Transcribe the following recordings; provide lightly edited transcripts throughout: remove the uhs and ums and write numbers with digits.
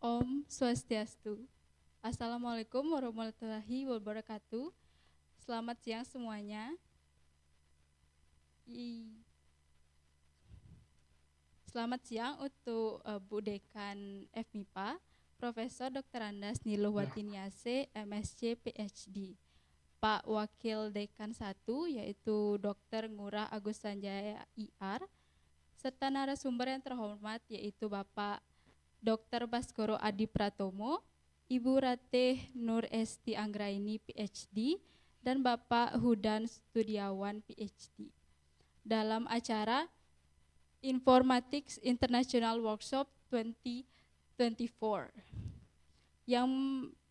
Om Swastiastu. Assalamualaikum warahmatullahi wabarakatuh. Selamat siang semuanya. Selamat siang untuk Bu Dekan FMIPA, Profesor Dr. Andas Niluhwati Niase, MSc PhD. Pak Wakil Dekan 1 yaitu Dr. Ngurah Agus Sanjaya IR, serta narasumber yang terhormat yaitu Bapak Dr. Baskoro Adi Pratomo, Ibu Ratih Nur Esti Anggraini PhD, dan Bapak Hudan Studiawan PhD. Dalam acara Informatics International Workshop 2024 yang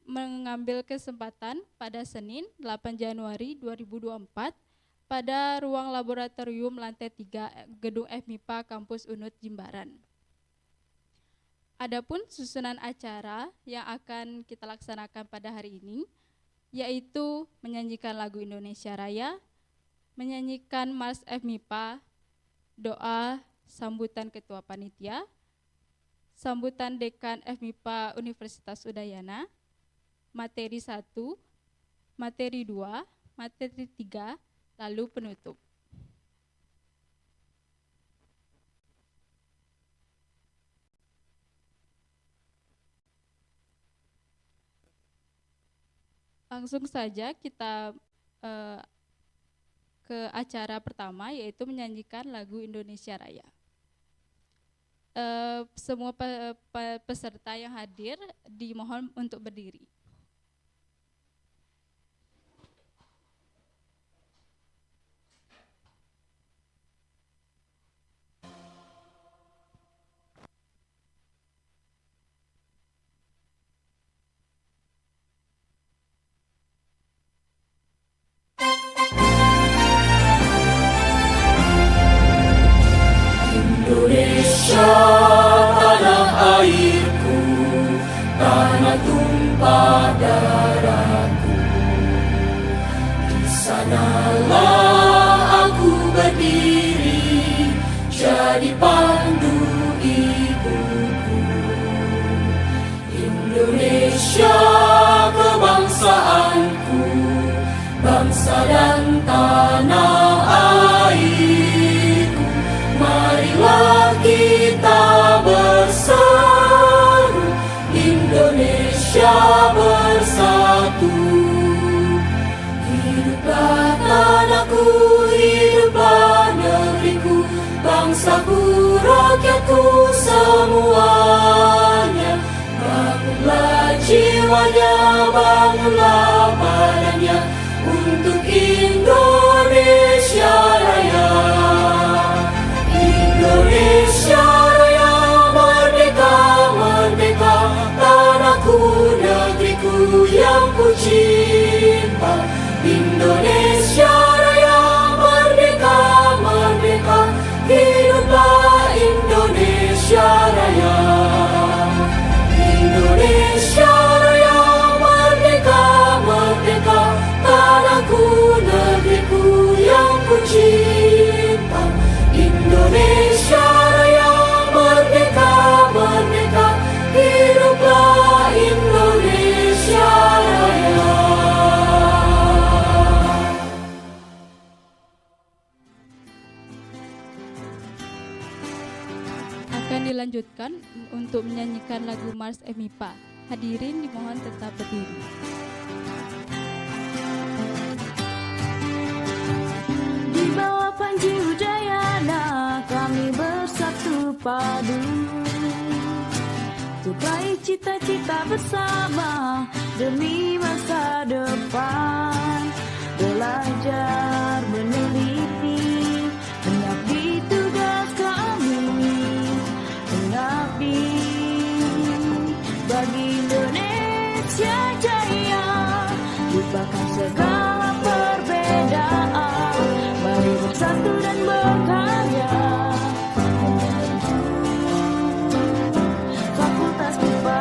mengambil kesempatan pada Senin 8 Januari 2024 pada ruang laboratorium lantai 3 Gedung FMIPA Kampus Unut Jimbaran. Adapun susunan acara yang akan kita laksanakan pada hari ini yaitu menyanyikan lagu Indonesia Raya, menyanyikan Mars FMIPA, doa sambutan Ketua Panitia, sambutan Dekan FMIPA Universitas Udayana, materi 1, materi 2, materi 3, lalu penutup. Langsung saja kita ke acara pertama yaitu menyanyikan lagu Indonesia Raya. Semua peserta yang hadir dimohon untuk berdiri. Indonesia, tanah airku, tanah tumpah darahku. Di sanalah aku berdiri, jadi pandu ibuku. Indonesia, kebangsaanku, bangsa dan tanah airku. Marilah kita bersatu, Indonesia bersatu. Hiduplah tanahku, hiduplah negeriku, bangsaku, rakyatku semuanya. Bangunlah jiwanya, bangunlah badannya untuk Indonesia Raya. Indonesia Raya, merdeka, merdeka, tanahku, negeriku yang ku cinta. Indonesia Raya, merdeka, merdeka, hiduplah Indonesia Raya. Indonesia Raya, merdeka, merdeka, tanahku, negeriku yang ku cinta. Indonesia Raya, merdeka, merdeka, hiduplah Indonesia Raya. Akan dilanjutkan untuk menyanyikan lagu Mars FMIPA. Hadirin dimohon tetap berdiri. Di bawah panji Udayana kami bersatu padu untuk raih cita-cita bersama demi masa depan. Belajar meneliti, mengabdi tugas kami, mengabdi bagi Indonesia Jaya. Lupakan segala perbedaan, mari bersatu dan berkarya. Fakultas MIPA,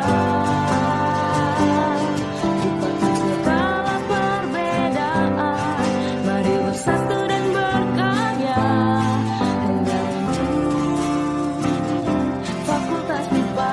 lupakan segala perbedaan, mari bersatu dan berkarya. Hanya untuk Fakultas MIPA.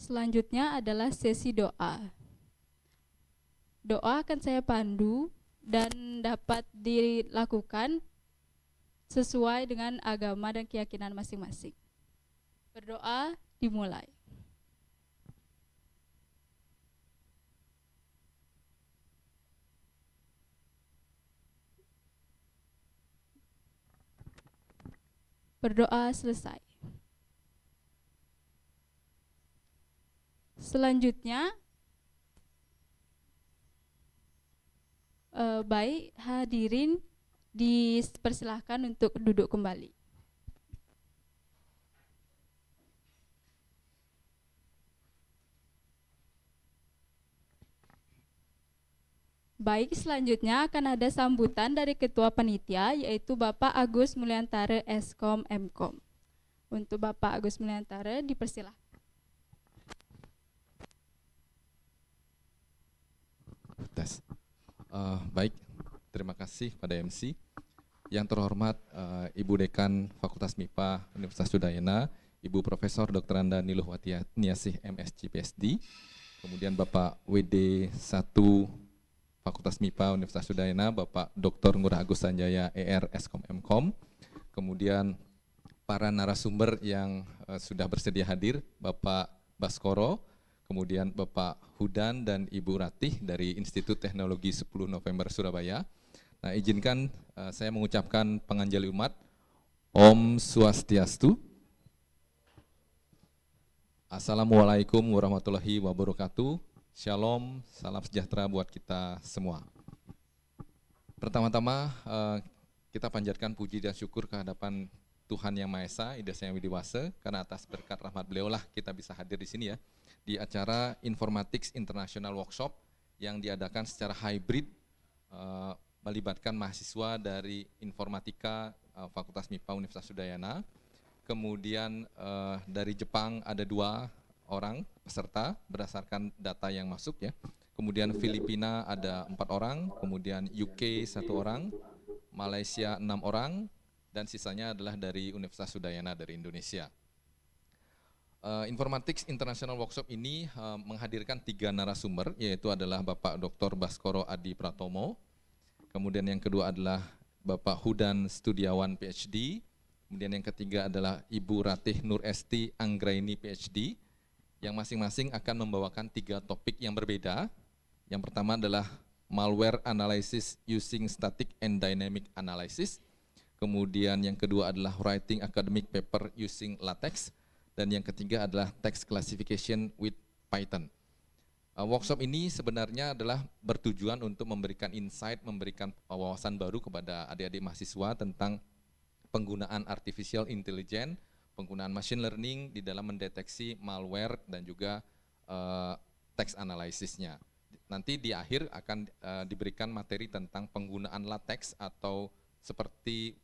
Selanjutnya adalah sesi doa. Doa akan saya pandu dan dapat dilakukan sesuai dengan agama dan keyakinan masing-masing. Berdoa dimulai. Berdoa selesai. Selanjutnya, baik hadirin dipersilahkan untuk duduk kembali. Baik, selanjutnya akan ada sambutan dari Ketua Panitia, yaitu Bapak Agus Mulyantara Eskom Mkom. Untuk Bapak Agus Mulyantara dipersilahkan. Tes. Baik, terima kasih pada MC. Yang terhormat Ibu Dekan Fakultas MIPA Universitas Udayana, Ibu Profesor Dr. Anda Niluhwati Niasih MSc PhD, kemudian Bapak WD 1 Fakultas MIPA Universitas Udayana, Bapak Dr. Ngurah Agus Sanjaya ER Eskom Mkom, kemudian para narasumber yang sudah bersedia hadir, Bapak Baskoro, kemudian Bapak Hudan dan Ibu Ratih dari Institut Teknologi 10 November Surabaya. Nah, izinkan saya mengucapkan penganjali umat. Om Swastiastu. Assalamualaikum warahmatullahi wabarakatuh. Shalom, salam sejahtera buat kita semua. Pertama-tama kita panjatkan puji dan syukur kehadapan Tuhan Yang Maha Esa, Ida Sang Widiwasa, karena atas berkat rahmat beliaulah kita bisa hadir di sini ya, di acara Informatics International Workshop yang diadakan secara hybrid, melibatkan mahasiswa dari Informatika Fakultas MIPA Universitas Udayana. Kemudian dari Jepang ada 2 orang peserta berdasarkan data yang masuk ya. Kemudian Filipina ada 4 orang, kemudian UK 1 orang, Malaysia 6 orang, dan sisanya adalah dari Universitas Udayana dari Indonesia. Informatics International Workshop ini menghadirkan 3 narasumber, yaitu adalah Bapak Dr. Baskoro Adi Pratomo, kemudian yang kedua adalah Bapak Hudan Studiawan PhD, kemudian yang ketiga adalah Ibu Ratih Nur Esti Anggraini PhD, yang masing-masing akan membawakan 3 topik yang berbeda. Yang pertama adalah Malware Analysis Using Static and Dynamic Analysis, kemudian yang kedua adalah Writing Academic Paper Using LaTeX, dan yang ketiga adalah Text Classification with Python. Workshop ini sebenarnya adalah bertujuan untuk memberikan insight, memberikan wawasan baru kepada adik-adik mahasiswa tentang penggunaan artificial intelligence, penggunaan machine learning di dalam mendeteksi malware dan juga text analysisnya. Nanti di akhir akan diberikan materi tentang penggunaan LaTeX atau seperti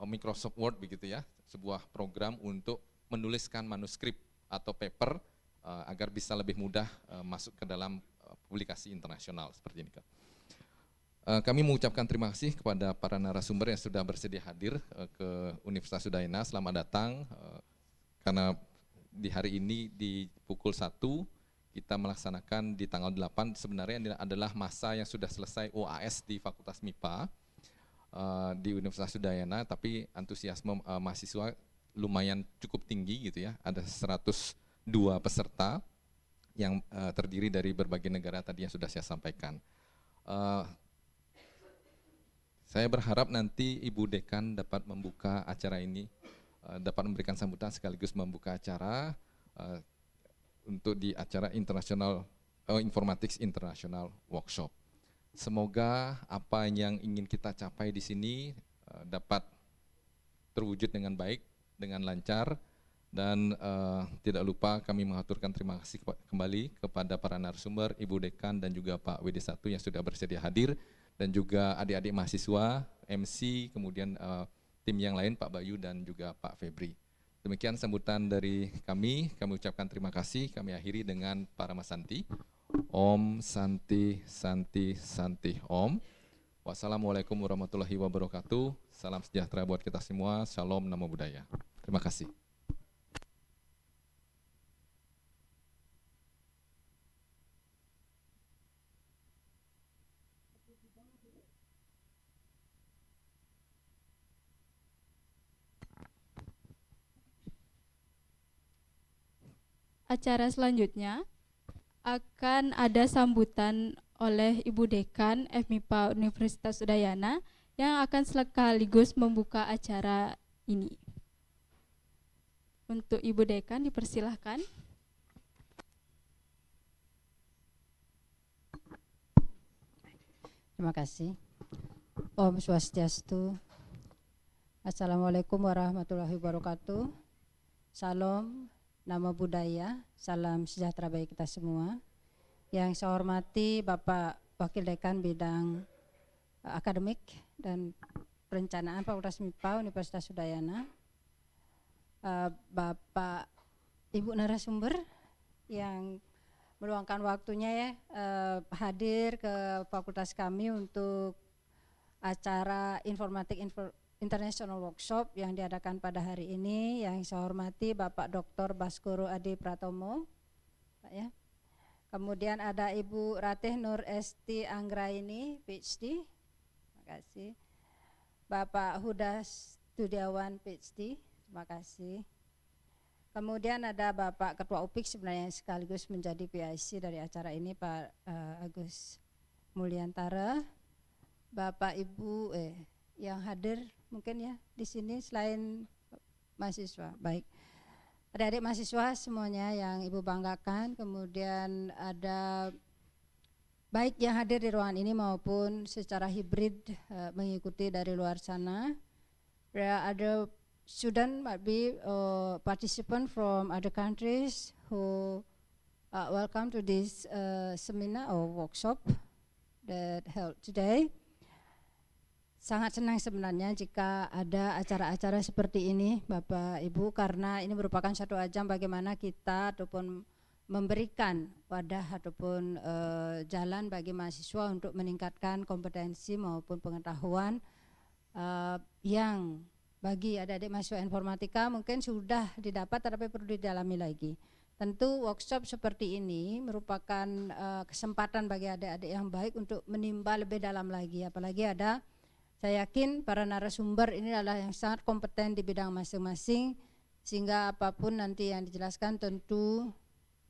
Microsoft Word begitu ya, sebuah program untuk menuliskan manuskrip atau paper agar bisa lebih mudah masuk ke dalam publikasi internasional seperti ini. Kami mengucapkan terima kasih kepada para narasumber yang sudah bersedia hadir ke Universitas Udayana. Selamat datang, karena di hari ini di pukul 1 kita melaksanakan di tanggal 8, sebenarnya ini adalah masa yang sudah selesai OAS di Fakultas MIPA di Universitas Udayana, tapi antusiasme mahasiswa lumayan cukup tinggi gitu ya. Ada 102 peserta yang terdiri dari berbagai negara tadi yang sudah saya sampaikan. Saya berharap nanti Ibu Dekan dapat membuka acara ini, dapat memberikan sambutan sekaligus membuka acara untuk di acara internasional Informatics International Workshop. Semoga apa yang ingin kita capai di sini dapat terwujud dengan baik, dengan lancar, dan tidak lupa kami mengaturkan terima kasih kembali kepada para narasumber, Ibu Dekan dan juga Pak WD1 yang sudah bersedia hadir, dan juga adik-adik mahasiswa, MC, kemudian tim yang lain, Pak Bayu dan juga Pak Febri. Demikian sambutan dari kami ucapkan terima kasih, kami akhiri dengan Paramasanti. Om Santi Santi Santi Om. Wassalamualaikum warahmatullahi wabarakatuh. Salam sejahtera buat kita semua. Shalom, namo buddhaya. Terima kasih. acara selanjutnya akan ada sambutan oleh Ibu Dekan FMIPA Universitas Udayana yang akan sekaligus membuka acara ini. Untuk Ibu Dekan dipersilahkan. Terima kasih. Om Swastiastu. Assalamualaikum warahmatullahi wabarakatuh. Salam, nama budaya, salam sejahtera bagi kita semua. Yang saya hormati Bapak Wakil Dekan Bidang Akademik dan Perencanaan Fakultas MIPA Universitas Udayana, Bapak Ibu narasumber yang meluangkan waktunya ya hadir ke fakultas kami untuk acara Informatics International Workshop yang diadakan pada hari ini. Yang saya hormati Bapak Dr. Baskoro Adi Pratomo, Pak ya. Kemudian ada Ibu Ratih Nur Esti Anggraini PhD, terima kasih. Bapak Huda Studiawan PhD, terima kasih. Kemudian ada Bapak Ketua UPIK sebenarnya yang sekaligus menjadi PIC dari acara ini, Pak Agus Mulyantara. Bapak Ibu yang hadir mungkin ya di sini selain mahasiswa, baik. Adik-adik mahasiswa semuanya yang Ibu banggakan, kemudian ada baik yang hadir di ruangan ini maupun secara hibrid mengikuti dari luar sana. There are other students might be participant from other countries who welcome to this seminar or workshop that held today. Sangat senang sebenarnya jika ada acara-acara seperti ini Bapak Ibu, karena ini merupakan satu ajang bagaimana kita ataupun memberikan wadah ataupun jalan bagi mahasiswa untuk meningkatkan kompetensi maupun pengetahuan yang bagi adik-adik mahasiswa informatika mungkin sudah didapat tetapi perlu didalami lagi. Tentu workshop seperti ini merupakan kesempatan bagi adik-adik yang baik untuk menimba lebih dalam lagi, apalagi ada, saya yakin para narasumber ini adalah yang sangat kompeten di bidang masing-masing, sehingga apapun nanti yang dijelaskan tentu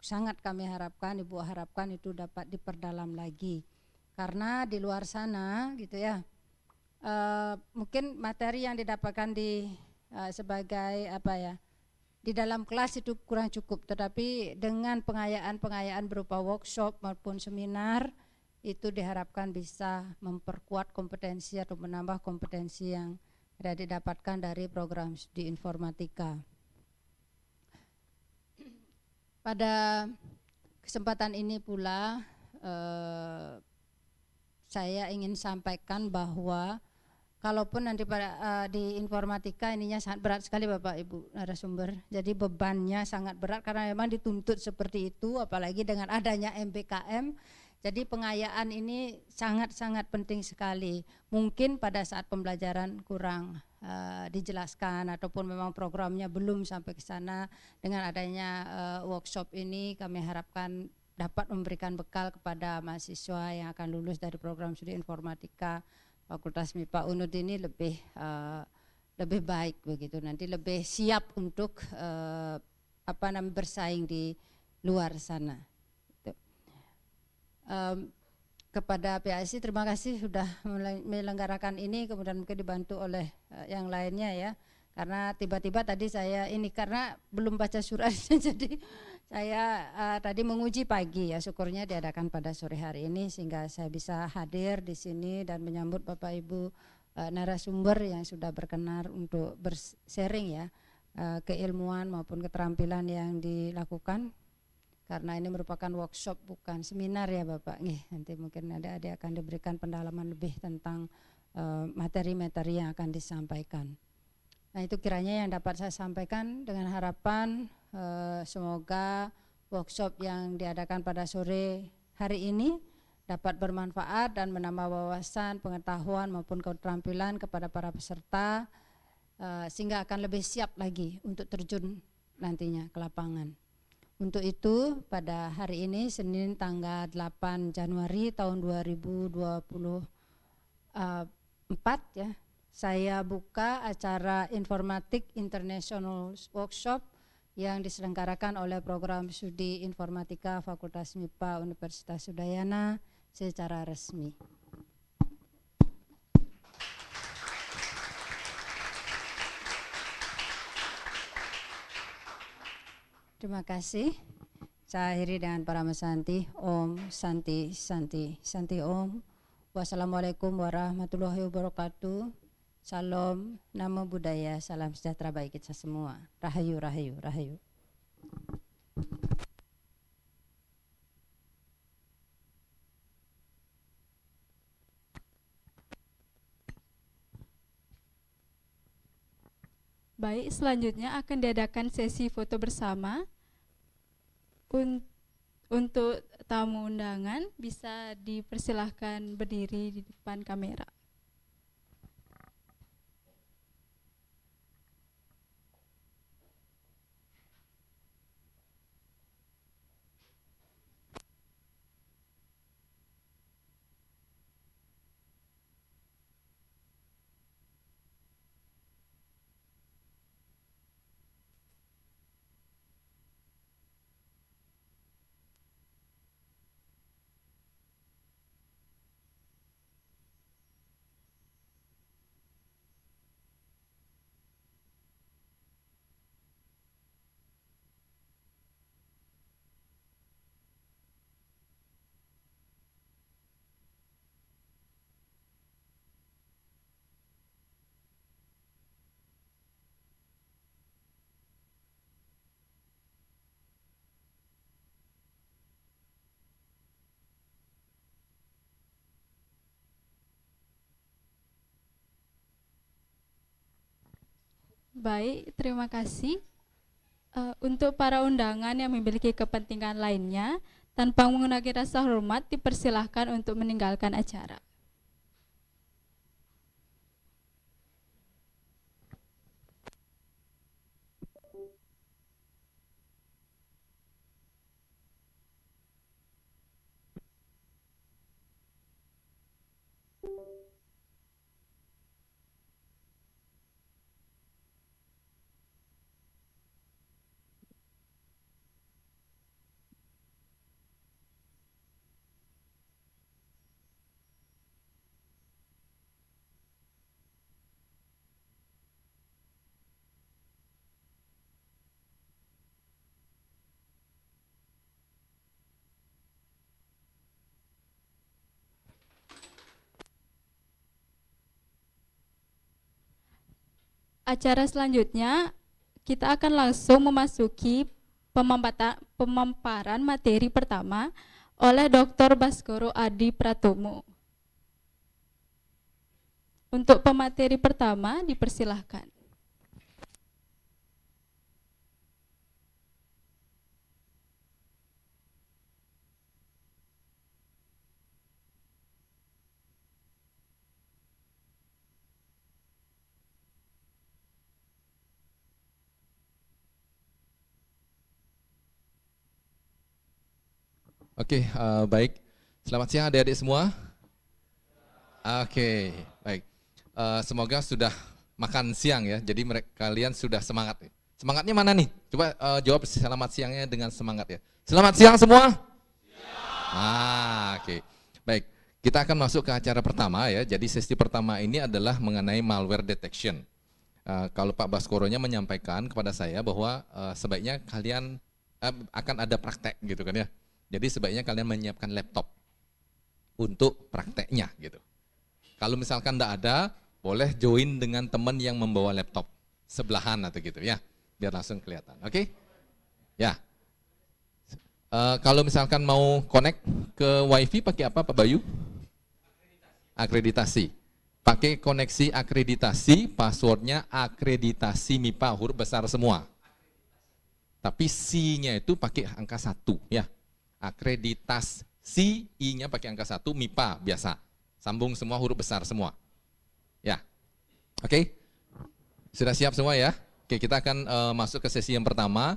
sangat kami harapkan, Ibu harapkan itu dapat diperdalam lagi. Karena di luar sana gitu ya, mungkin materi yang didapatkan di sebagai apa ya, di dalam kelas itu kurang cukup, tetapi dengan pengayaan berupa workshop maupun seminar itu diharapkan bisa memperkuat kompetensi atau menambah kompetensi yang sudah didapatkan dari program studi informatika. Pada kesempatan ini pula saya ingin sampaikan bahwa kalaupun nanti pada di informatika ininya sangat berat sekali Bapak Ibu narasumber, jadi bebannya sangat berat karena memang dituntut seperti itu, apalagi dengan adanya MBKM. Jadi pengayaan ini sangat-sangat penting sekali. Mungkin pada saat pembelajaran kurang dijelaskan ataupun memang programnya belum sampai ke sana. Dengan adanya workshop ini kami harapkan dapat memberikan bekal kepada mahasiswa yang akan lulus dari program studi informatika Fakultas MIPA UNUD ini lebih baik begitu, nanti lebih siap untuk bersaing di luar sana. Kepada PIC terima kasih sudah menyelenggarakan ini, kemudian mungkin dibantu oleh yang lainnya ya, karena tiba-tiba tadi saya ini karena belum baca surat jadi saya tadi menguji pagi ya, syukurnya diadakan pada sore hari ini sehingga saya bisa hadir di sini dan menyambut Bapak Ibu narasumber yang sudah berkenan untuk bersharing ya keilmuan maupun keterampilan yang dilakukan. Karena ini merupakan workshop bukan seminar ya Bapak, nanti mungkin adik-adik akan diberikan pendalaman lebih tentang materi-materi yang akan disampaikan. Nah itu kiranya yang dapat saya sampaikan, dengan harapan semoga workshop yang diadakan pada sore hari ini dapat bermanfaat dan menambah wawasan, pengetahuan maupun keterampilan kepada para peserta, sehingga akan lebih siap lagi untuk terjun nantinya ke lapangan. Untuk itu pada hari ini Senin tanggal 8 Januari tahun 2024 saya buka acara Informatics International Workshop yang diselenggarakan oleh program studi Informatika Fakultas MIPA Universitas Udayana secara resmi. Terima kasih. Saya akhiri dengan Parama Santi. Om Santi Santi Santi Om. Wassalamualaikum warahmatullahi wabarakatuh. Salam, namo buddhaya, salam sejahtera bagi kita semua. Rahayu, rahayu, rahayu. Baik, selanjutnya akan diadakan sesi foto bersama. Untuk tamu undangan bisa dipersilahkan berdiri di depan kamera. Baik, terima kasih. Untuk para undangan yang memiliki kepentingan lainnya, tanpa menggunakan rasa hormat, dipersilahkan untuk meninggalkan acara. Acara selanjutnya kita akan langsung memasuki pemaparan materi pertama oleh Dr. Baskoro Adi Pratomo. Untuk pemateri pertama dipersilahkan. Oke, baik. Selamat siang adik-adik semua. Oke, baik. Semoga sudah makan siang ya. Jadi kalian sudah semangat. Semangatnya mana nih? Coba jawab selamat siangnya dengan semangat ya. Selamat siang semua. Oke. Baik. Kita akan masuk ke acara pertama ya. Jadi sesi pertama ini adalah mengenai malware detection. Kalau Pak Baskoronya menyampaikan kepada saya bahwa sebaiknya kalian akan ada praktek gitu kan ya. Jadi sebaiknya kalian menyiapkan laptop untuk prakteknya gitu. Kalau misalkan tidak ada, boleh join dengan teman yang membawa laptop sebelahan atau gitu ya, biar langsung kelihatan. Oke? Ya. Kalau misalkan mau connect ke WiFi pakai apa Pak Bayu? Akreditasi. Pakai koneksi akreditasi, passwordnya akreditasi MIPA huruf besar semua. Tapi C-nya itu pakai angka 1 ya. Akreditasi, I-nya pakai angka 1, MIPA biasa. Sambung semua huruf besar semua. Ya. Oke. Sudah siap semua ya? Oke, kita akan masuk ke sesi yang pertama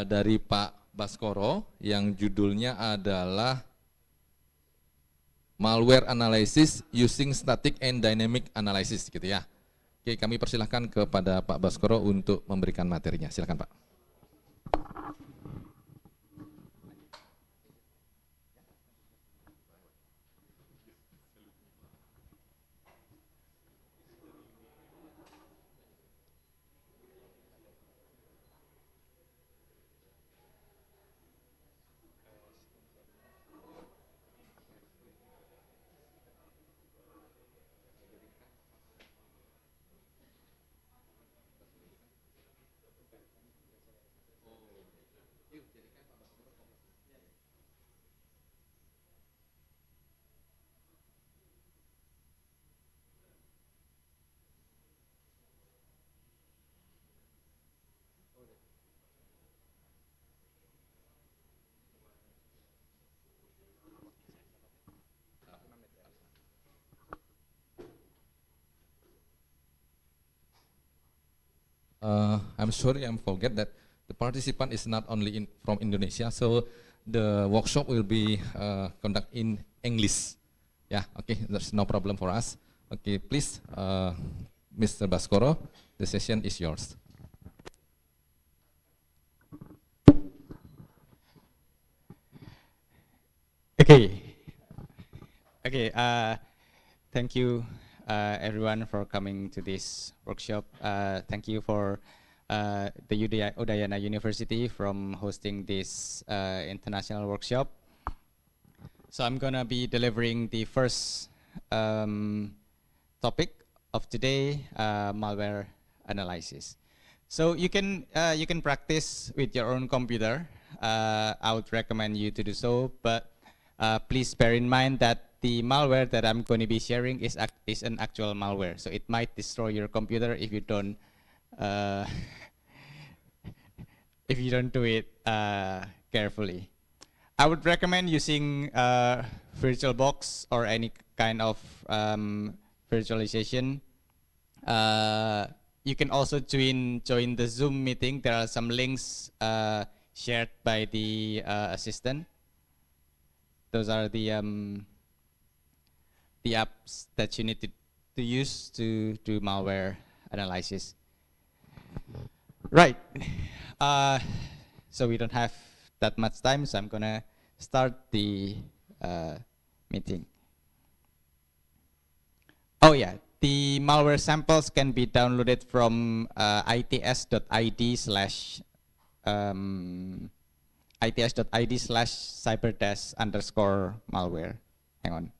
dari Pak Baskoro yang judulnya adalah Malware Analysis Using Static and Dynamic Analysis gitu ya. Oke, kami persilahkan kepada Pak Baskoro untuk memberikan materinya. Silakan Pak. I'm sorry, I'm forget that the participant is not only from Indonesia, so the workshop will be conduct in English. Yeah, okay, there's no problem for us. Okay, please, Mr. Baskoro, the session is yours. Okay. Okay. Thank you, everyone, for coming to this workshop. Thank you for the Udayana University from hosting this international workshop. So I'm gonna be delivering the first topic of today, malware analysis. So you can practice with your own computer. I would recommend you to do so, but please bear in mind that the malware that I'm going to be sharing is an actual malware. So it might destroy your computer if you don't do it carefully. I would recommend using VirtualBox or any kind of virtualization. You can also join the Zoom meeting. There are some links shared by the assistant. Those are the apps that you need to use to do malware analysis. Right. So we don't have that much time, so I'm gonna start the meeting. Oh yeah, the malware samples can be downloaded from its.id/cyberdesk_malware. Hang on.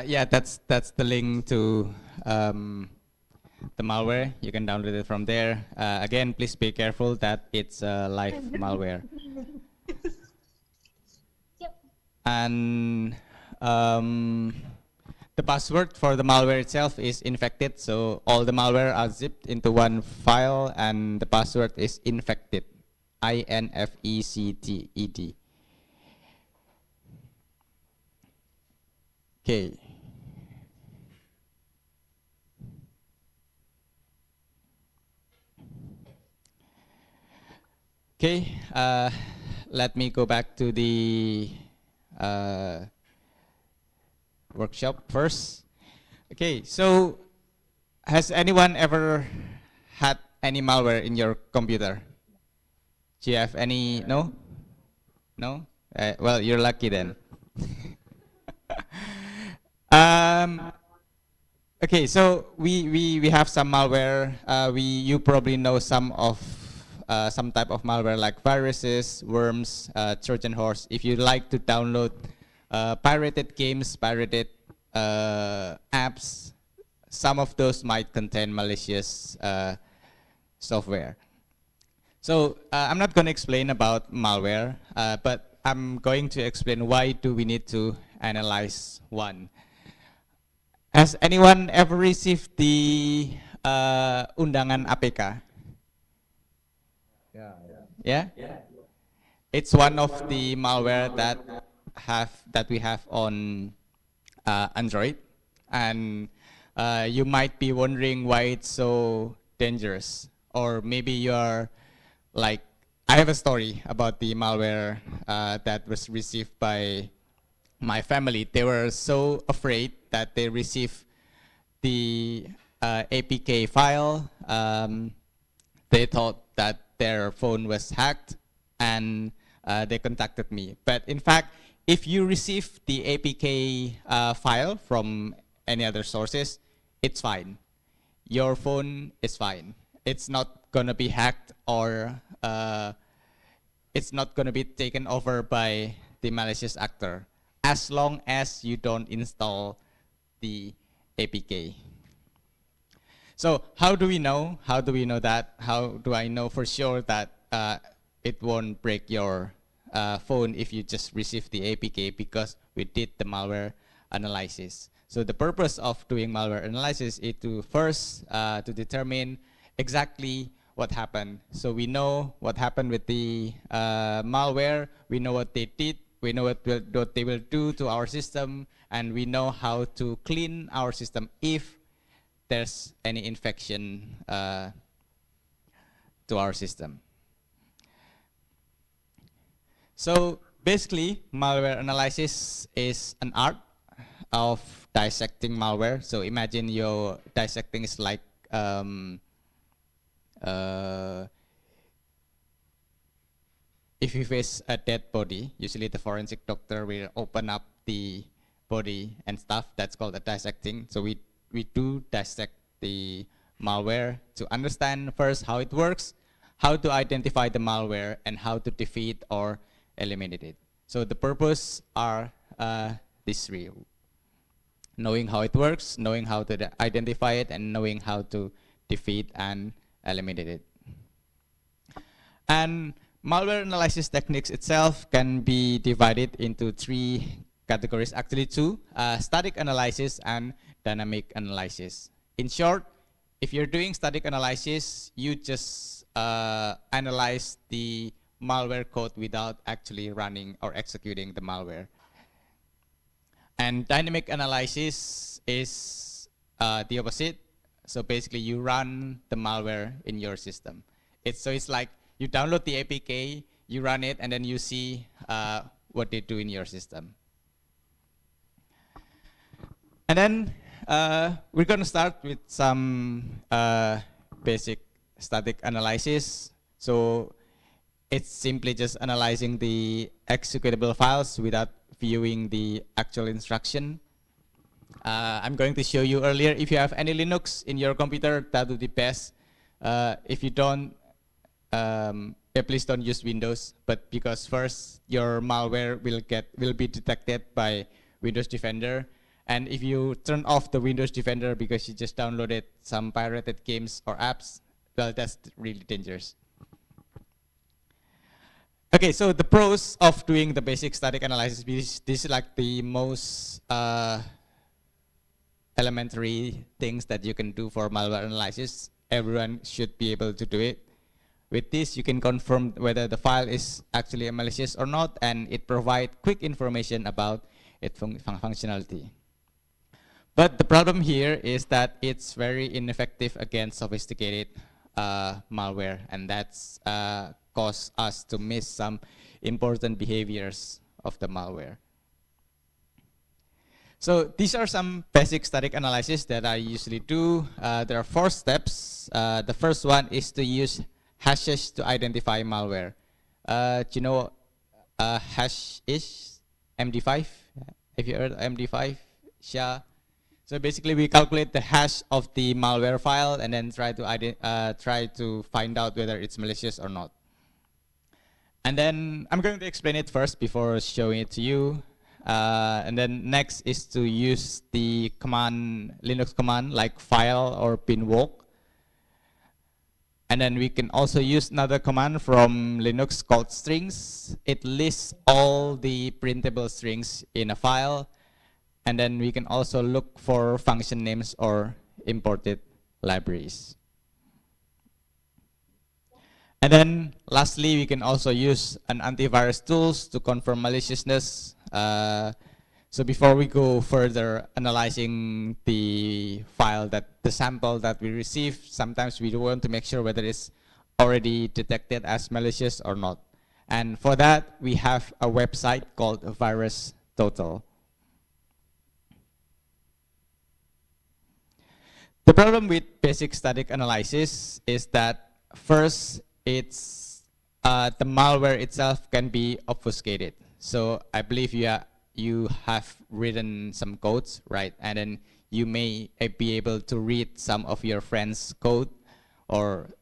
Yeah, that's the link to the malware. You can download it from there. Again, please be careful that it's live malware. And the password for the malware itself is infected. So all the malware are zipped into one file, and the password is infected. INFECTED. Okay. Okay, let me go back to the workshop first. Okay, so has anyone ever had any malware in your computer? Do you have any? No? No? Well, you're lucky then. Okay, so we have some malware. You probably know some type of malware like viruses, worms, Trojan horse. If you like to download pirated games, pirated apps, some of those might contain malicious software. So I'm not going to explain about malware, but I'm going to explain why do we need to analyze one. Has anyone ever received the undangan APK? Yeah. It's one of the malware that we have on Android, and you might be wondering why it's so dangerous, or maybe you're like, I have a story about the malware that was received by my family. They were so afraid that they received the APK file. They thought that their phone was hacked, and they contacted me. But in fact, if you receive the APK file from any other sources, it's fine. Your phone is fine. It's not gonna be hacked, or it's not gonna be taken over by the malicious actor, as long as you don't install the APK. So how do we know? How do we know that? How do I know for sure that it won't break your phone if you just receive the APK? Because we did the malware analysis. So the purpose of doing malware analysis is to first to determine exactly what happened. So we know what happened with the malware. We know what they did. We know what they will do to our system, and we know how to clean our system if there's any infection to our system. So basically, malware analysis is an art of dissecting malware. So imagine your dissecting is like if you face a dead body, usually the forensic doctor will open up the body and stuff. That's called a dissecting. So we do dissect the malware to understand first how it works, how to identify the malware, and how to defeat or eliminate it. So the purpose are these three: knowing how it works, knowing how to identify it, and knowing how to defeat and eliminate it. And malware analysis techniques itself can be divided into three categories, actually two: static analysis and dynamic analysis. In short, if you're doing static analysis, you just analyze the malware code without actually running or executing the malware. And dynamic analysis is the opposite. So basically, you run the malware in your system. It's like you download the APK, you run it, and then you see what they do in your system. And then we're going to start with some basic static analysis. So it's simply just analyzing the executable files without viewing the actual instruction. I'm going to show you earlier, if you have any Linux in your computer, that would be best. If you don't, please don't use Windows, but because first your malware will be detected by Windows Defender. And if you turn off the Windows Defender because you just downloaded some pirated games or apps, well, that's really dangerous. Okay, so the pros of doing the basic static analysis, this is like the most elementary things that you can do for malware analysis. Everyone should be able to do it. With this, you can confirm whether the file is actually malicious or not, and it provides quick information about its functionality. But the problem here is that it's very ineffective against sophisticated malware, and that's caused us to miss some important behaviors of the malware. So these are some basic static analysis that I usually do. There are 4 steps. The first one is to use hashes to identify malware. Do you know hash is MD5? Have you heard of MD5? Yeah. So basically, we calculate the hash of the malware file and then try to find out whether it's malicious or not. And then I'm going to explain it first before showing it to you. And then next is to use the command, Linux command like file or binwalk. And then we can also use another command from Linux called strings. It lists all the printable strings in a file. And then we can also look for function names or imported libraries. And then lastly, we can also use an antivirus tools to confirm maliciousness. So before we go further analyzing the file, the sample that we receive, sometimes we want to make sure whether it's already detected as malicious or not. And for that, we have a website called Virus Total. The problem with basic static analysis is that first, it's the malware itself can be obfuscated. So I believe you have written some codes, right? And then you may be able to read some of your friends' code or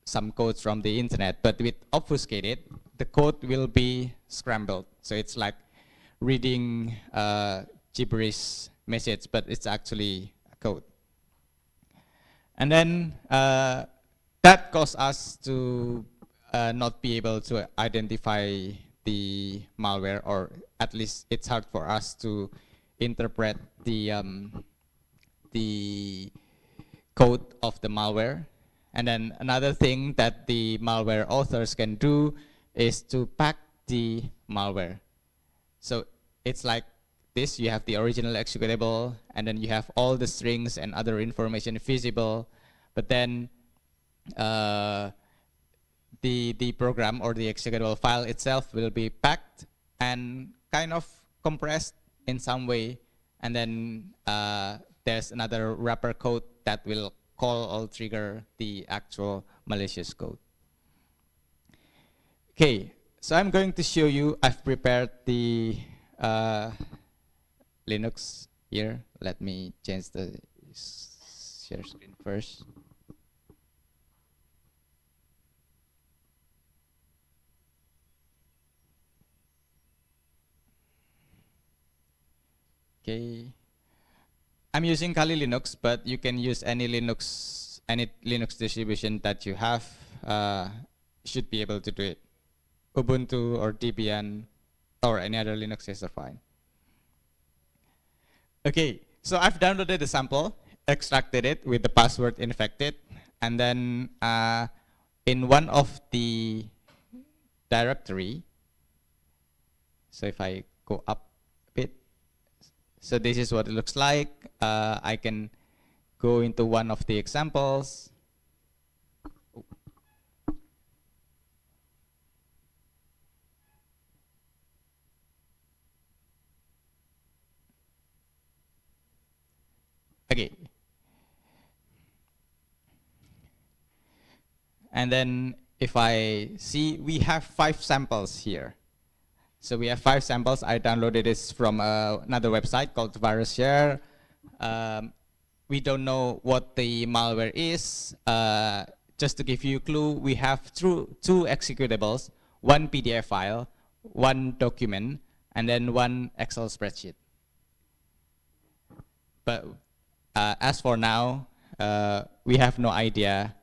some codes from the internet. But with obfuscated, the code will be scrambled. So it's like reading gibberish message, but it's actually a code. And then that caused us to not be able to identify the malware, or at least it's hard for us to interpret the code of the malware. And then another thing that the malware authors can do is to pack the malware. So it's like this: you have the original executable, and then you have all the strings and other information visible, but then the program or the executable file itself will be packed and kind of compressed in some way, and then there's another wrapper code that will call or trigger the actual malicious code. Okay, so I'm going to show you, I've prepared the Linux here. Let me change the share screen first. Okay, I'm using Kali Linux, but you can use any Linux distribution that you have. Should be able to do it. Ubuntu or Debian or any other Linux is fine. Okay, so I've downloaded the sample, extracted it with the password infected, and then in one of the directory, so if I go up a bit, so this is what it looks like. I can go into one of the examples. Okay. And then if I see, we have 5 samples here. So we have 5 samples. I downloaded this from another website called VirusShare. We don't know what the malware is. Just to give you a clue, we have 2 executables, 1 PDF file, 1 document, and then 1 Excel spreadsheet. But as for now, we have no idea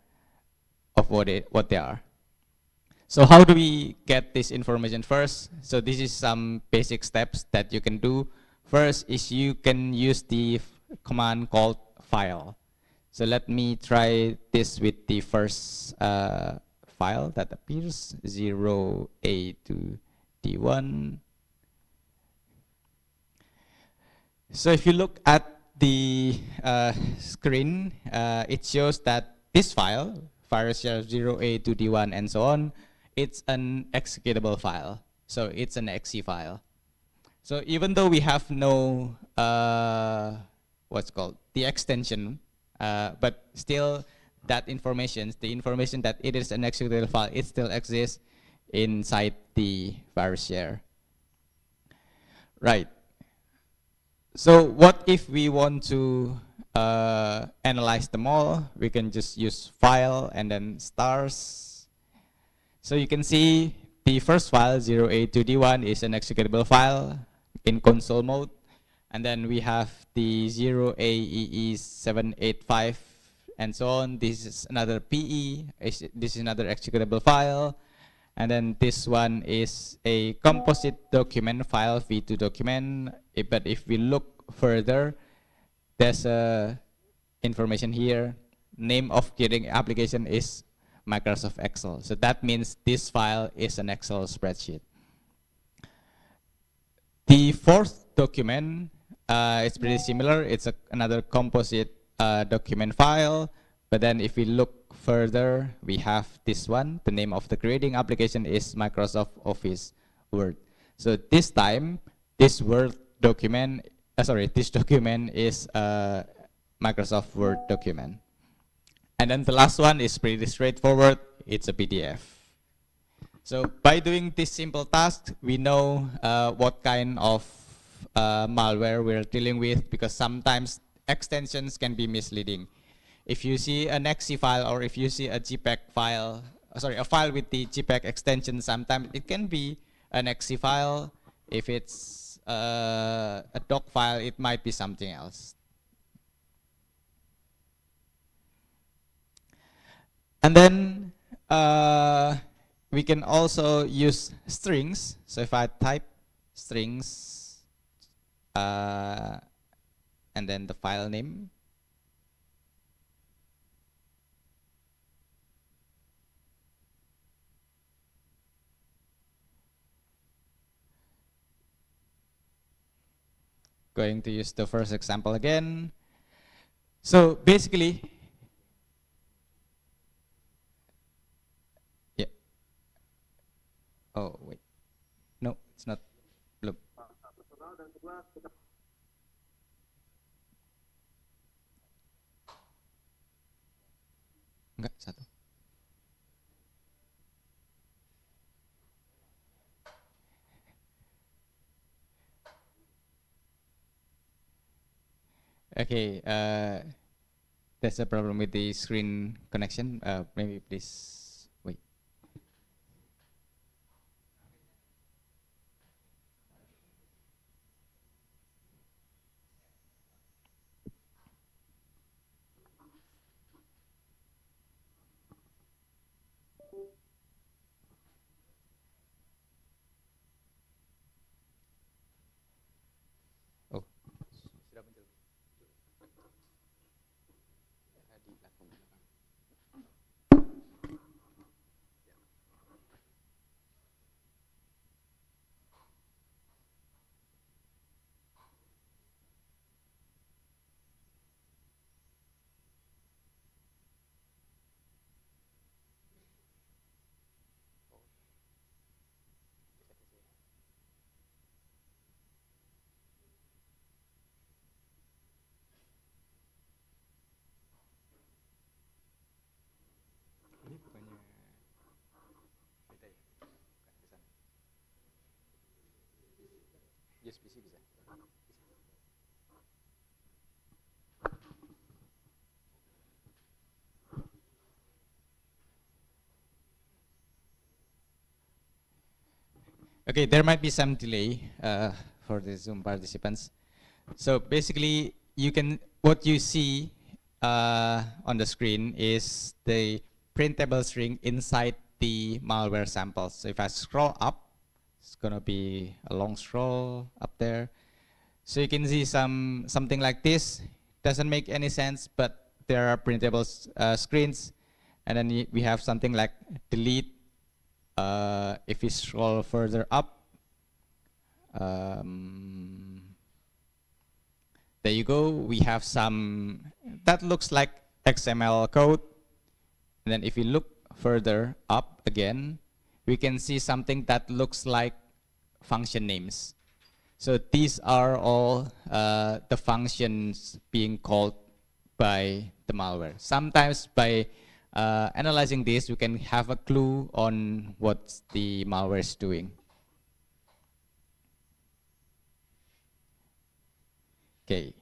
of what they are. So how do we get this information first? So this is some basic steps that you can do. First is you can use the command called file. So let me try this with the first file that appears, 0A to D1. So if you look at the screen, it shows that this file, VirusShare 0A to D1 and so on, it's an executable file. So it's an exe file. So even though we have no what's called the extension, but still that information, the information that it is an executable file, it still exists inside the VirusShare. Right. So what if we want to analyze them all? We can just use file and then stars. So you can see the first file, 0A to D1, is an executable file in console mode. And then we have the 0AEE785 and so on. This is another PE, this is another executable file, and then this one is a composite document file, V2 document. But if we look further, there's a information here. Name of querying application is Microsoft Excel. So that means this file is an Excel spreadsheet. The fourth document is pretty similar. It's another composite document file. But then if we look further, we have this one. The name of the creating application is Microsoft Office Word. So this time, this Word document, this document is a Microsoft Word document. And then the last one is pretty straightforward. It's a PDF. So by doing this simple task, we know what kind of malware we're dealing with, because sometimes extensions can be misleading. If you see an exe file, or if you see a JPEG file, a file with the JPEG extension, sometimes it can be an exe file. If it's a doc file, it might be something else. And then we can also use strings. So if I type strings and then the file name, going to use the first example again. So basically, yeah. Oh wait, no, it's not. Belum. Enggak, satu. Okay, there's a problem with the screen connection. Maybe please wait. Oh, sudah muncul. Di platform belakang. Ini bukannya beda ya? Bukan ke sana. Yes, PC bisa. Okay, there might be some delay for the Zoom participants. So basically, what you see on the screen is the printable string inside the malware samples. So if I scroll up, it's gonna be a long scroll up there. So you can see something like this. Doesn't make any sense, but there are printable screens, and then we have something like delete. If we scroll further up, there you go. We have some that looks like XML code, and then if we look further up again, we can see something that looks like function names. So these are all the functions being called by the malware. Sometimes by analyzing this, we can have a clue on what the malware is doing. Okay,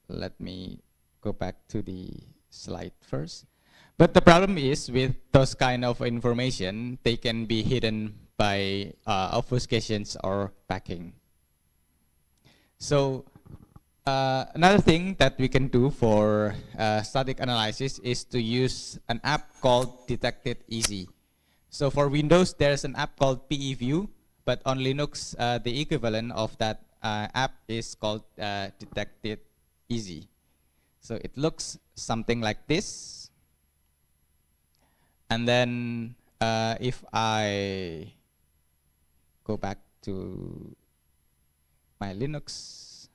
let me go back to the slide first. But the problem is with those kind of information, they can be hidden by obfuscations or packing. So Another thing that we can do for static analysis is to use an app called Detect It Easy. So for Windows, there's an app called PEView, but on Linux, the equivalent of that app is called Detect It Easy. So it looks something like this. And then if I go back to my Linux,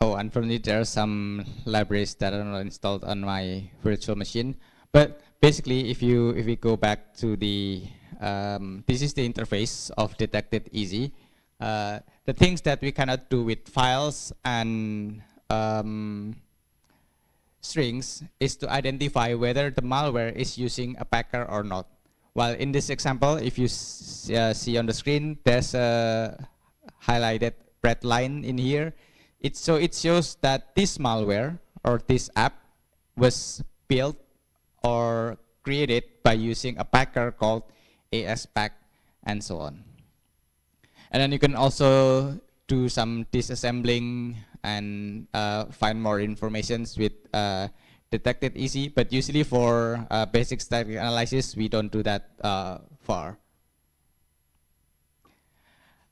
oh, unfortunately, there are some libraries that are not installed on my virtual machine. But basically, if we go back to the, this is the interface of Detect It Easy. The things that we cannot do with files and strings is to identify whether the malware is using a packer or not. While in this example, if you see on the screen, there's a highlighted red line in here. So it shows that this malware or this app was built or created by using a packer called ASPack and so on. And then you can also do some disassembling and find more information with Detect It Easy, but usually for basic static analysis, we don't do that far.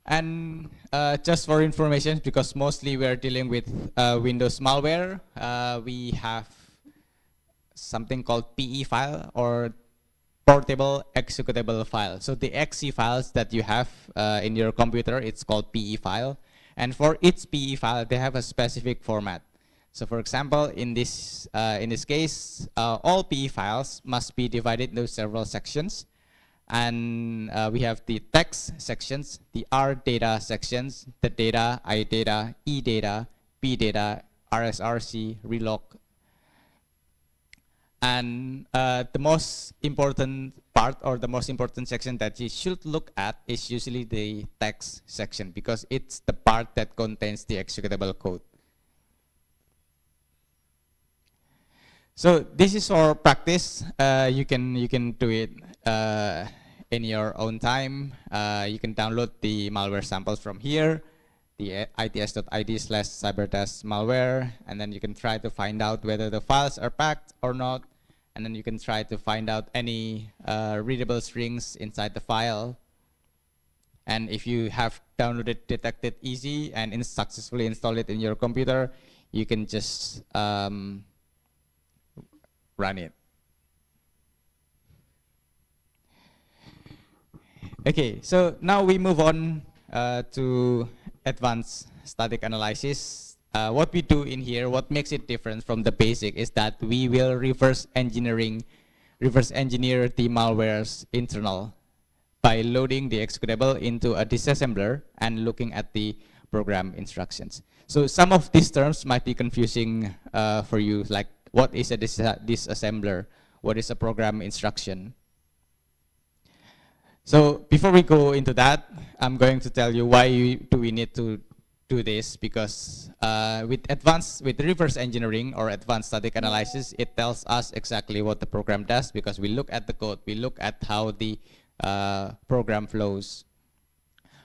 And just for information, because mostly we're dealing with Windows malware, we have something called PE file or portable executable file. So the exe files that you have in your computer, it's called PE file. And for each PE file, they have a specific format. So for example, in this case, all PE files must be divided into several sections. And we have the text sections, the R data sections, the data, I data, E data, P data, RSRC, relog. And the most important part or the most important section that you should look at is usually the text section, because it's the part that contains the executable code. So this is our practice. You can do it in your own time. You can download the malware samples from here, the its.id/cybertest malware, and then you can try to find out whether the files are packed or not, and then you can try to find out any readable strings inside the file. And if you have downloaded Detect It Easy and successfully installed it in your computer, you can just run it. Okay, so now we move on to advanced static analysis. What we do in here, what makes it different from the basic, is that we will reverse engineer the malware's internal by loading the executable into a disassembler and looking at the program instructions. So some of these terms might be confusing for you, like what is a disassembler? What is a program instruction? So before we go into that, I'm going to tell you why do we need to do this, because with reverse engineering or advanced static analysis, it tells us exactly what the program does, because we look at the code, we look at how the program flows.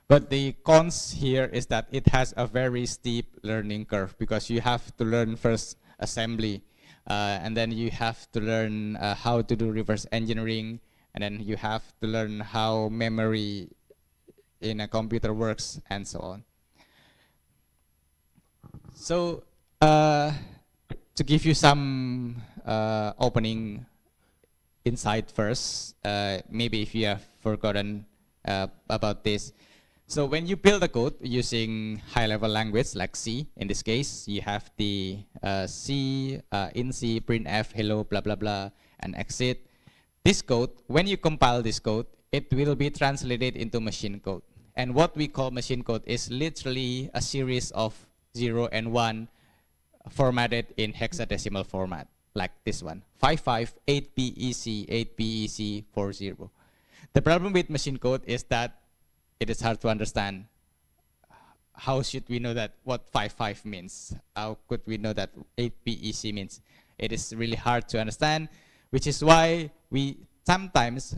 But the cons here is that it has a very steep learning curve, because you have to learn first assembly, and then you have to learn how to do reverse engineering, and then you have to learn how memory in a computer works, and so on. So to give you some opening insight first, maybe if you have forgotten about this, So when you build a code using high-level language like C, in this case, you have the C, in C, printf, hello, blah, blah, blah, and exit. This code, when you compile this code, it will be translated into machine code. And what we call machine code is literally a series of 0 and 1 formatted in hexadecimal format, like this one, 55, 8BEC, 8BEC, 40. The problem with machine code is that it is hard to understand. How should we know that what 55 means? How could we know that 8BEC means? It is really hard to understand, which is why we sometimes,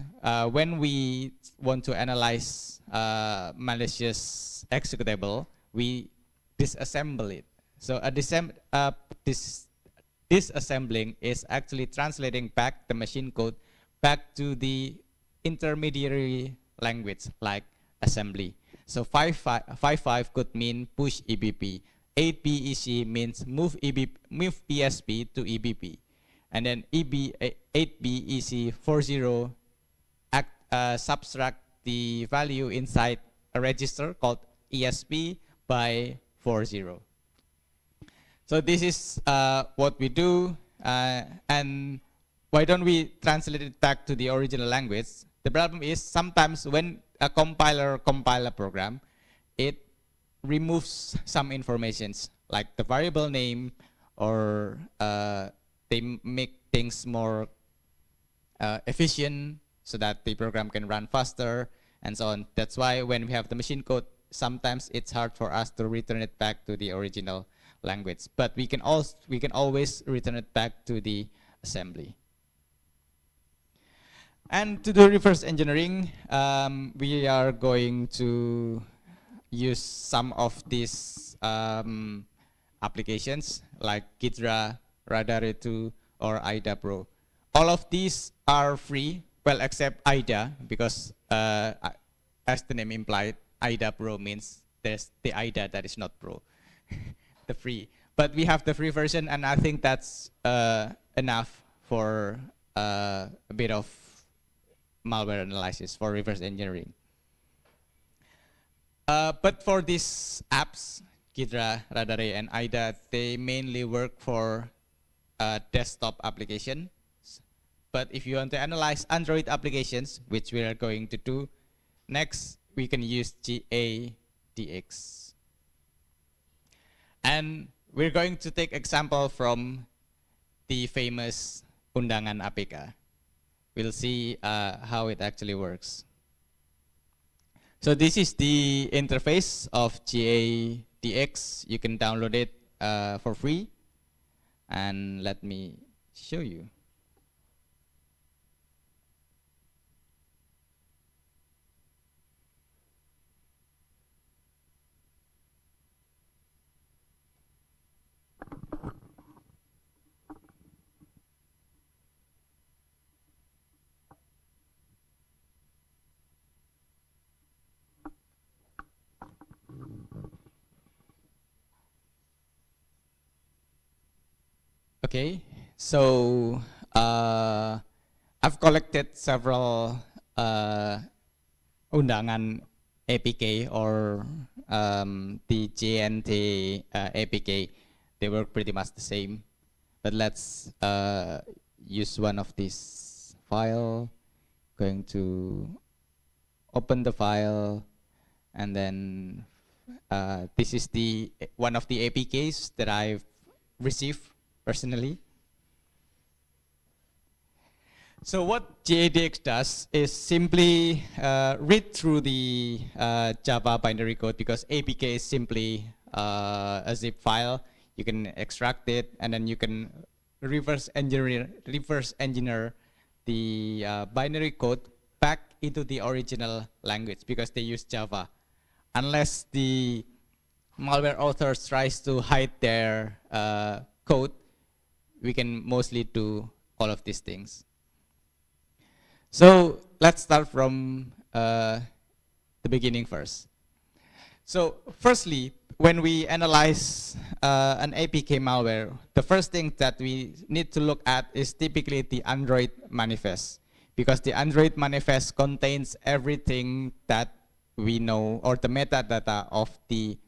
when we want to analyze malicious executable, we disassemble it. So disassembling is actually translating back the machine code back to the intermediary language like assembly. So 55 could mean push EBP. 8BEC means move ESP to EBP. And then 8BEC 40 subtract the value inside a register called ESP by 40. So this is what we do, and why don't we translate it back to the original language? The problem is sometimes when a compiler compile a program, it removes some informations like the variable name, or they make things more efficient so that the program can run faster and so on. That's why when we have the machine code, sometimes it's hard for us to return it back to the original language, but we can always return it back to the assembly. And to do reverse engineering, we are going to use some of these applications like Ghidra, Radar2, or IDA Pro. All of these are free, well, except IDA, because as the name implied, IDA Pro means there's the IDA that is not Pro. The free, but we have the free version, and I think that's enough for a bit of malware analysis for reverse engineering. But for these apps, Ghidra, Radare, and IDA, they mainly work for desktop applications. But if you want to analyze Android applications, which we are going to do next, we can use GADX. And we're going to take example from the famous Undangan APK. We'll see how it actually works. So this is the interface of GADX. You can download it for free. And let me show you. Okay, so I've collected several undangan APK or the JNT APK. They work pretty much the same, but let's use one of these file. Going to open the file, and then this is the one of the APKs that I've received personally. So what GADX does is simply read through the Java binary code, because APK is simply a zip file. You can extract it, and then you can reverse engineer the binary code back into the original language, because they use Java. Unless the malware authors tries to hide their code, we can mostly do all of these things. So let's start from the beginning first. So firstly, when we analyze an APK malware, the first thing that we need to look at is typically the Android manifest, because the Android manifest contains everything that we know, or the metadata of the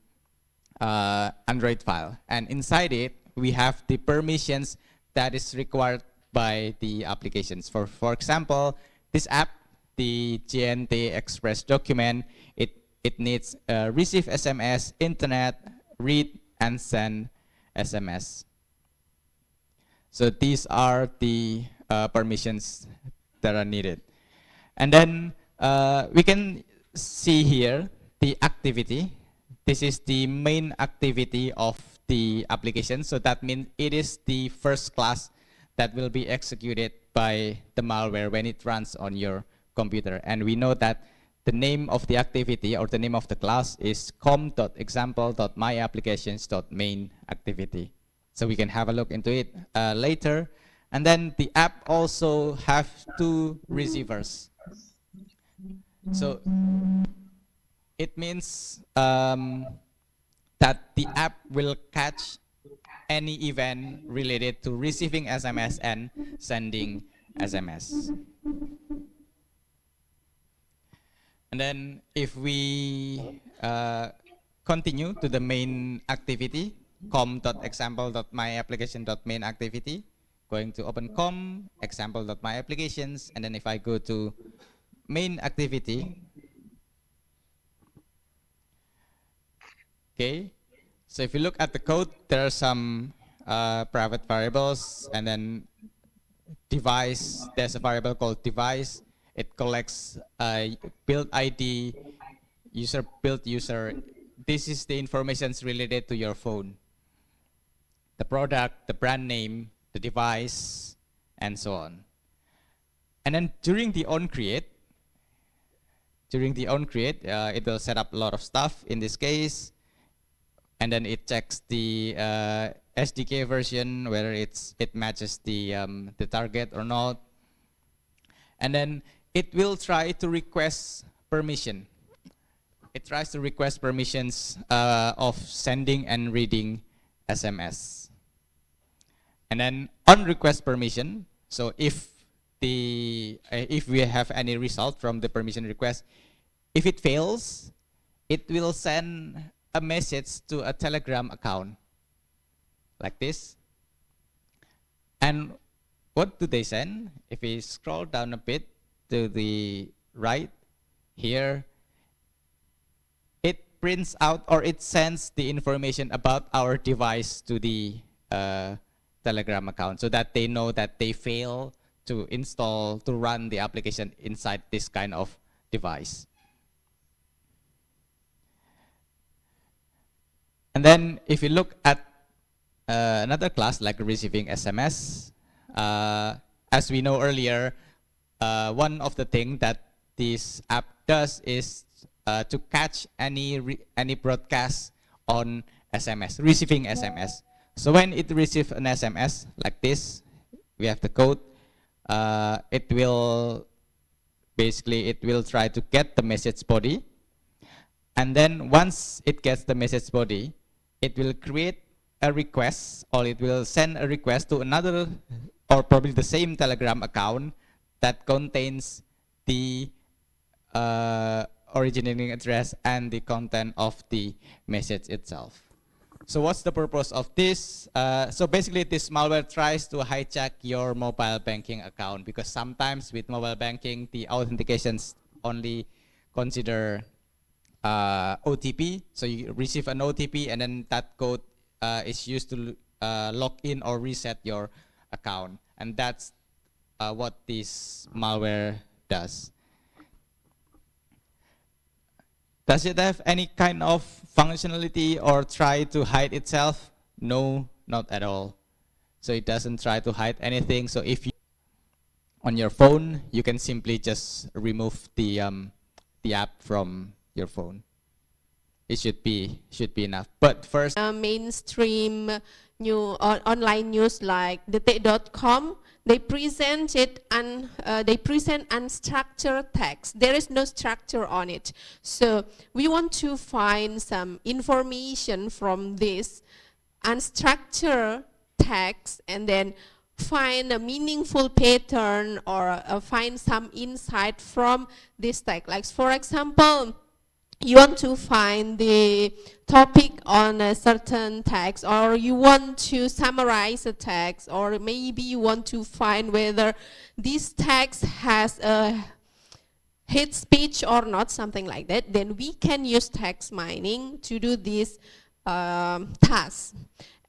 Android file. And inside it, we have the permissions that is required by the applications. For example, this app, the GNT Express document, it needs receive SMS, internet, read and send SMS. So these are the permissions that are needed. And then we can see here the activity. This is the main activity of the application. So that means it is the first class that will be executed by the malware when it runs on your computer. And we know that the name of the activity or the name of the class is com.example.myapplications.main activity. So we can have a look into it later. And then the app also have two receivers. So it means that the app will catch any event related to receiving SMS and sending SMS. And then if we continue to the main activity, com.example.myapplication.main activity, going to open com, example.myapplications, and then if I go to main activity, okay, so if you look at the code, there are some private variables, and then device, there's a variable called device. It collects build ID, build user. This is the information related to your phone. The product, the brand name, the device, and so on. And then during the onCreate, it will set up a lot of stuff in this case. And then it checks the SDK version, whether it matches the target or not. And then it will try to request permission. It tries to request permissions of sending and reading SMS. And then on request permission, so if we have any result from the permission request, if it fails, it will send a message to a Telegram account like this. And what do they send? If we scroll down a bit to the right here, it prints out or it sends the information about our device to the Telegram account so that they know that they fail to install, to run the application inside this kind of device. And then if you look at another class like receiving SMS, as we know earlier, one of the things that this app does is to catch any broadcast on SMS, receiving SMS. So when it receives an SMS like this, we have the code. It will try to get the message body, and then once it gets the message body, it will create a request, or it will send a request to another, or probably the same Telegram account that contains the originating address and the content of the message itself. So what's the purpose of this? So basically this malware tries to hijack your mobile banking account, because sometimes with mobile banking, the authentications only consider OTP. So you receive an OTP and then that code is used to log in or reset your account. And that's what this malware does. Does it have any kind of functionality or try to hide itself? No, not at all. So it doesn't try to hide anything. So if you on your phone, you can simply just remove the app from your phone. It should be enough. But first, mainstream online news like detik.com, they present unstructured text. There is no structure on it. So we want to find some information from this unstructured text and then find a meaningful pattern or find some insight from this text. Like for example, you want to find the topic on a certain text, or you want to summarize a text, or maybe you want to find whether this text has a hate speech or not, something like that, then we can use text mining to do this task.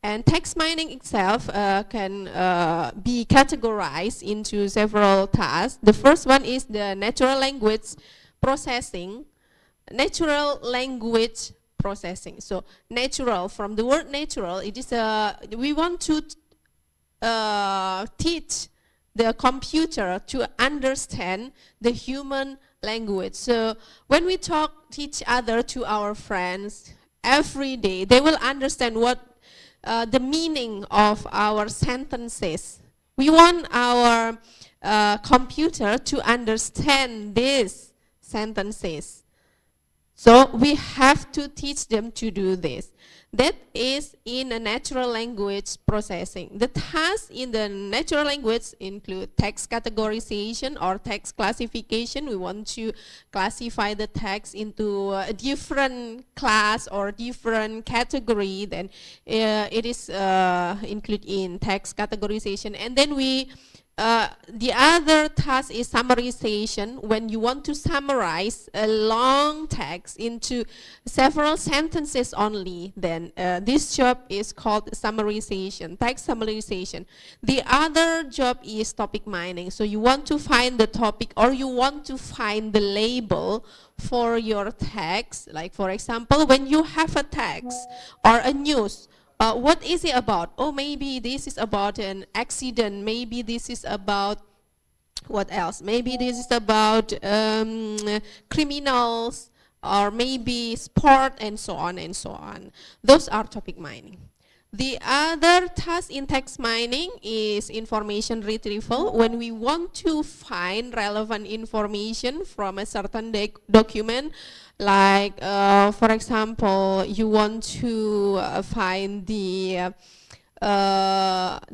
And text mining itself can be categorized into several tasks. The first one is the natural language processing. Natural language processing. So natural, from the word natural, it is we want to teach the computer to understand the human language. So when we teach other to our friends every day, they will understand what the meaning of our sentences. We want our computer to understand these sentences. So we have to teach them to do this. That is in a natural language processing. The tasks in the natural language include text categorization or text classification. We want to classify the text into a different class or different category. Then it is included in text categorization. And then the other task is summarization. When you want to summarize a long text into several sentences only, then this job is called summarization, text summarization. The other job is topic mining. So you want to find the topic, or you want to find the label for your text. Like for example, when you have a text or a news, what is it about? Oh, maybe this is about an accident. Maybe this is about what else? Maybe this is about criminals, or maybe sport, and so on and so on. Those are topic mining. The other task in text mining is information retrieval. When we want to find relevant information from a certain document, like for example, you want to find the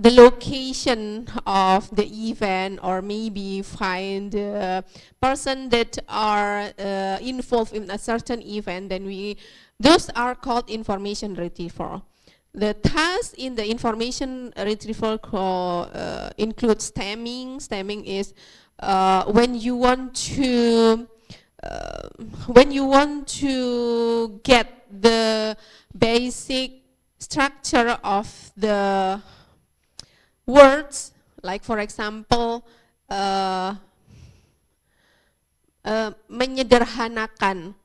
location of the event, or maybe find the person that are involved in a certain event, then those are called information retrieval. The tasks in the information retrieval include stemming. Stemming is when you want to get the basic structure of the words, like for example, menyederhanakan.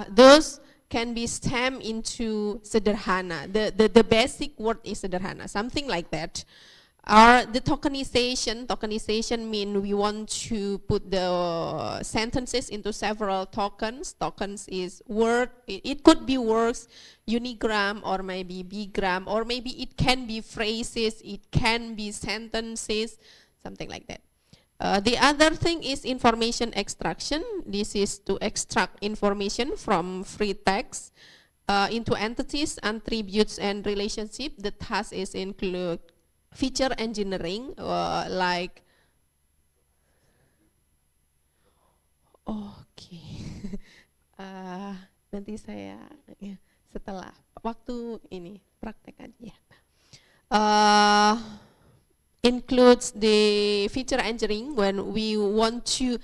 Those can be stemmed into sederhana. The basic word is sederhana, something like that. Or the tokenization. Tokenization means we want to put the sentences into several tokens. Tokens is word. It could be words, unigram, or maybe bigram, or maybe it can be phrases, it can be sentences, something like that. The other thing is information extraction. This is to extract information from free text into entities, attributes, and relationship. The task is include feature engineering, like nanti saya setelah waktu ini praktek aja. Includes the feature engineering when we want to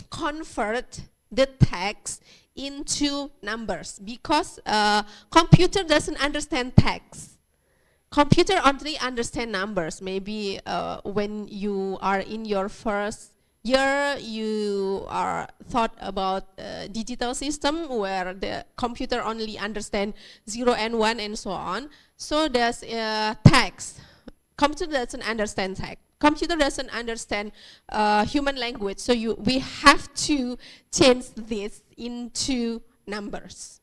convert the text into numbers, because computer doesn't understand text. Computer only understand numbers. Maybe when you are in your first year, you are thought about digital system where the computer only understand 0 and 1 and so on. So there's text. Computer doesn't understand text. Computer doesn't understand human language. So we have to change this into numbers.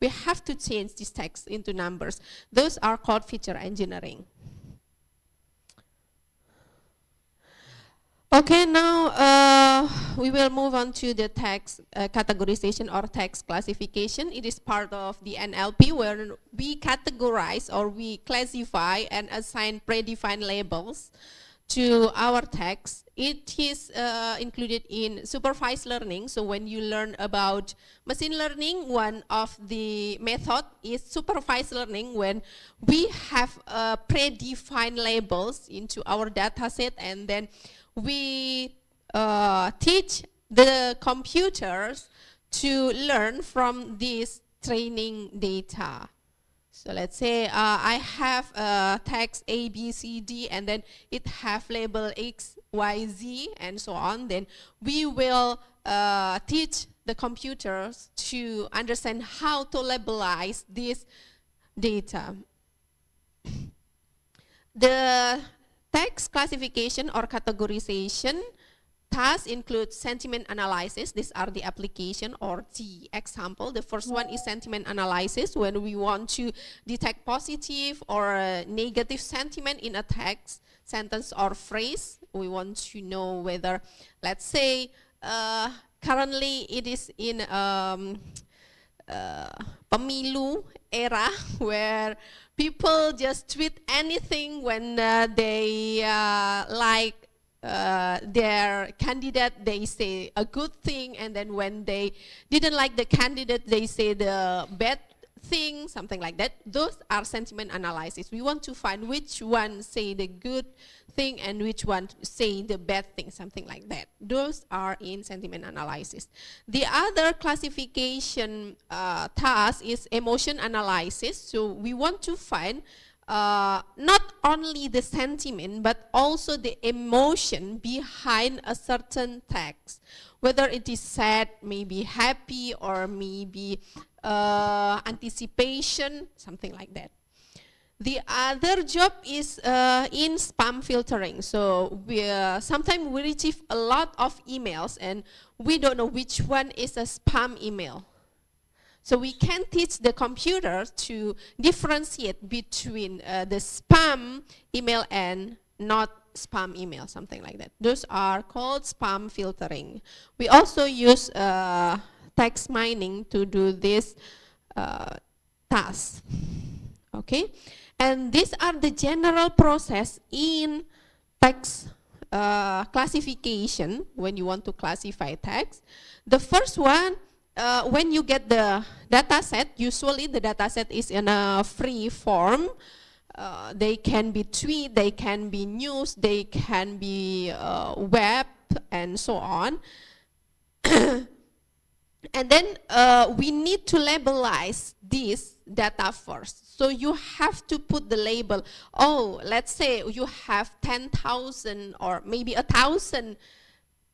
We have to change this text into numbers. Those are called feature engineering. Okay, now we will move on to the text categorization or text classification. It is part of the NLP, where we categorize or we classify and assign predefined labels to our text. it is included in supervised learning. So when you learn about machine learning, one of the method is supervised learning, when we have predefined labels into our data set, and then we teach the computers to learn from this training data. So let's say I have text A, B, C, D, and then it have label X, Y, Z, and so on. Then we will teach the computers to understand how to labelize this data. The text classification or categorization tasks include sentiment analysis. These are the application or the example. The first one is sentiment analysis, when we want to detect positive or negative sentiment in a text, sentence, or phrase. We want to know whether, let's say, currently it is in pemilu era where people just tweet anything when they like their candidate, they say a good thing, and then when they didn't like the candidate, they say the bad thing, something like that. Those are sentiment analysis. We want to find which one say the good thing and which one say the bad thing, something like that. Those are in sentiment analysis. The other classification task is emotion analysis. So we want to find not only the sentiment, but also the emotion behind a certain text. Whether it is sad, maybe happy, or maybe anticipation, something like that. The other job is in spam filtering. So sometimes we receive a lot of emails and we don't know which one is a spam email. So we can teach the computer to differentiate between the spam email and not spam email, something like that. Those are called spam filtering. We also use text mining to do this task. Okay, and these are the general process in text classification when you want to classify text. The first one, when you get the data set, usually the data set is in a free form. They can be tweet, they can be news, they can be web, and so on. And then we need to labelize this data first. So you have to put the label. Oh, let's say you have 10,000 or maybe 1,000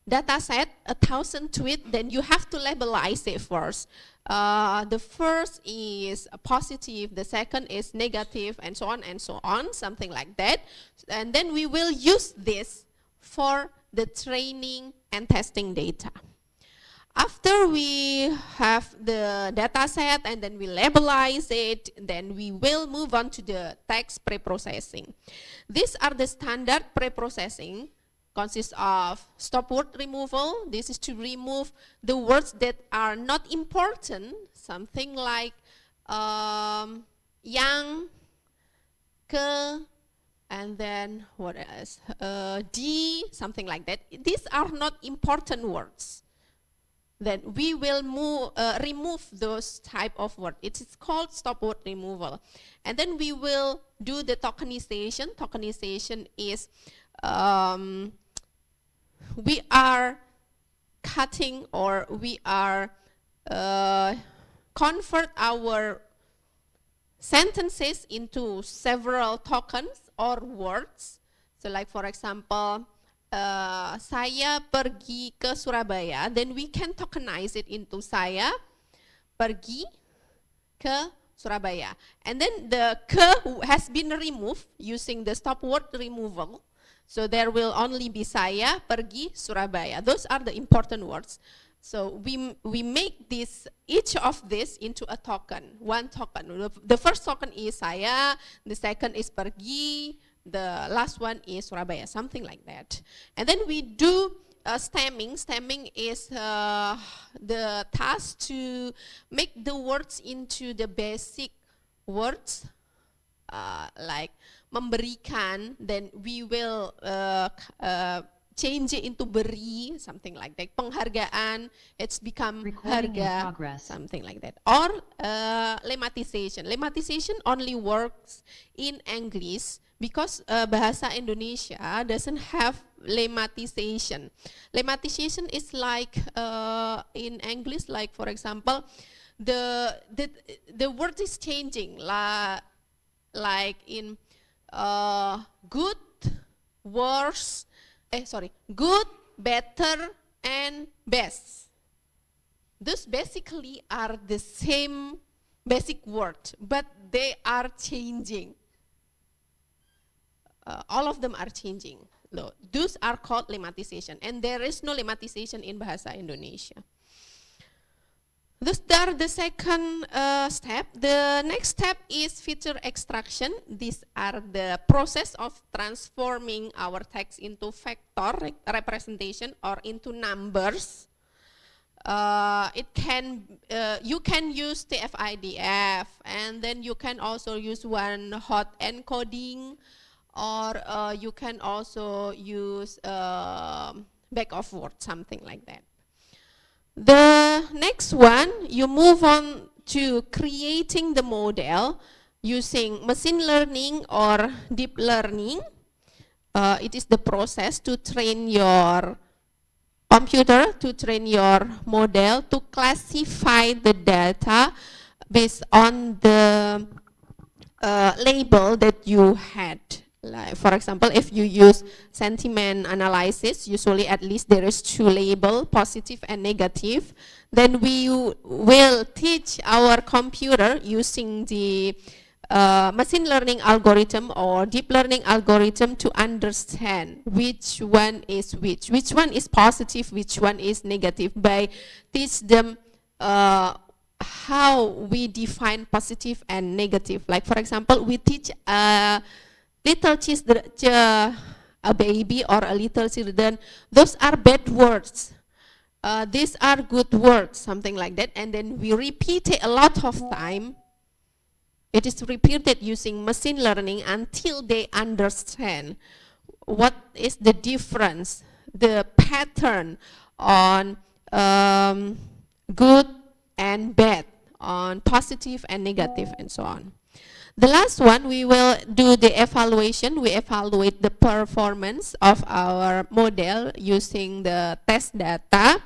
data set, 1,000 tweet, then you have to labelize it first. The first is positive, the second is negative, and so on, something like that. And then we will use this for the training and testing data. After we have the data set and then we labelize it, then we will move on to the text preprocessing. These are the standard preprocessing. Consists of stop word removal. This is to remove the words that are not important, something like yang, ke, and then what else? Di, something like that. These are not important words. Then we will remove those type of words. It is called stop word removal. And then we will do the tokenization. Tokenization is we are cutting, or we are convert our sentences into several tokens or words. So like for example, saya pergi ke Surabaya, then we can tokenize it into saya pergi ke Surabaya. And then the ke has been removed using the stop word removal. So there will only be saya pergi Surabaya. Those are the important words. So we make this, each of this into a token, one token. The first token is saya, the second is pergi, the last one is Surabaya, something like that. And then we do stemming. Stemming is the task to make the words into the basic words, like memberikan. Then we will change it into beri, something like that. Penghargaan, it's become Recording in harga, progress. something like that. Or lemmatization. Lemmatization only works in English because bahasa Indonesia doesn't have lemmatization. Lemmatization is like in English, like for example, the word is changing, like in good, worse, good, better, and best. Those basically are the same basic word, but they are changing. All of them are changing. Those are called lemmatization, and there is no lemmatization in Bahasa Indonesia. Those are the second step. The next step is feature extraction. These are the process of transforming our text into vector representation or into numbers. You can use TF-IDF, and then you can also use one hot encoding, or you can also use back of word, something like that. The next one, you move on to creating the model using machine learning or deep learning. It is the process to train your computer, to train your model, to classify the data based on the label that you had. Like, for example, if you use sentiment analysis, usually at least there is two labels, positive and negative. Then we will teach our computer using the machine learning algorithm or deep learning algorithm to understand which one is which one is positive, which one is negative, by teach them how we define positive and negative. Like for example, we teach little a baby or a little children, those are bad words. These are good words, something like that. And then we repeat it a lot of time. It is repeated using machine learning until they understand what is the difference, the pattern on good and bad, on positive and negative, and so on. The last one, we will do the evaluation. We evaluate the performance of our model using the test data.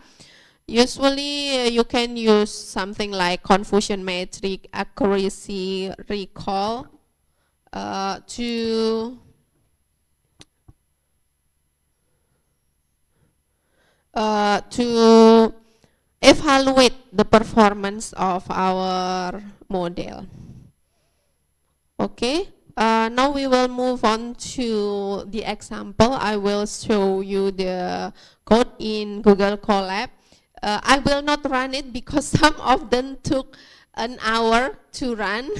Usually, you can use something like confusion metric, accuracy, recall to evaluate the performance of our model. Okay, now we will move on to the example. I will show you the code in Google Colab. I will not run it because some of them took an hour to run.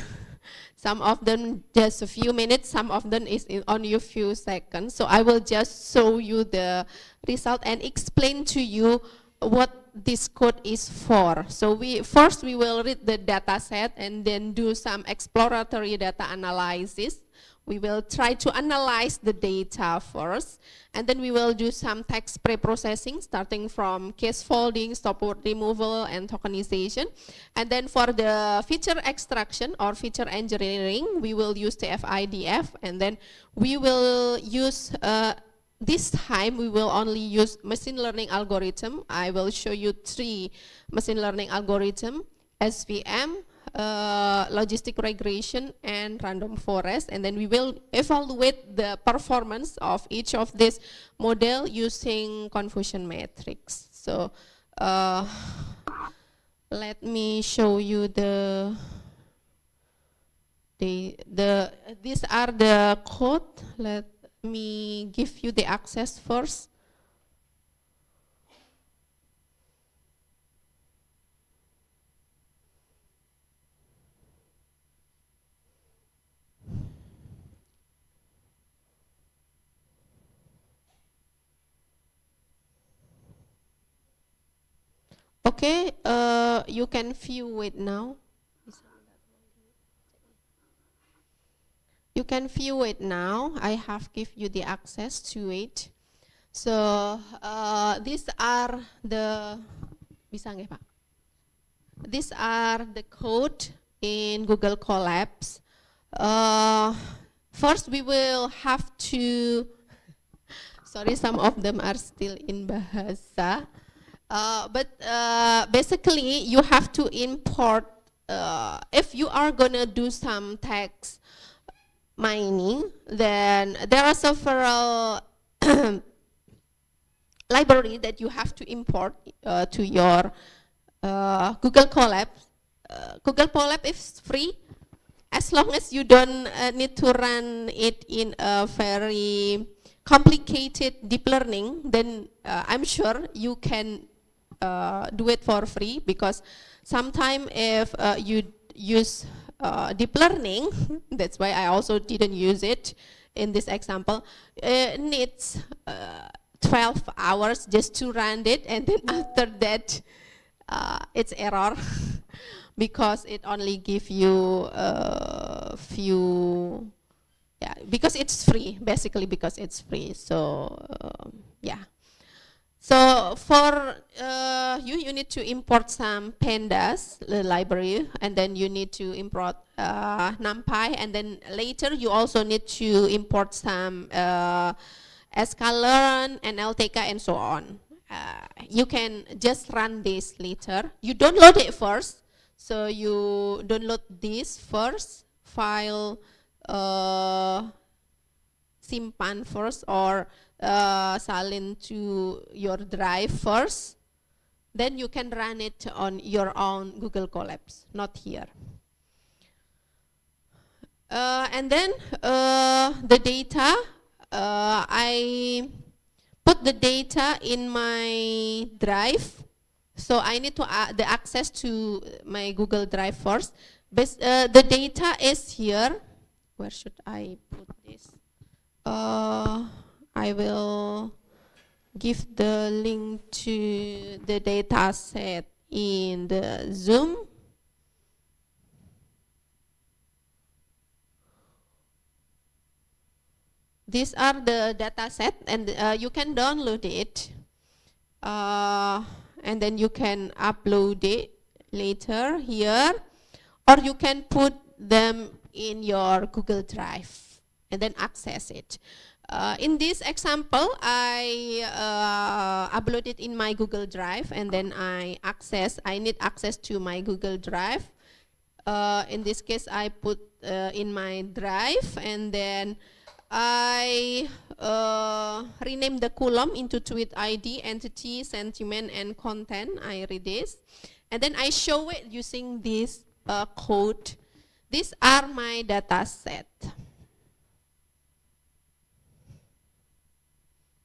Some of them just a few minutes, some of them is only a few seconds. So I will just show you the result and explain to you what this code is for. So first we will read the data set and then do some exploratory data analysis. We will try to analyze the data first, and then we will do some text pre-processing starting from case folding, stop word removal, and tokenization. And then for the feature extraction or feature engineering, we will use TF-IDF, and then we will use this time we will only use machine learning algorithm. I will show you 3 machine learning algorithm: SVM, logistic regression, and random forest. And then we will evaluate the performance of each of this model using confusion matrix. So let me show you these are the code. Let me give you the access first. Okay, you can view it now. You can view it now. I have give you the access to it. So these are the bisa nggih, Pak? These are the code in Google Colabs. First, we will have to. Sorry, some of them are still in bahasa. But basically, you have to import. If you are gonna do some text mining, then there are several library that you have to import to your Google Colab. Google Colab is free as long as you don't need to run it in a very complicated deep learning. Then I'm sure you can do it for free, because sometimes if you use deep learning, that's why I also didn't use it in this example, it needs 12 hours just to run it, and then after that it's error because it only give you a few, yeah, because it's free, basically because it's free. So yeah. So for you need to import some pandas, the library, and then you need to import NumPy, and then later you also need to import some sklearn and LTK and so on. You can just run this later. You download it first, so you download this first file, simpan first, or salin to your drive first, then you can run it on your own Google Colabs, not here. And then the data, I put the data in my drive, so I need to the access to my Google Drive first. The data is here. Where should I put this? I will give the link to the data set in the Zoom. These are the data set, and you can download it, and then you can upload it later here, or you can put them in your Google Drive and then access it. In this example, I upload it in my Google Drive, and then I need access to my Google Drive. In this case, I put in my drive, and then I rename the column into tweet ID, entity, sentiment, and content. I read this, and then I show it using this code. These are my data set.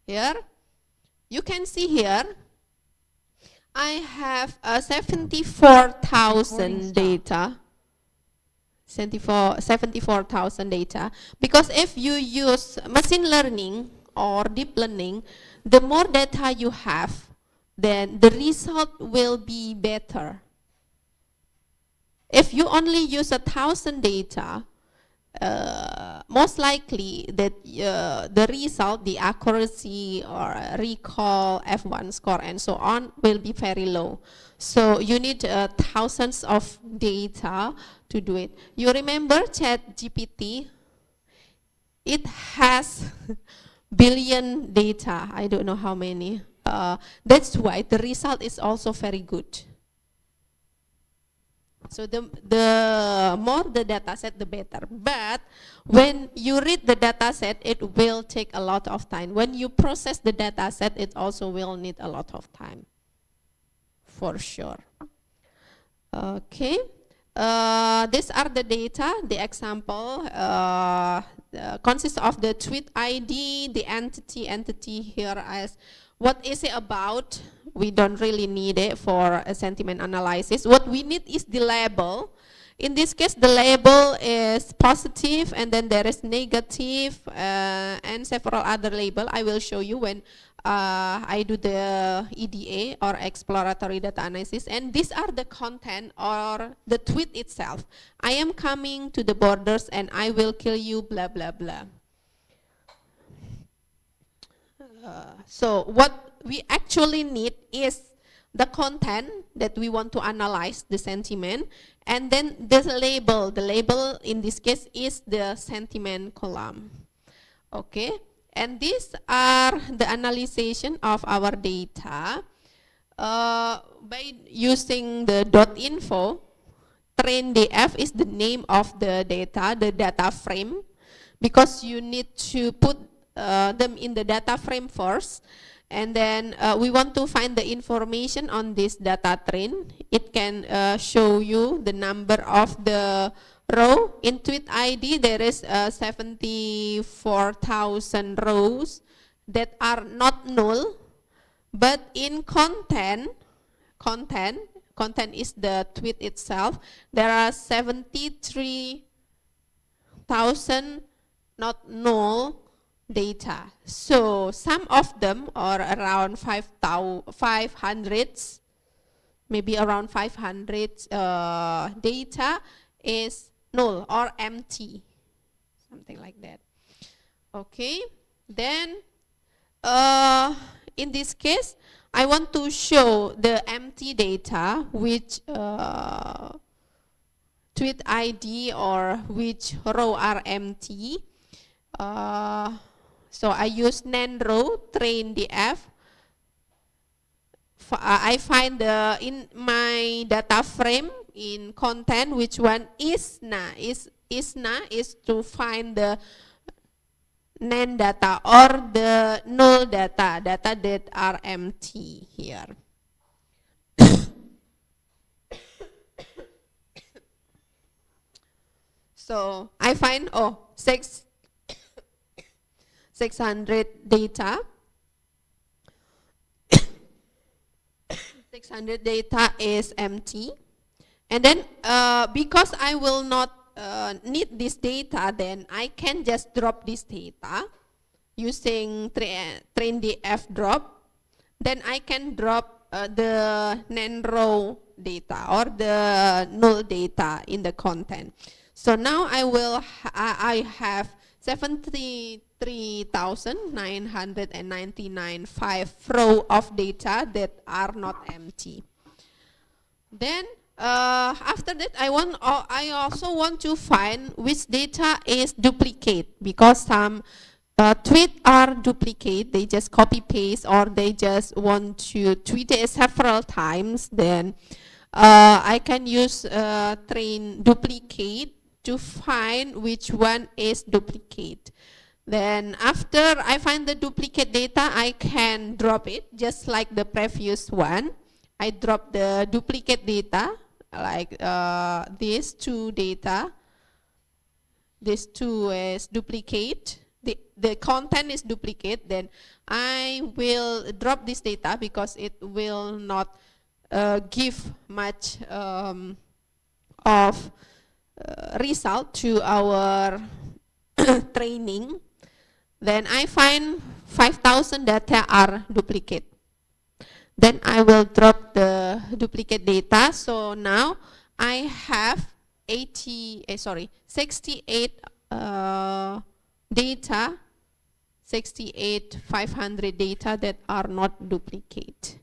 Here, you can see here, I have 74,000 data. 74,000 data, because if you use machine learning or deep learning, the more data you have, then the result will be better. If you only use 1,000 data, most likely that the result, the accuracy or recall, F1 score, and so on will be very low. So you need thousands of data to do it. You remember ChatGPT? It has billion data. I don't know how many. That's why the result is also very good. So the more the data set, the better. But when you read the data set, it will take a lot of time. When you process the data set, it also will need a lot of time, for sure. Okay. These are the data. The example consists of the tweet ID, the entity here as what is it about. We don't really need it for a sentiment analysis. What we need is the label. In this case, the label is positive, and then there is negative, and several other labels. I will show you when I do the EDA or exploratory data analysis. And these are the content or the tweet itself. I am coming to the borders and I will kill you, blah, blah, blah. So what we actually need is the content that we want to analyze, the sentiment, and then the label. The label in this case is the sentiment column. Okay, and these are the analyzation of our data by using the .info. train.df is the name of the data frame, because you need to put them in the data frame first, and then we want to find the information on this data train. It can show you the number of the row. In tweet ID there is 74,000 rows that are not null, but in content is the tweet itself, there are 73,000 not null data. So some of them are around 500, maybe around 500 data is null or empty, something like that. Okay, then in this case, I want to show the empty data, which tweet ID or which row are empty. So I use NaN-row train.df. I find in my data frame in content which one is na. Is to find the NaN data or the null data that are empty here. So I find 600 data. 600 data is empty, and then because I will not need this data, then I can just drop this data using train.df drop. Then I can drop the NaN-row data or the null data in the content. So now I have 73,999 row of data that are not empty. Then after that, I also want to find which data is duplicate, because some tweet are duplicate. They just copy paste, or they just want to tweet it several times. Then I can use train duplicate to find which one is duplicate. Then after I find the duplicate data, I can drop it just like the previous one. I drop the duplicate data, like these two data. This two is duplicate. The content is duplicate. Then I will drop this data because it will not give much of result to our training. Then I find 5,000 data are duplicate. Then I will drop the duplicate data. So now I have 68 data, 500 data that are not duplicate.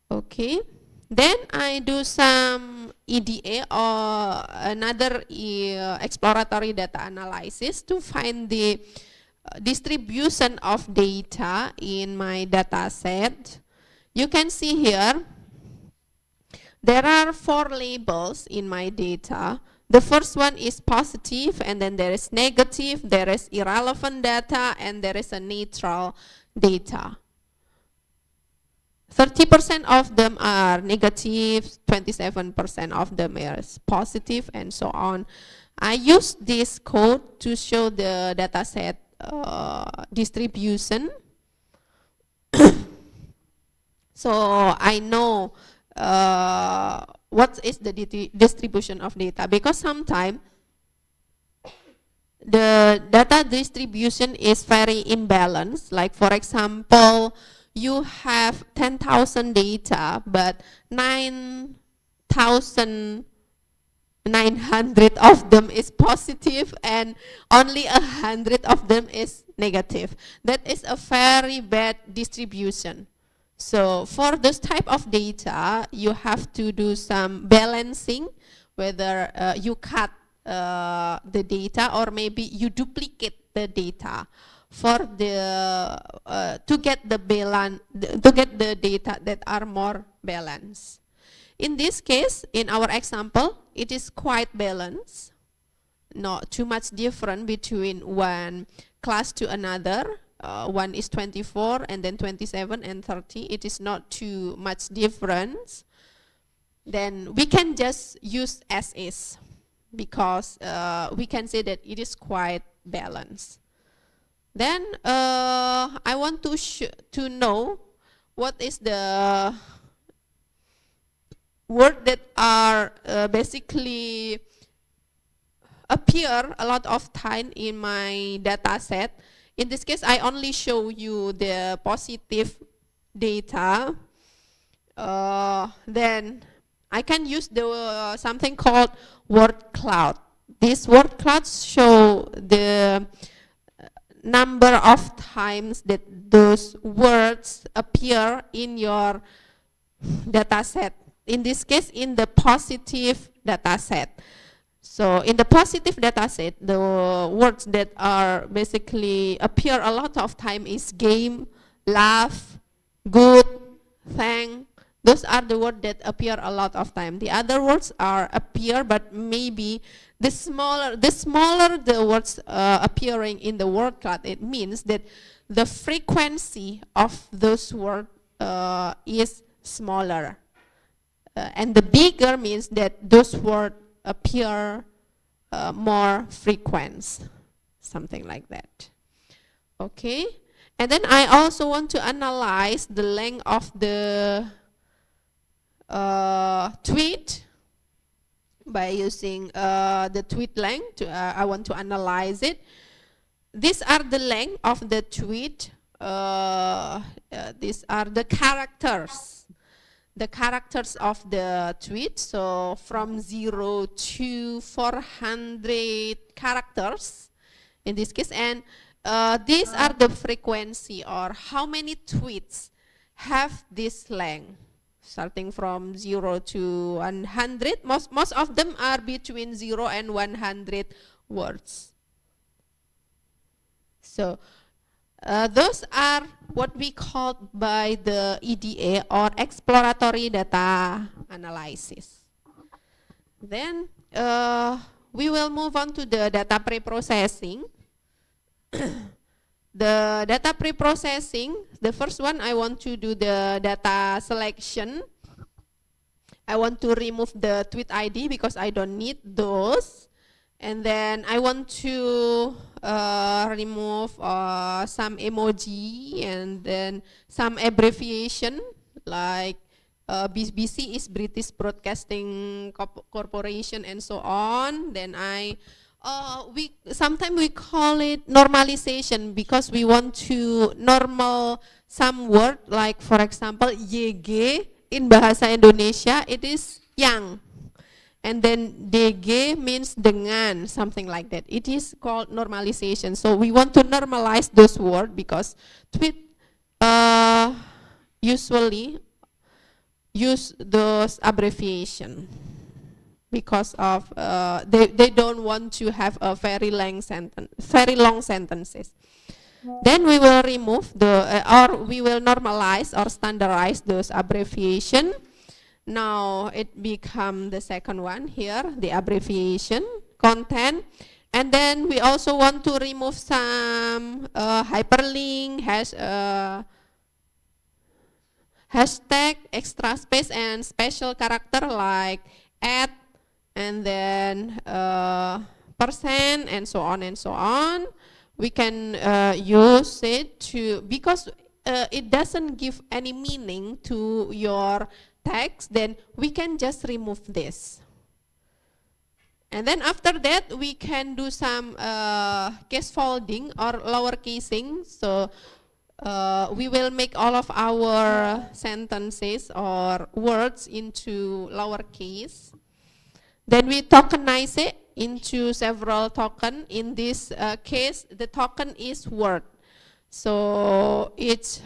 Okay. Then I do some EDA or another exploratory data analysis to find the distribution of data in my data set. You can see here, there are 4 labels in my data. The first one is positive, and then there is negative, there is irrelevant data, and there is a neutral data. 30% of them are negative, 27% of them is positive, and so on. I use this code to show the dataset distribution. So I know what is the distribution of data, because sometimes the data distribution is very imbalanced. Like for example, you have 10,000 data, but 9,000 900 of them is positive and only 100 of them is negative. That is a very bad distribution. So for this type of data, you have to do some balancing, whether you cut the data or maybe you duplicate the data for the to get the data that are more balanced. In this case, in our example, it is quite balanced, not too much different between one class to another. One is 24 and then 27 and 30. It is not too much difference. Then we can just use as is because we can say that it is quite balanced. Then I want to know what is the word that are basically appear a lot of time in my data set. In this case, I only show you the positive data. Then I can use the something called word cloud. These word clouds show the number of times that those words appear in your data set. In this case, in the positive data set. So in the positive data set, the words that are basically appear a lot of time is game, laugh, good, thank. Those are the words that appear a lot of time. The other words are appear, but maybe the smaller the words appearing in the word cloud, it means that the frequency of those words is smaller. And the bigger means that those words appear more frequent, something like that. Okay, and then I also want to analyze the length of the tweet by using the tweet length. I want to analyze it. These are the length of the tweet. These are the characters. The characters of the tweet, so from 0 to 400 characters in this case, and these are the frequency or how many tweets have this length, starting from 0 to 100. Most of them are between 0 and 100 words. So those are what we call by the EDA or exploratory data analysis. Then we will move on to the data pre-processing. The data pre-processing, the first one I want to do the data selection. I want to remove the tweet ID because I don't need those. And then I want to remove some emoji and then some abbreviation like BBC is British Broadcasting Corporation and so on. Then sometimes we call it normalization because we want to normal some word like for example YG in bahasa Indonesia it is yang. And then DG means dengan, something like that. It is called normalization. So we want to normalize those words because tweet usually use those abbreviation because of they don't want to have a very long sentences. Then we will remove or we will normalize or standardize those abbreviation. Now it become the second one here, the abbreviation content. And then we also want to remove some hyperlink, hashtag, extra space, and special character like at, and then percent, and so on and so on. We can use it to, because it doesn't give any meaning to your text, then we can just remove this. And then after that, we can do some case folding or lower casing. So we will make all of our sentences or words into lowercase. Then we tokenize it into several token. In this case, the token is word. So each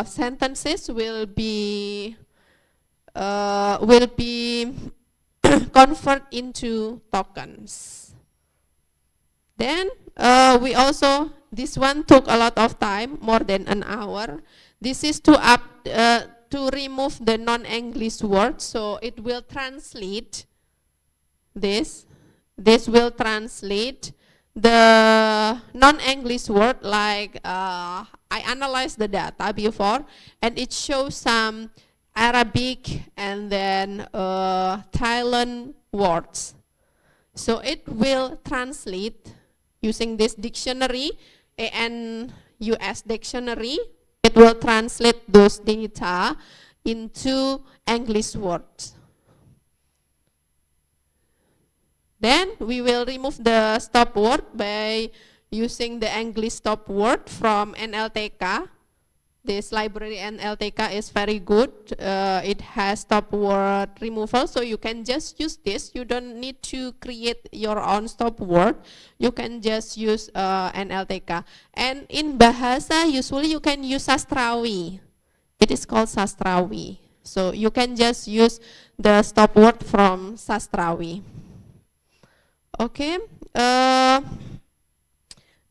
sentences will be convert into tokens. Then we also, this one took a lot of time, more than an hour. This is to remove the non-English words, so it will translate this. This will translate the non-English word, like I analyzed the data before, and it shows some Arabic and then Thailand words. So it will translate using this dictionary, ANUS dictionary. It will translate those data into English words. Then we will remove the stop word by using the English stop word from NLTK. This library NLTK is very good. It has stop word removal, so you can just use this. You don't need to create your own stop word. You can just use NLTK. And in Bahasa, usually you can use Sastrawi. It is called Sastrawi. So you can just use the stop word from Sastrawi. Okay. And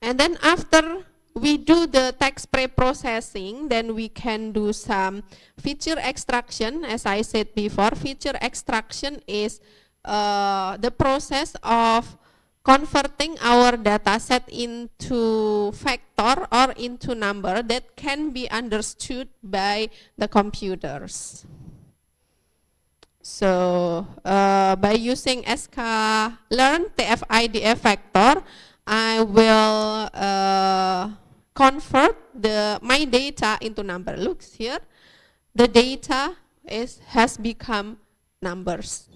then after we do the text pre-processing, then we can do some feature extraction. As I said before, feature extraction is the process of converting our data set into vector or into number that can be understood by the computers. So by using sklearn TF-IDF vector, I will convert my data into number. Look here, the data has become numbers.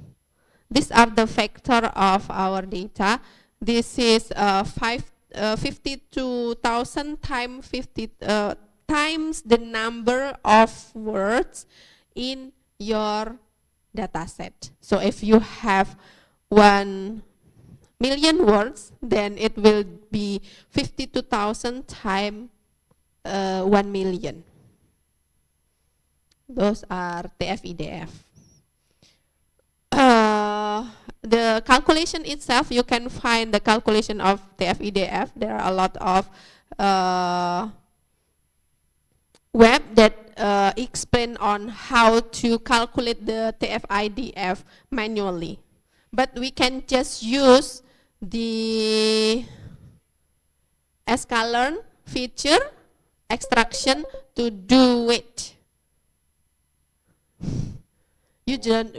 These are the vector of our data. This is 52,000 times 50 times the number of words in your data set. So if you have 1 million words, then it will be 52,000 times 1 million. Those are TF-IDF. The calculation itself, you can find the calculation of TF-IDF. There are a lot of web that explain on how to calculate the TF-IDF manually. But we can just use the sklearn feature extraction to do it. You don't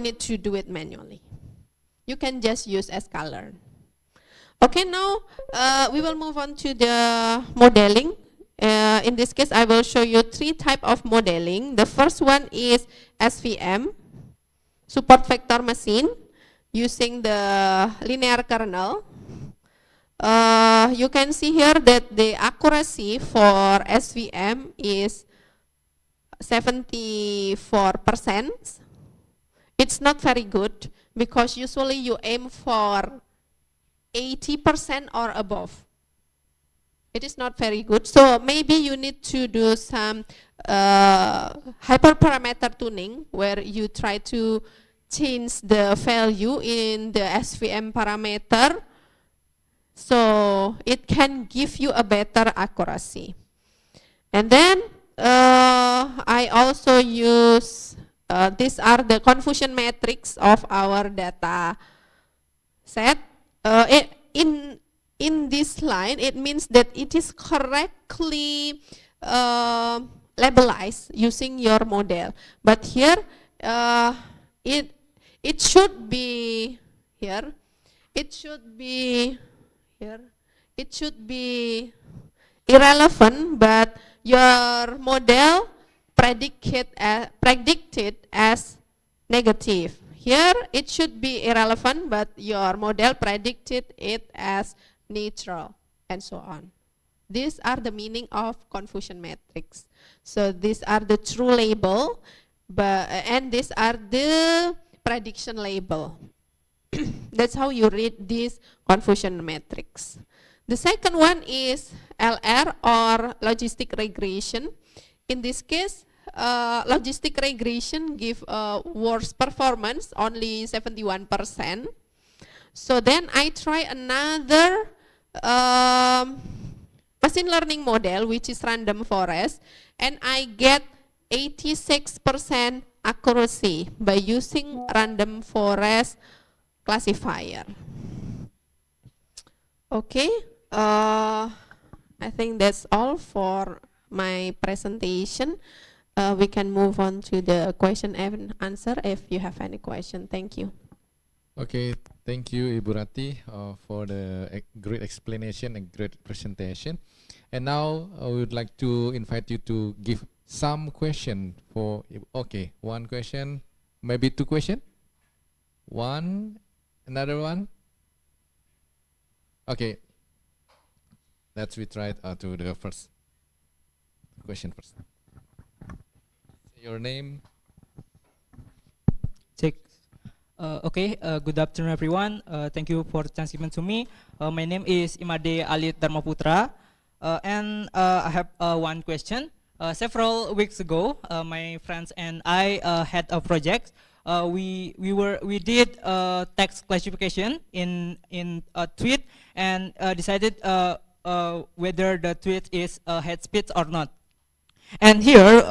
need to do it manually. You can just use sklearn. Okay, now we will move on to the modeling. In this case, I will show you 3 types of modeling. The first one is SVM, support vector machine, using the linear kernel. You can see here that the accuracy for SVM is 74%. It's not very good because usually you aim for 80% or above. It is not very good. So maybe you need to do some hyperparameter tuning where you try to change the value in the SVM parameter so it can give you a better accuracy. And then I also use, these are the confusion matrix of our data set. In this line, it means that it is correctly labelized using your model. But here, it should be here. It should be here. It should be irrelevant, but your model predicted as negative. Here, it should be irrelevant, but your model predicted it as neutral, and so on. These are the meaning of confusion matrix. So these are the true label, and these are the prediction label. That's how you read this confusion matrix. The second one is LR or logistic regression. In this case, logistic regression give worse performance, only 71%. So then I try another machine learning model, which is random forest, and I get 86% accuracy by using random forest classifier. Okay, I think that's all for my presentation. We can move on to the question and answer if you have any question. Thank you. Okay, thank you, Ibu Rati, for the great explanation and great presentation. And now I would like to invite you to give some question for. Okay, one question, maybe two question. One, another one. Okay, let's try to the first question first. Your name. Check. Okay, good afternoon everyone. Thank you for the chance given to me. My name is Imade Alit Dharmaputra, and I have one question. Several weeks ago, my friends and I had a project. We did text classification in a tweet and decided whether the tweet is hate speech or not. And here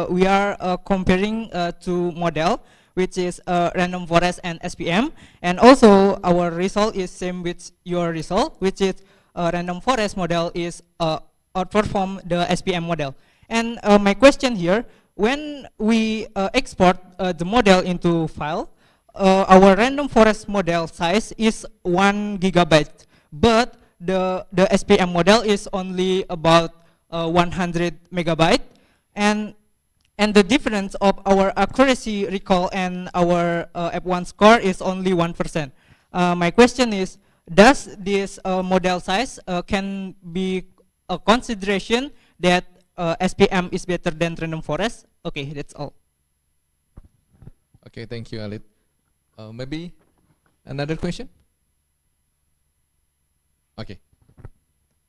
we are comparing two model, which is random forest and SPM, and also our result is same with your result, which is random forest model is outperform the SPM model. And my question here, when we export the model into file, our random forest model size is 1 gigabyte, but the SPM model is only about 100 megabyte, and the difference of our accuracy recall and our F1 score is only 1%. My question is, does this model size can be a consideration that SPM is better than random forest? Okay, that's all. Okay, thank you, Alit. Maybe another question? Okay,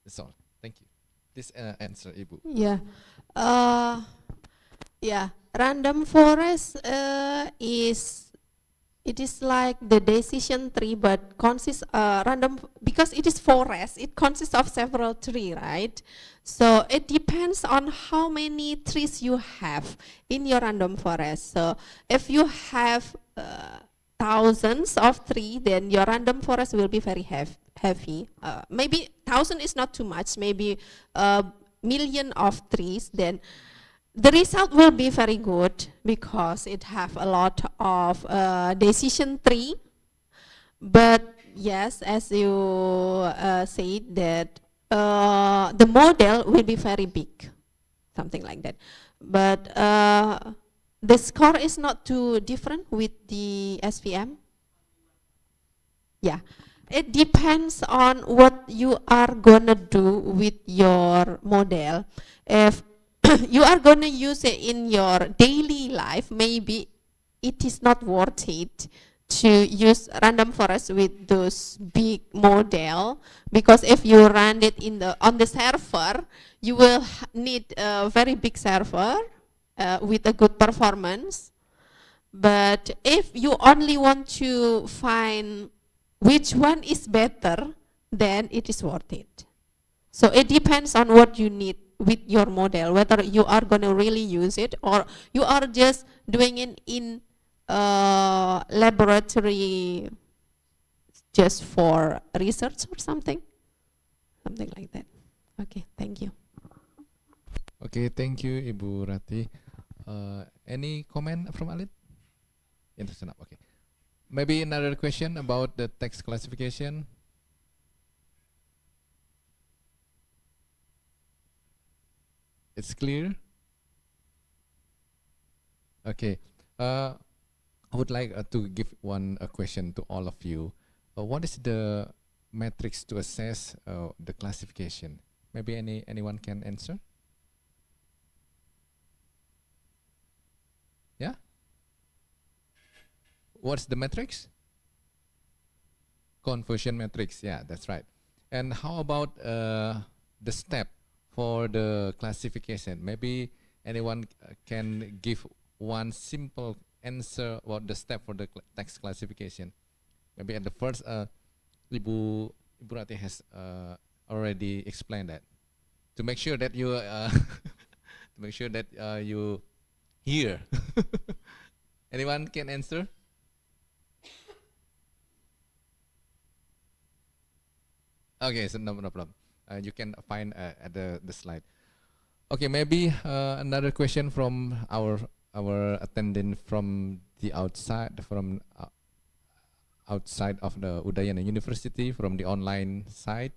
that's all. Thank you. This answer, Ibu. Yeah. Yeah, random forest it is like the decision tree, but consists random because it is forest. It consists of several trees, right? So it depends on how many trees you have in your random forest. So if you have thousands of trees, then your random forest will be very heavy. Maybe 1,000 is not too much. Maybe a million of trees, then the result will be very good because it have a lot of decision tree. But yes, as you said that the model will be very big, something like that. But the score is not too different with the SPM. Yeah, it depends on what you are gonna do with your model. If you are going to use it in your daily life, maybe it is not worth it to use random forest with those big model, because if you run it on the server, you will need a very big server with a good performance. But if you only want to find which one is better, then it is worth it. So it depends on what you need with your model, whether you are going to really use it or you are just doing it in laboratory just for research or something like that. Okay, thank you. Okay, thank you, Ibu Rati. Any comment from Alit? Interesting. Okay. Maybe another question about the text classification. It's clear? Okay. I would like to give one question to all of you. What is the metrics to assess the classification? Maybe anyone can answer? Yeah? What's the metrics? Conversion matrix, yeah, that's right. And how about the step for the classification? Maybe anyone can give one simple answer about the step for the text classification. Maybe at the first, Ibu Rati has already explained that. To make sure that you, to make sure that you hear. Anyone can answer? Okay, so no problem. You can find at the slide. Okay, maybe another question from our attendant from the outside, from outside of the Udayana University, from the online side.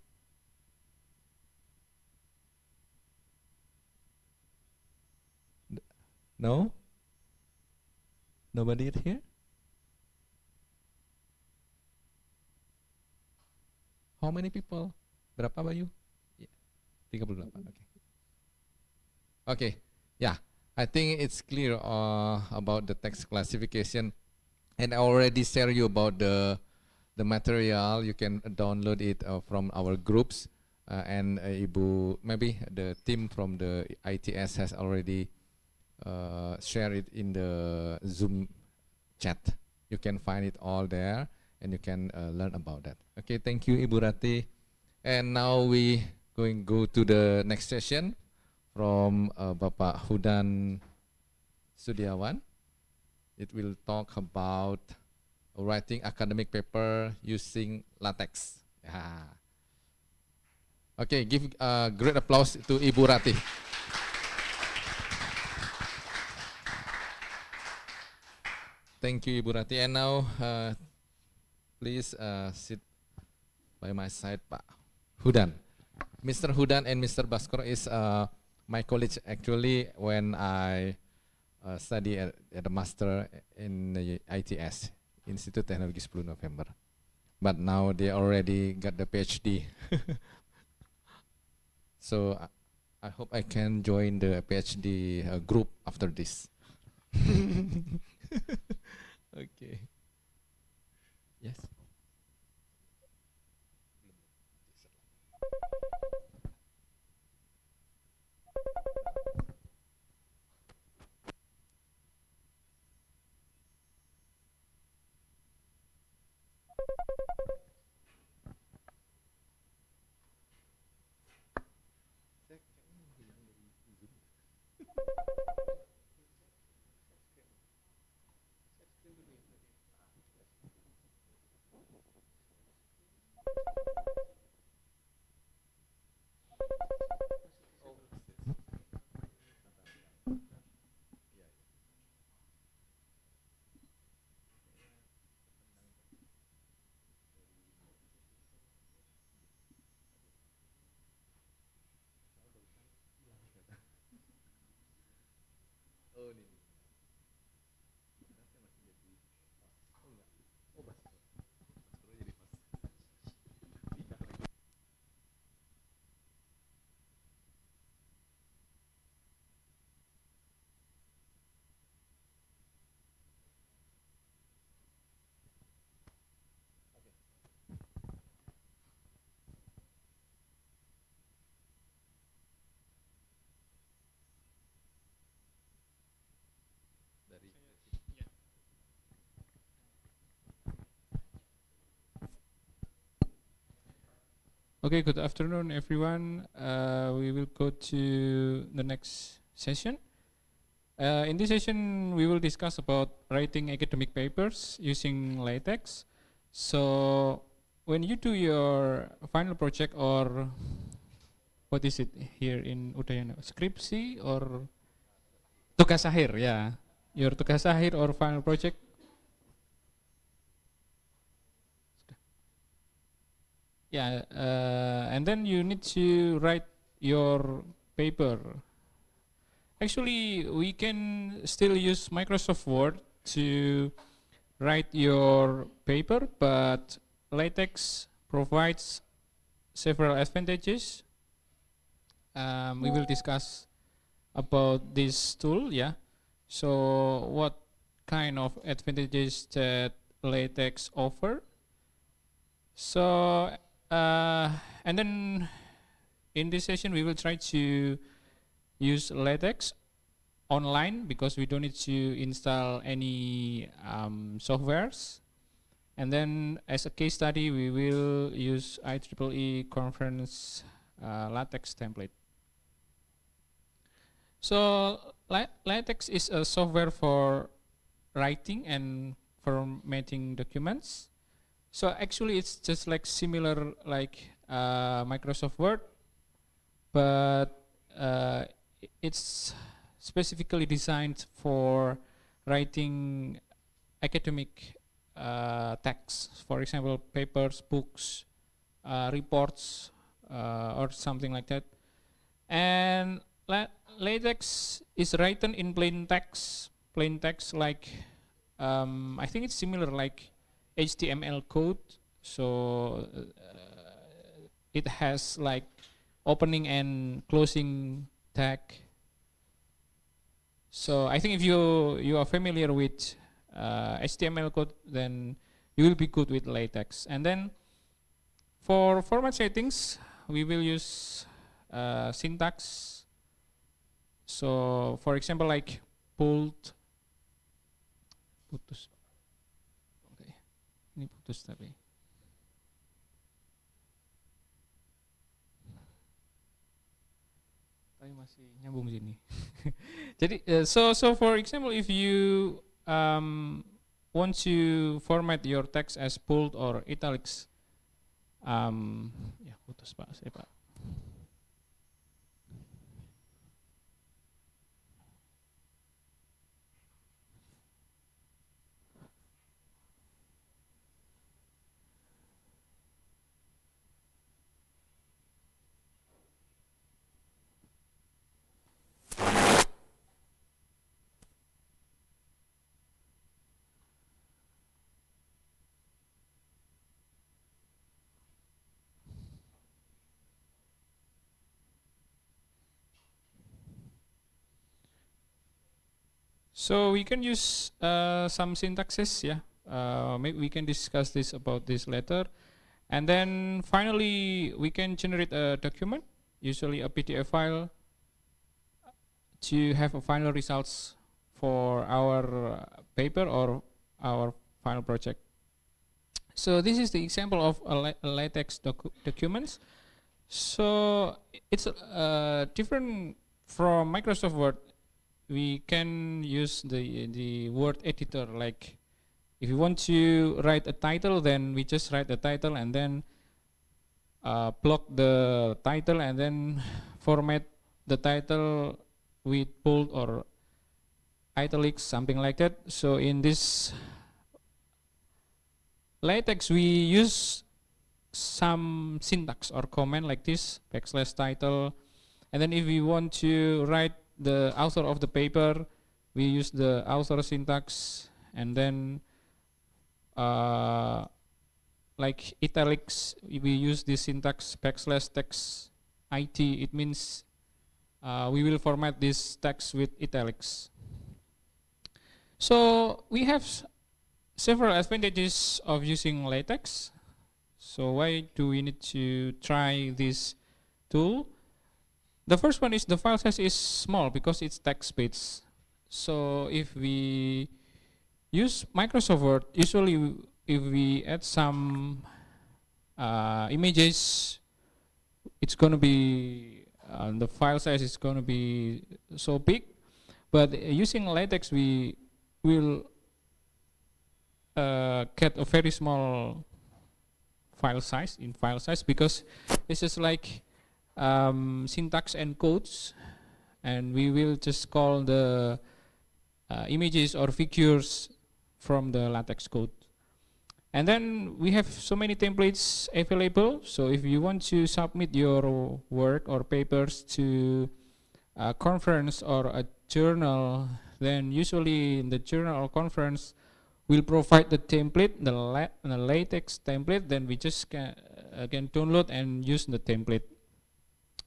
No? Nobody here? How many people? Berapa Bayu? 38, okay. Okay, yeah. I think it's clear about the text classification, and I already share you about the material. You can download it from our groups, and Ibu, maybe the team from the ITS has already share it in the Zoom chat. You can find it all there, and you can learn about that. Okay, thank you, Ibu Rati. And now we go to the next session from Bapak Hudan Sudiawan. It will talk about writing academic paper using latex. Yeah. Okay, give great applause to Ibu Rati. Thank you, Ibu Rati. And now, please sit by my side, Pak Hudan. Mr. Hudan and Mr. Baskoro is my colleagues actually when I study at the master in the ITS, Institut Teknologi 10 November. But now they already got the PhD. So I hope I can join the PhD group after this. Okay. Yes. Okay, good afternoon, everyone. We will go to the next session. In this session, we will discuss about writing academic papers using latex. So, when you do your final project or what is it here in Udayana? Skripsi or tugas akhir, yeah. Your tugas akhir or final project. Yeah, and then you need to write your paper. Actually, we can still use Microsoft Word to write your paper, but latex provides several advantages. We will discuss about this tool, yeah. So what kind of advantages that latex offer? So, and then in this session we will try to use LaTeX online because we don't need to install any softwares. And then as a case study, we will use IEEE conference LaTeX template. So LaTeX is a software for writing and formatting documents. So actually it's just like similar like Microsoft Word, but it's specifically designed for writing academic texts, for example, papers, books, reports, or something like that. And LaTeX is written in plain text like I think it's similar like HTML code. So it has like opening and closing tag. So I think if you are familiar with HTML code, then you will be good with LaTeX. And then for format settings, we will use syntax. So for example, like bold, putus. Okay, ini putus tapi. Tapi masih nyambung sini. Jadi, so for example, if you want to format your text as bold or italics, ya putus Pak, saya Pak. So we can use some syntaxes, yeah. Maybe we can discuss this about this later. And then finally, we can generate a document, usually a PDF file, to have a final results for our paper or our final project. So this is the example of a LaTeX documents. So it's different from Microsoft Word. We can use the Word editor. Like if you want to write a title, then we just write the title and then block the title and then format the title with bold or italics, something like that. So in this LaTeX, we use some syntax or command like this, \title, and then if we want to write the author of the paper, we use the author syntax, and then like italics, we use this syntax \text it. It means we will format this text with italics. So we have several advantages of using LaTeX. So why do we need to try this tool? The first one is the file size is small because it's text-based. So if we use Microsoft Word, usually if we add some images, it's going to be, the file size is going to be so big. But using LaTeX, we will get a very small file size because this is like syntax and codes, and we will just call the images or figures from the LaTeX code. And then we have so many templates available. So if you want to submit your work or papers to a conference or a journal, then usually in the journal or conference will provide the template, the LaTeX template. Then we just can download and use the template.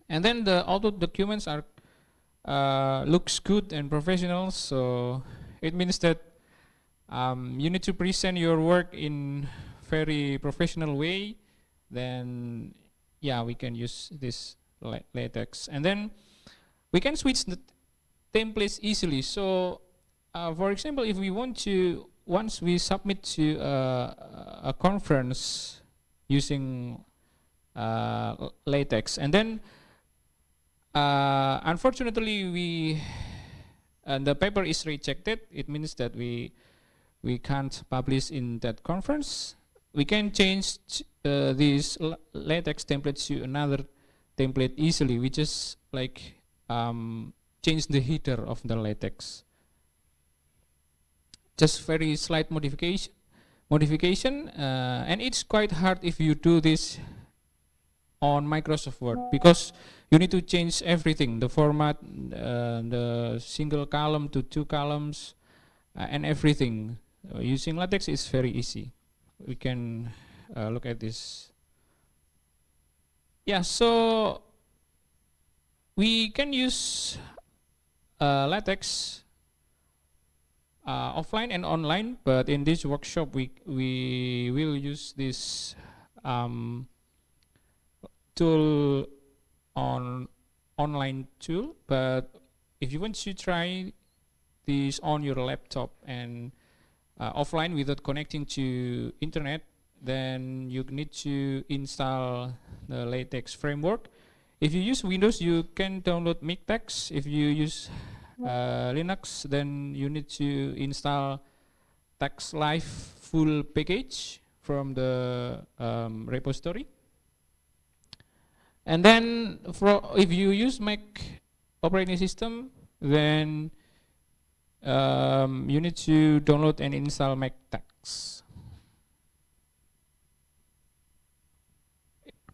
And then all the documents are looks good and professional. So it means that you need to present your work in very professional way, then yeah, we can use this latex. And then we can switch the templates easily. So for example, if we want to, once we submit to a conference using latex, and then unfortunately the paper is rejected, it means that we can't publish in that conference. We can change this latex template to another template easily. We just like change the header of the latex. Just very slight modification, and it's quite hard if you do this on Microsoft Word, because you need to change everything, the format, the single column to 2 columns, and everything. Using latex is very easy. We can look at this. Yeah, so we can use latex offline and online, but in this workshop we will use this tool on online tool. But if you want to try this on your laptop and offline without connecting to internet, then you need to install the latex framework. If you use Windows, you can download Mictex. If you use Linux, then you need to install TextLive full package from the repository. And then if you use Mac operating system, then you need to download and install Mictex.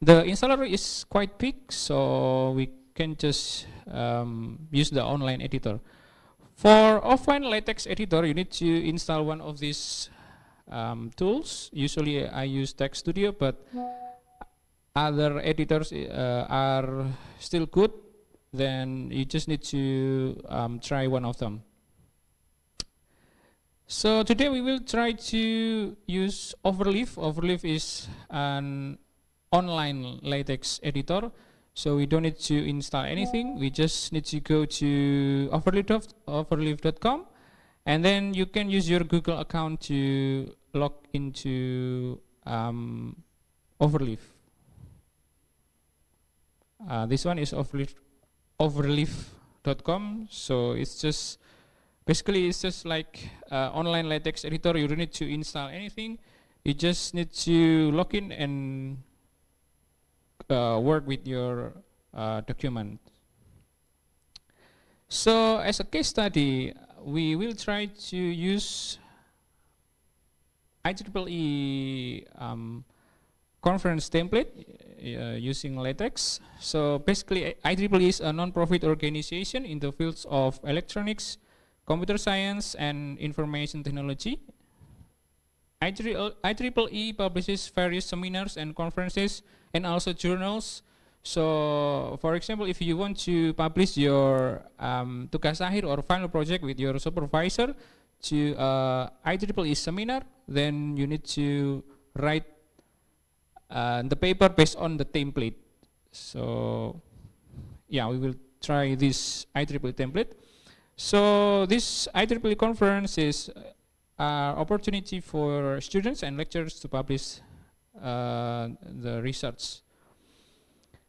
The installer is quite big, so we can just use the online editor. For offline latex editor, you need to install one of these tools. Usually I use Text Studio, but other editors are still good. Then you just need to try one of them. So today we will try to use Overleaf. Overleaf is an online latex editor, so we don't need to install anything. We just need to go to overleaf.com, and then you can use your Google account to log into Overleaf. This one is overleaf.com, so it's just basically it's just like online latex editor. You don't need to install anything. You just need to log in and work with your document. So as a case study, we will try to use IEEE conference template using latex. So basically IEEE is a non-profit organization in the fields of electronics, computer science, and information technology. IEEE publishes various seminars and conferences and also journals. So for example, if you want to publish your tugas akhir or final project with your supervisor to IEEE seminar, then you need to write the paper based on the template. So yeah, we will try this IEEE template. So this IEEE conference is opportunity for students and lecturers to publish the research.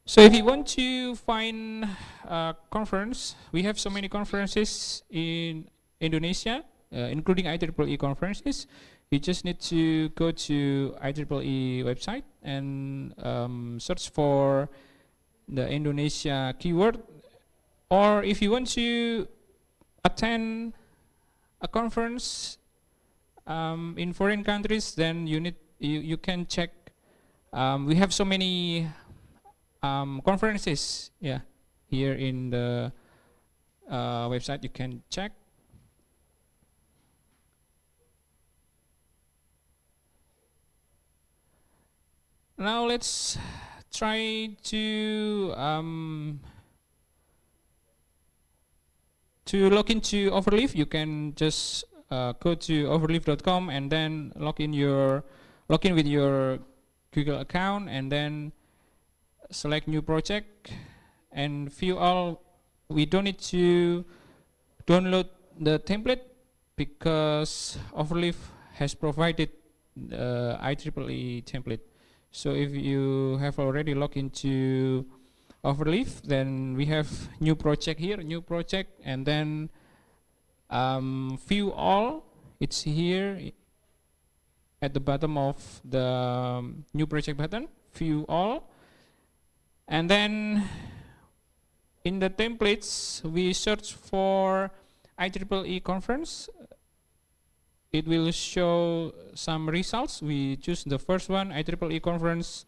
So if you want to find a conference, we have so many conferences in Indonesia, including IEEE conferences. You just need to go to IEEE website and search for the Indonesia keyword. Or if you want to attend a conference in foreign countries, then you can check. We have so many conferences, here in the website. You can check. Now let's try to log into Overleaf. You can just go to overleaf.com and then log in your log in with your Google account and then select new project and view all. We don't need to download the template because Overleaf has provided the IEEE template. So if you have already logged into Overleaf, then we have new project here, new project, and then view all. It's here at the bottom of the new project button, view all. And then in the templates, we search for IEEE conference. It will show some results. We choose the first one, IEEE conference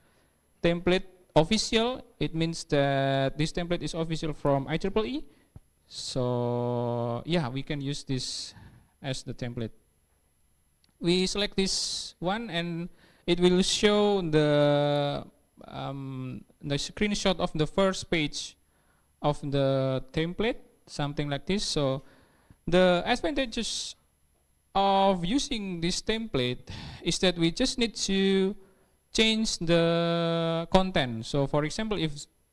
template official. It means that this template is official from IEEE. So yeah, we can use this as the template. We select this one and it will show the screenshot of the first page of the template, something like this. So the advantages of using this template is that we just need to change the content. So for example, if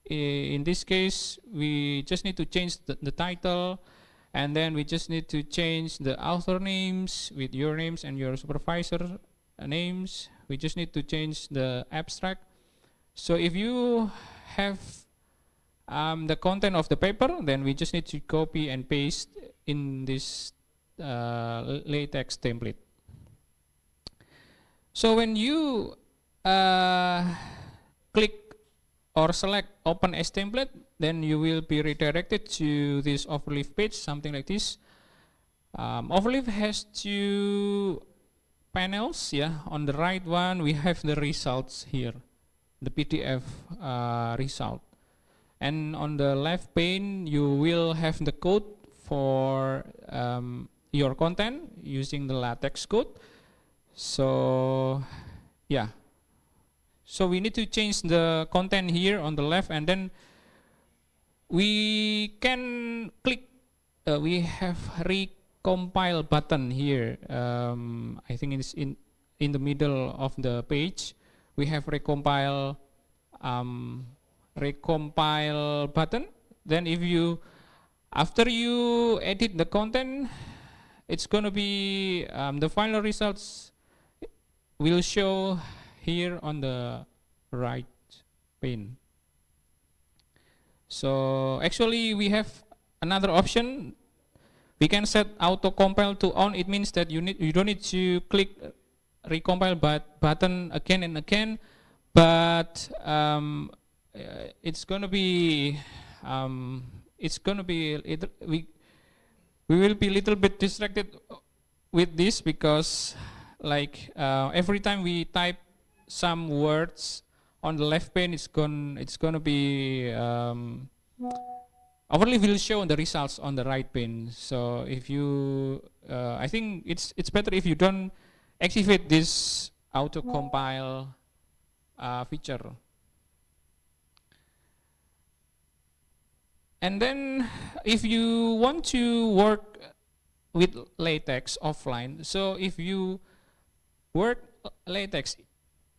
in this case we just need to change the title, and then we just need to change the author names with your names and your supervisor names. We just need to change the abstract. So if you have the content of the paper, then we just need to copy and paste in this LaTeX template. So when you click or select open as template, then you will be redirected to this Overleaf page, something like this. Overleaf has two panels. Yeah, on the right one we have the results here, the PDF result, and on the left pane you will have the code for your content using the LaTeX code. So yeah, so we need to change the content here on the left, and then we can click, we have recompile button here. I think it's in the middle of the page. We have recompile button. Then if you, after you edit the content, it's going to be the final results will show here on the right pane. So actually we have another option. We can set auto compile to on. It means that you don't need to click recompile button again and again, but it's gonna be we will be a little bit distracted with this, because like every time we type some words on the left pane, it's gonna be Overleaf will show the results on the right pane. So if you, I think it's better if you don't activate this auto compile feature. And then if you want to work with LaTeX offline, so if you work LaTeX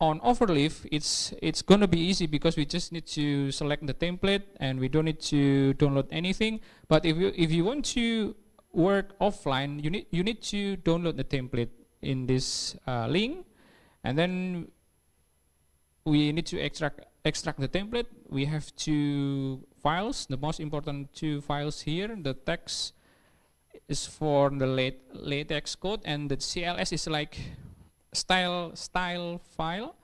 on Overleaf, it's gonna be easy, because we just need to select the template and we don't need to download anything. But if you want to work offline, you need to download the template in this link, and then we need to extract the template. We have two files, the most important two files here. The text is for the LaTeX code, and the CLS is like style file.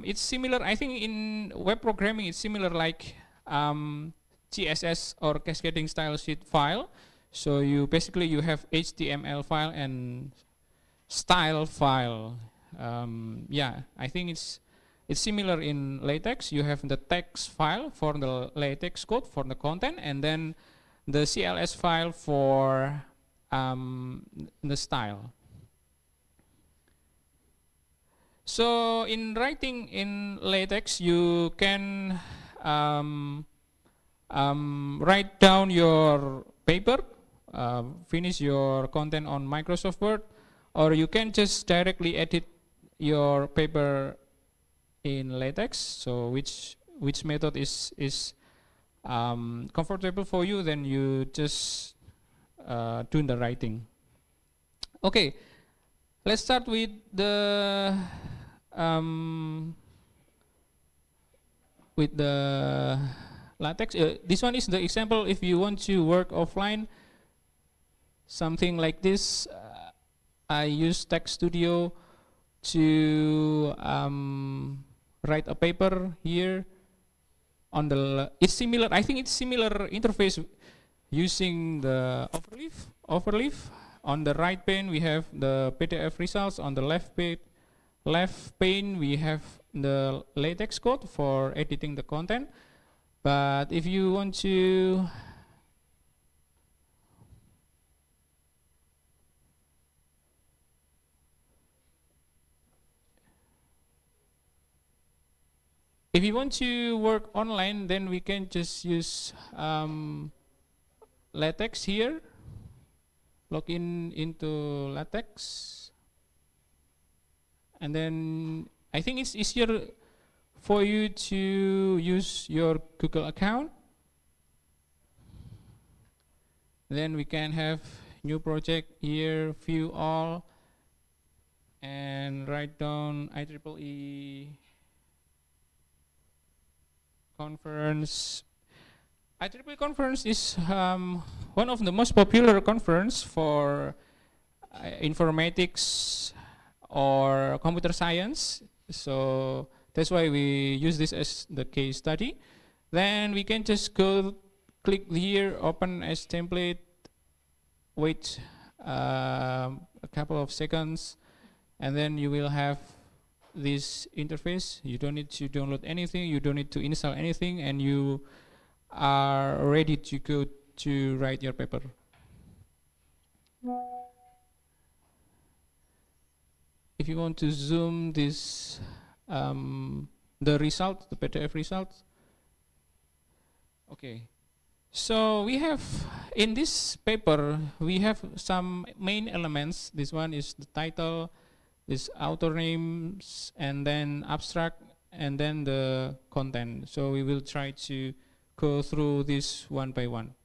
It's similar, I think in web programming it's similar like CSS or cascading style sheet file. So you basically you have HTML file and style file. Yeah, I think it's similar in LaTeX. You have the text file for the LaTeX code for the content, and then the CLS file for the style. So in writing in LaTeX, you can write down your paper, finish your content on Microsoft Word, or you can just directly edit your paper in latex. So which method is comfortable for you, then you just do the writing. Okay, let's start with the latex. This one is the example. If you want to work offline, something like this. I use Text Studio to write a paper here on the. It's similar. I think it's similar interface using the overleaf. On the right pane we have the PDF results. On the left pane we have the latex code for editing the content. But if you want to work online, then we can just use latex here. Log in into latex, and then I think it's easier for you to use your Google account. Then we can have new project here, view all, and write down IEEE conference. IEEE conference is one of the most popular conference for informatics or computer science. So that's why we use this as the case study. Then we can just click here, open as template, wait a couple of seconds, and then you will have this interface. You don't need to download anything, you don't need to install anything, and you are ready to go to write your paper. If you want to zoom this, the result, the PDF results. Okay, so we have, in this paper, we have some main elements. This one is the title, this author names, and then abstract, and then the content. So we will try to go through this one by one.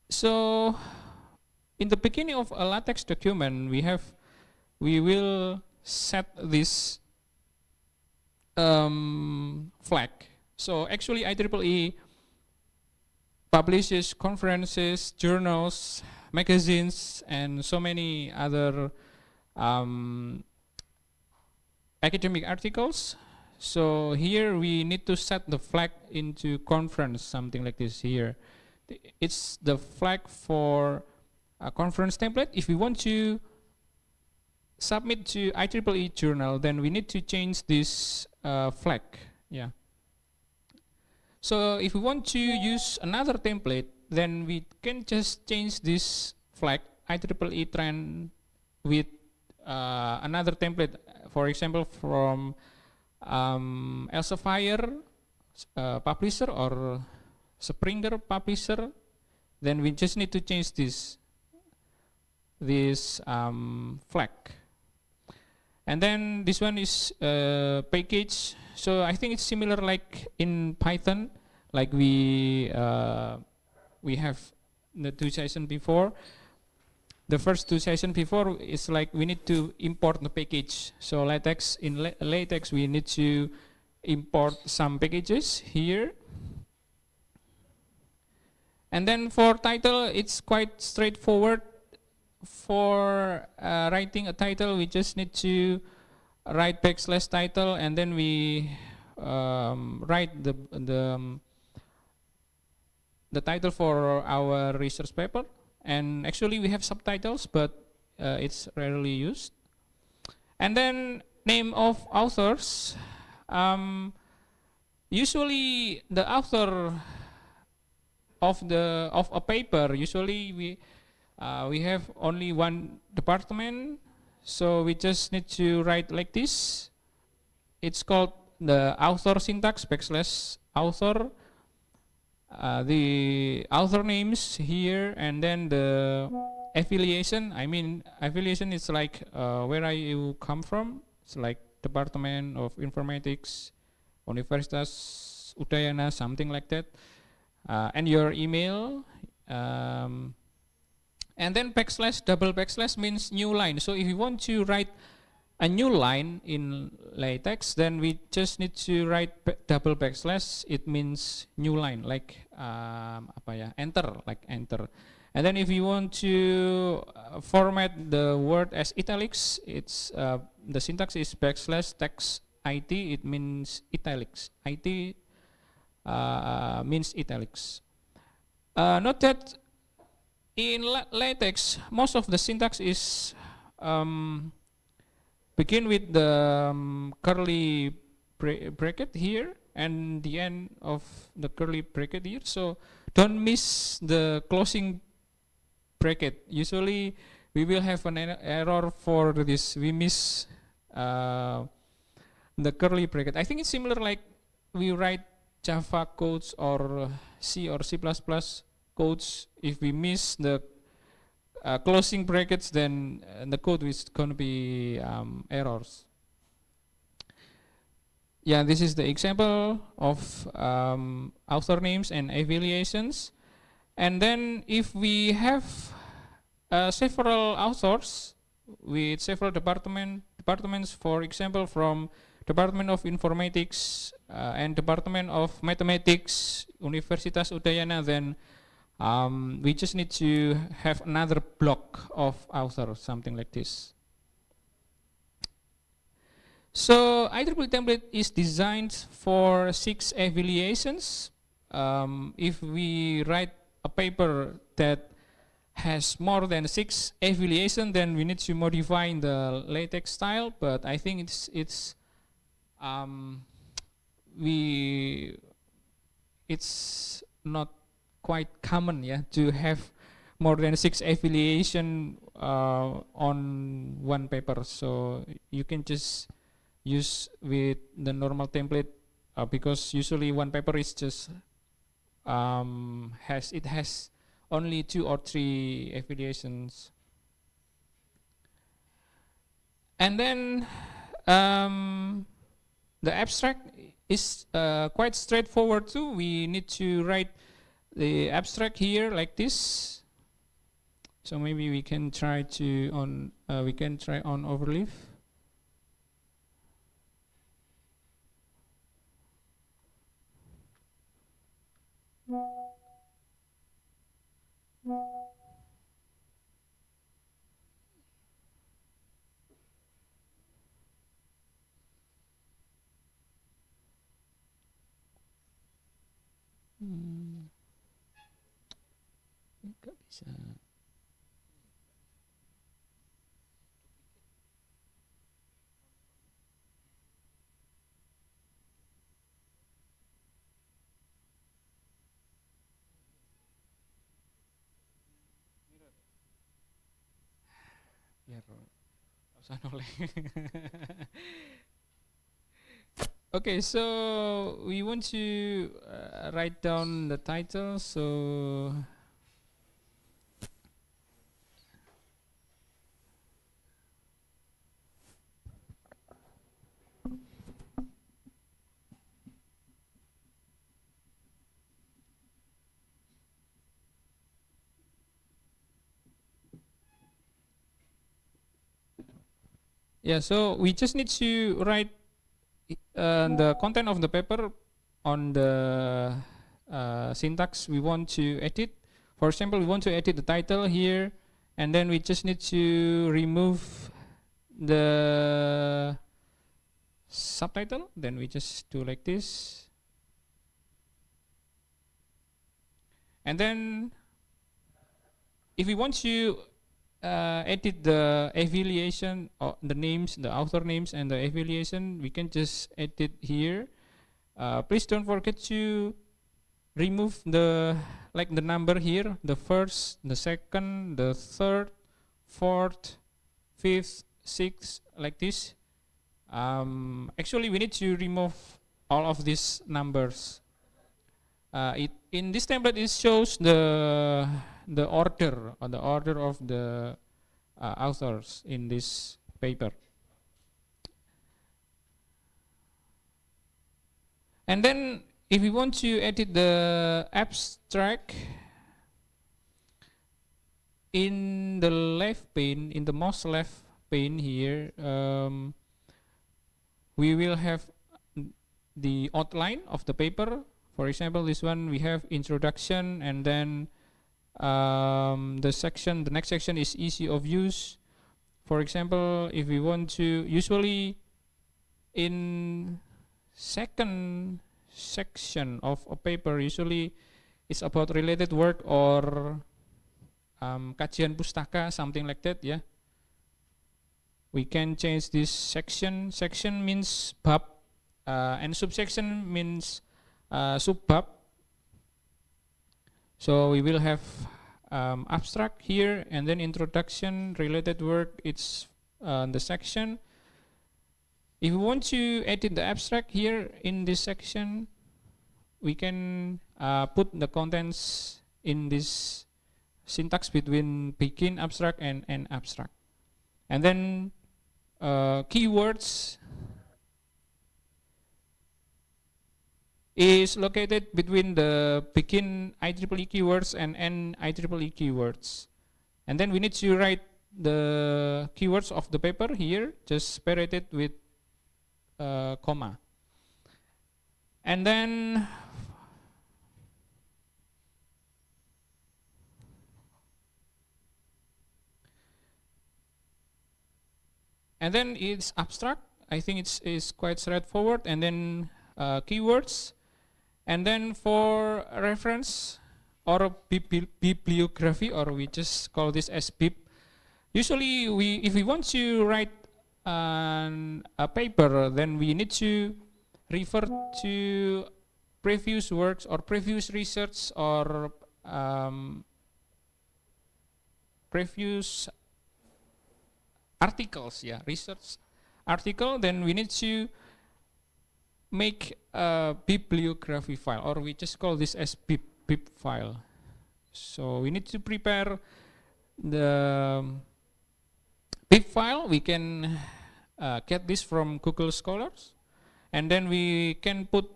So in the beginning of a LaTeX document, we will set this flag. So actually IEEE publishes conferences, journals, magazines, and so many other academic articles. So here we need to set the flag into conference, something like this here. It's the flag for a conference template. If we want to submit to IEEE journal, then we need to change this flag. Yeah. So if we want to use another template, then we can just change this flag IEEE trend with another template. For example, from Elsevier publisher or Springer publisher, then we just need to change this flag. And then this one is package. So I think it's similar like in Python, like we have the two sessions before. The first two sessions before is like we need to import the package. So LaTeX, in LaTeX we need to import some packages here. And then for title, it's quite straightforward. For writing a title, we just need to write \title, and then we write the title for our research paper. And actually we have subtitles, but it's rarely used. And then name of authors. Usually the author of a paper, usually we have only one department, so we just need to write like this. It's called the author syntax \author. the author names here, and then the affiliation. I mean, affiliation is like where are you come from. It's like Department of Informatics, Universitas Udayana, something like that. And your email. And then backslash, double backslash means new line. So if you want to write a new line in LaTeX, then we just need to write double backslash. It means new line, like enter, like enter. And then if you want to format the word as italics, it's the syntax is backslash text it. It means italics. It means italics. Note that in LaTeX, most of the syntax is begin with the curly bracket here and the end of the curly bracket here. So don't miss the closing bracket. Usually we will have an error for this. We miss the curly bracket. I think it's similar like we write Java codes or C or C++ codes. If we miss the closing brackets, then the code is going to be errors. Yeah, this is the example of author names and affiliations. And then if we have several authors with several departments, for example, from Department of Informatics and Department of Mathematics, Universitas Udayana, then we just need to have another block of authors, something like this. So IEEE template is designed for 6 affiliations. If we write a paper that has more than 6 affiliations, then we need to modify in the LaTeX style. But I think it's not quite common, yeah, to have more than 6 affiliation on one paper. So you can just use with the normal template because usually one paper is just has only 2 or 3 affiliations. And then the abstract is quite straightforward too. We need to write the abstract here like this. So maybe we can try on overleaf. Nggak bisa. Biar usah noleh. Okay, so we want to write down the title. So yeah, so we just need to write the content of the paper on the syntax we want to edit. For example, we want to edit the title here, and then we just need to remove the subtitle. Then we just do like this. And then if we want to edit the affiliation or the names, the author names and the affiliation, we can just edit here. Please don't forget to remove the number here, the first, the second, the third, fourth, fifth, sixth, like this. Actually we need to remove all of these numbers. In this template it shows the order or the order of the authors in this paper. And then if we want to edit the abstract, in the left pane, in the most left pane here, we will have the outline of the paper. For example, this one we have introduction, and then the next section is easy of use. For example, if we want to, usually in second section of a paper, usually it's about related work or kajian pustaka, something like that, yeah. We can change this section. Section means bab, and subsection means subbab. So we will have abstract here, and then introduction, related work, it's the section. If we want to edit the abstract here in this section, we can put the contents in this syntax between begin abstract and end abstract. And then keywords is located between the begin IEEE keywords and end IEEE keywords. And then we need to write the keywords of the paper here, just separated with comma. And then it's abstract. I think it's quite straightforward. And then keywords. And then for reference or bibliography, or we just call this as bib. Usually if we want to write a paper, then we need to refer to previous works or previous research or previous articles, yeah, research article. Then we need to make a bibliography file, or we just call this as bib file. So we need to prepare the bib file. We can get this from Google Scholars, and then we can put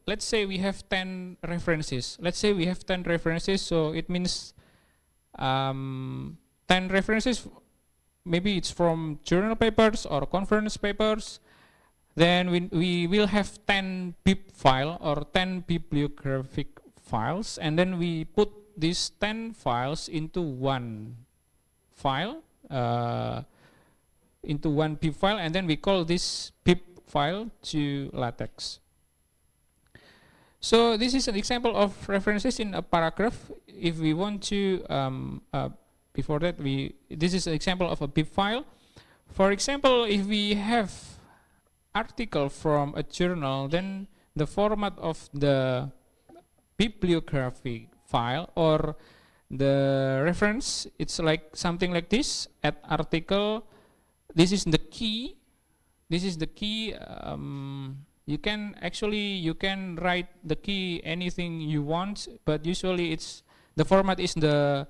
let's say we have 10 references. Let's say we have 10 references, so it means 10 references. Maybe it's from journal papers or conference papers. Then we will have 10 bib file or 10 bibliographic files, and then we put these 10 files into one file, into one bib file, and then we call this bib file to LaTeX. So this is an example of references in a paragraph. If we want to, before that, this is an example of a bib file. For example, if we have article from a journal, then the format of the bibliography file or the reference, it's like something like this. At article, this is the key. This is the key. You can write the key anything you want, but usually it's the format is the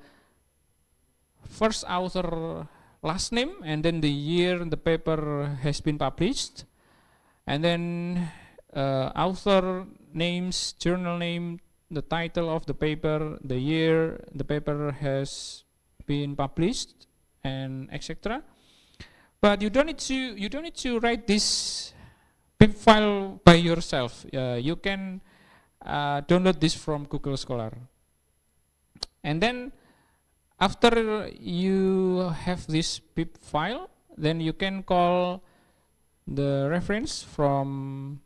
first author last name, and then the year the paper has been published, and then author names, journal name, the title of the paper, the year the paper has been published, and etc. But you don't need to write this bib file by yourself. You can download this from Google Scholar. And then after you have this bib file, then you can call the reference from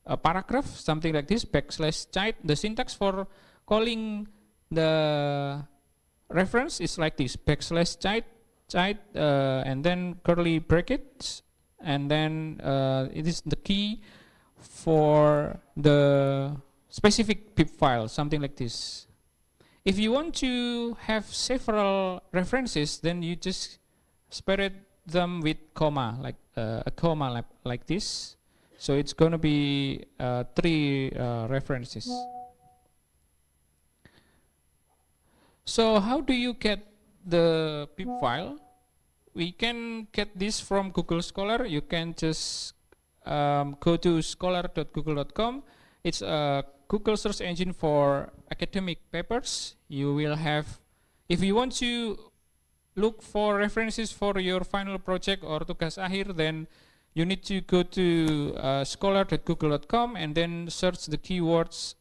a paragraph, something like this, \cite. The syntax for calling the reference is like this, \cite, and then curly brackets, and then it is the key for the specific bib file, something like this. If you want to have several references, then you just separate them with comma, like a comma like this. So it's going to be 3 references. So how do you get the pip file? We can get this from Google Scholar. You can just go to scholar.google.com. It's a Google search engine for academic papers. You will have, if you want to look for references for your final project or tugas akhir, then you need to go to scholar.google.com and then search the keywords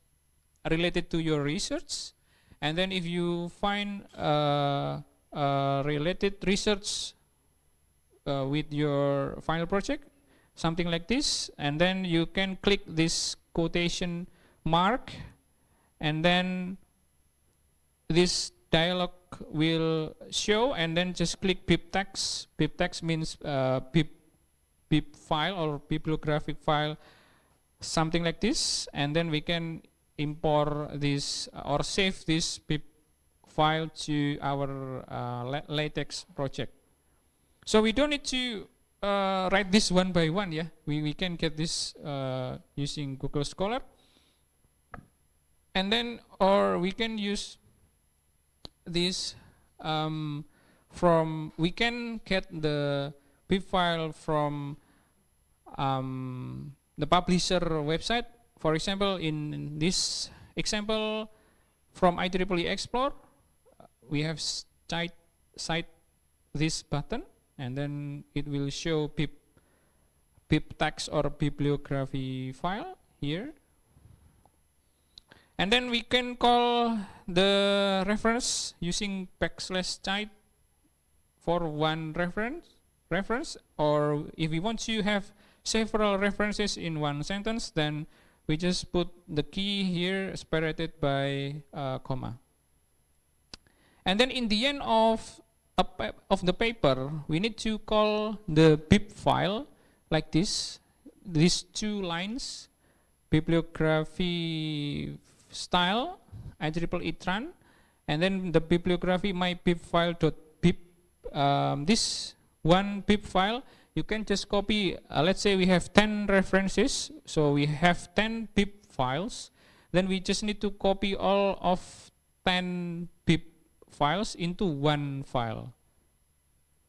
related to your research. And then if you find related research with your final project, something like this, and then you can click this quotation mark, and then this dialog will show, and then just click pip text. Pip text means pip file or bibliographic file, something like this, and then we can import this or save this pip file to our LaTeX project. So we don't need to write this one by one, yeah. We can get this using Google Scholar, and then or we can use this we can get the pip file from the publisher website. For example, in this example from IEEE Explore, we have cite this button, and then it will show pip text or bibliography file here. And then we can call the reference using \cite for one reference, or if we want to have several references in one sentence, then we just put the key here separated by comma. And then in the end of the paper, we need to call the pip file like this. These two lines, bibliography style, IEEE tran, and then the bibliography my pip file dot pip. This one pip file, you can just copy. Let's say we have 10 references, so we have 10 pip files. Then we just need to copy all of 10 pip files into one file.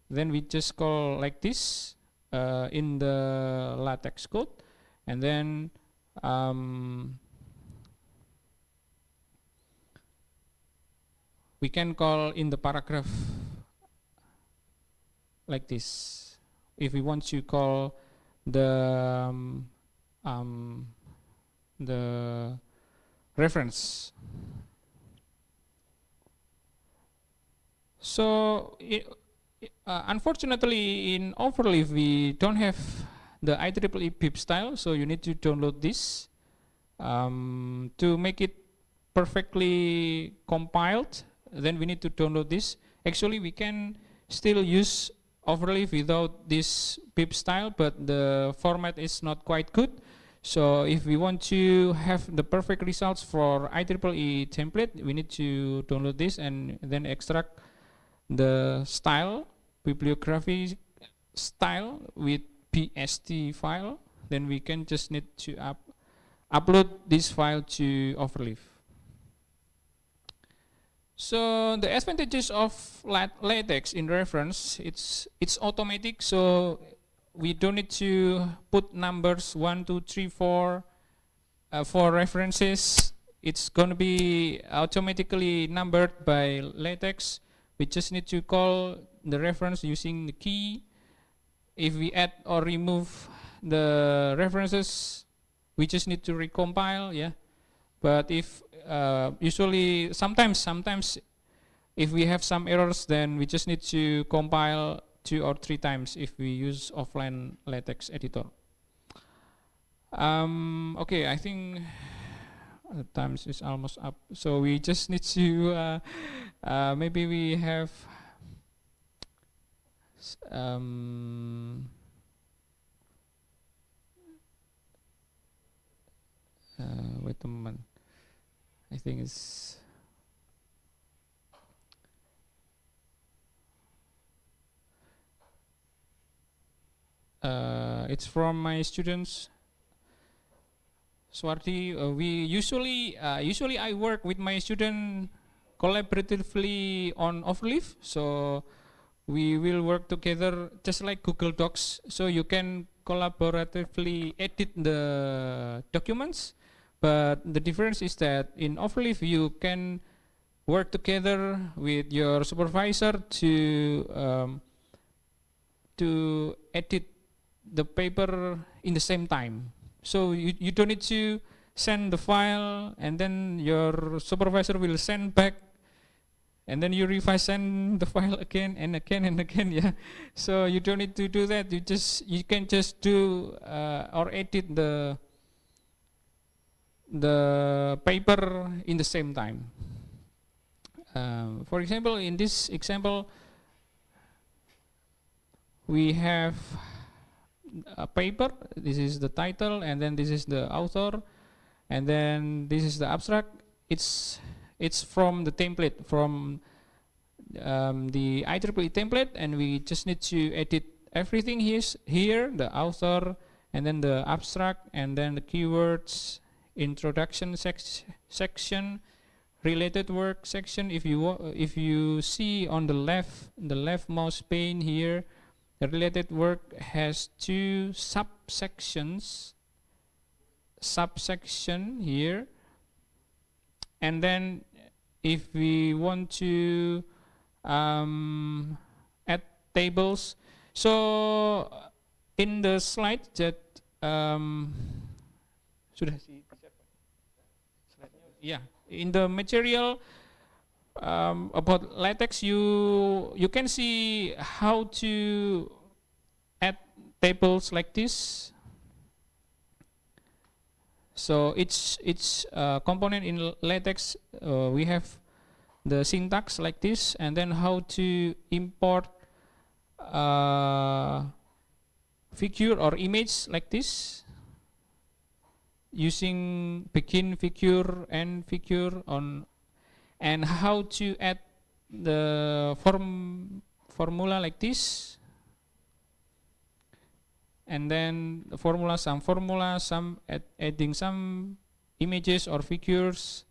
Then we just call like this in the LaTeX code, and then we can call in the paragraph like this. If we want to call the reference. So unfortunately in Overleaf we don't have the IEEE pip style, so you need to download this to make it perfectly compiled. Then we need to download this. Actually we can still use Overleaf without this pip style, but the format is not quite good. So if we want to have the perfect results for IEEE template, we need to download this and then extract the style, bibliography style with PST file. Then we can just need to upload this file to Overleaf. So the advantages of LaTeX in reference, it's automatic, so we don't need to put numbers 1, 2, 3, 4 for references. It's going to be automatically numbered by LaTeX. We just need to call the reference using the key. If we add or remove the references, we just need to recompile, yeah. But if usually sometimes if we have some errors, then we just need to compile 2 or 3 times if we use offline LaTeX editor. Okay, I think the time is almost up, so we just need to maybe we have wait a moment. I think it's from my students. Swarti, we usually I work with my student collaboratively on Overleaf. So we will work together just like Google Docs. So you can collaboratively edit the documents. But the difference is that in Overleaf you can work together with your supervisor to edit the paper in the same time. So you don't need to send the file and then your supervisor will send back and then you revise send the file again and again and again. Yeah, so you don't need to do that. You can just do or edit the paper in the same time. For example, in this example, we have a paper. This is the title, and then this is the author, and then this is the abstract. It's from the template, from the IEEE template, and we just need to edit everything here, the author, and then the abstract, and then the keywords, introduction section, related work section. If you see on the left mouse pane here, the related work has two subsection here, and then if we want to add tables, so in the slide that sudah yeah, in the material about LaTeX, you can see how to add tables like this. So each component in LaTeX, we have the syntax like this, and then how to import figure or image like this, using begin figure, end figure on, and how to add the formula like this, and then the some adding some images or figures,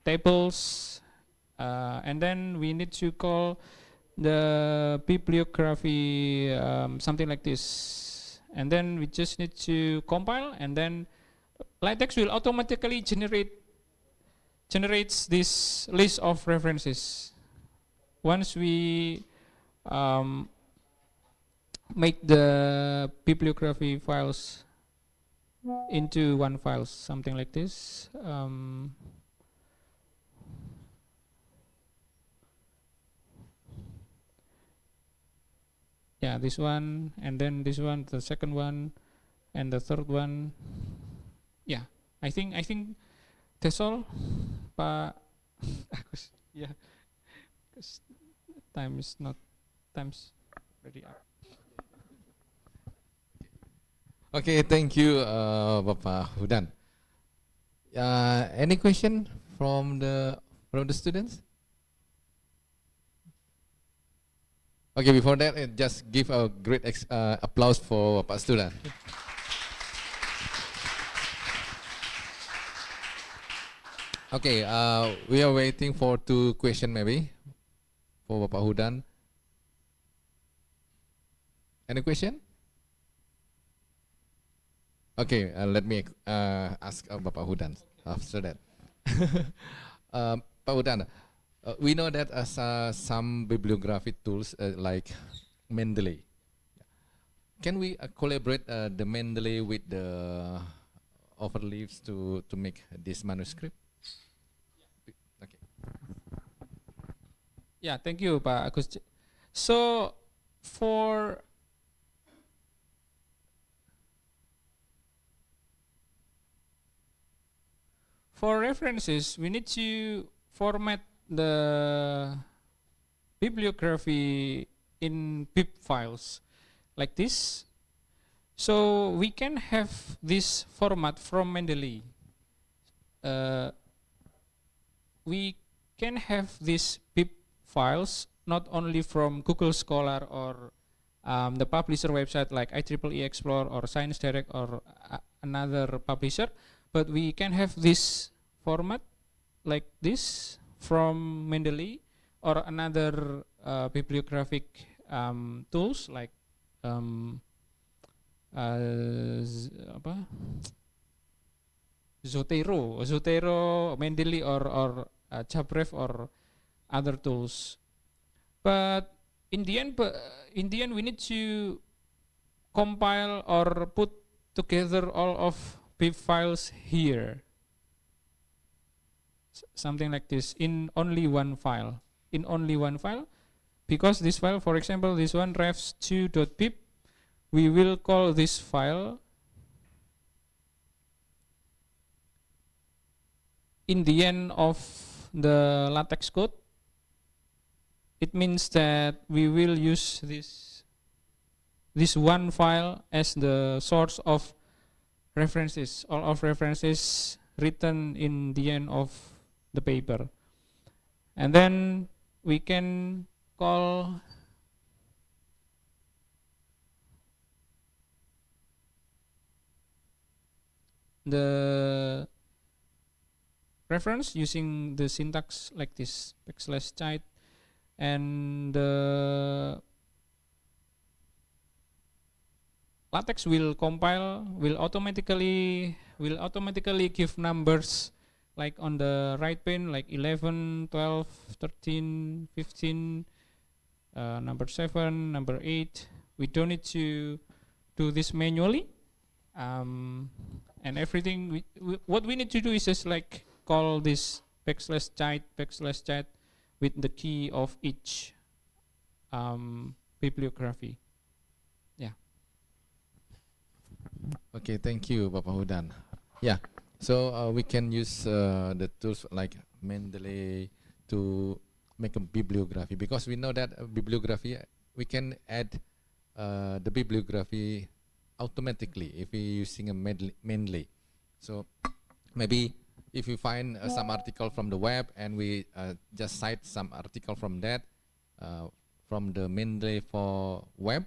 tables, and then we need to call the bibliography something like this, and then we just need to compile, and then LaTeX will automatically generates this list of references once we make the bibliography files into one file, something like this. Yeah, this one, and then this one, the second one, and the third one. Yeah, I think that's all, Pak Agus. Yeah, because time's already up. Okay, thank you, Bapak Hudan. Any question from the students? Okay, before that, just give a great applause for Bapak student. Okay, we are waiting for 2 questions maybe for Bapak Hudan. Any question? Okay, let me ask Bapak Hudan after that. Pak Hudan, we know that some bibliography tools like Mendeley. Can we collaborate the Mendeley with the overleaves to make this manuscript? Okay. Yeah, thank you, Pak Agus. So for references, we need to format the bibliography in bib files like this. So we can have this format from Mendeley. We can have these bib files not only from Google Scholar or the publisher website like IEEE Explore or Science Direct or another publisher, but we can have this format like this from Mendeley or another bibliographic tools like apa Zotero, Mendeley, or Jabref or other tools. But in the end, we need to compile or put together all of bib files here. Something like this in only one file. In only one file, because this file, for example, this one refs2.bib, we will call this file in the end of the LaTeX code. It means that we will use this one file as the source of references, all of references written in the end of the paper. And then we can call the reference using the syntax like this, \cite, and the LaTeX will compile, will automatically give numbers like on the right pane, like 11, 12, 13, 15, number 7, number 8. We don't need to do this manually, and everything. What we need to do is just like call this \cite with the key of each bibliography. Yeah. Okay, thank you, Bapak Hudan. Yeah, so we can use the tools like Mendeley to make a bibliography, because we know that bibliography, we can add the bibliography automatically if we're using a Mendeley. So maybe if you find some article from the web and we just cite some article from that, from the Mendeley for web,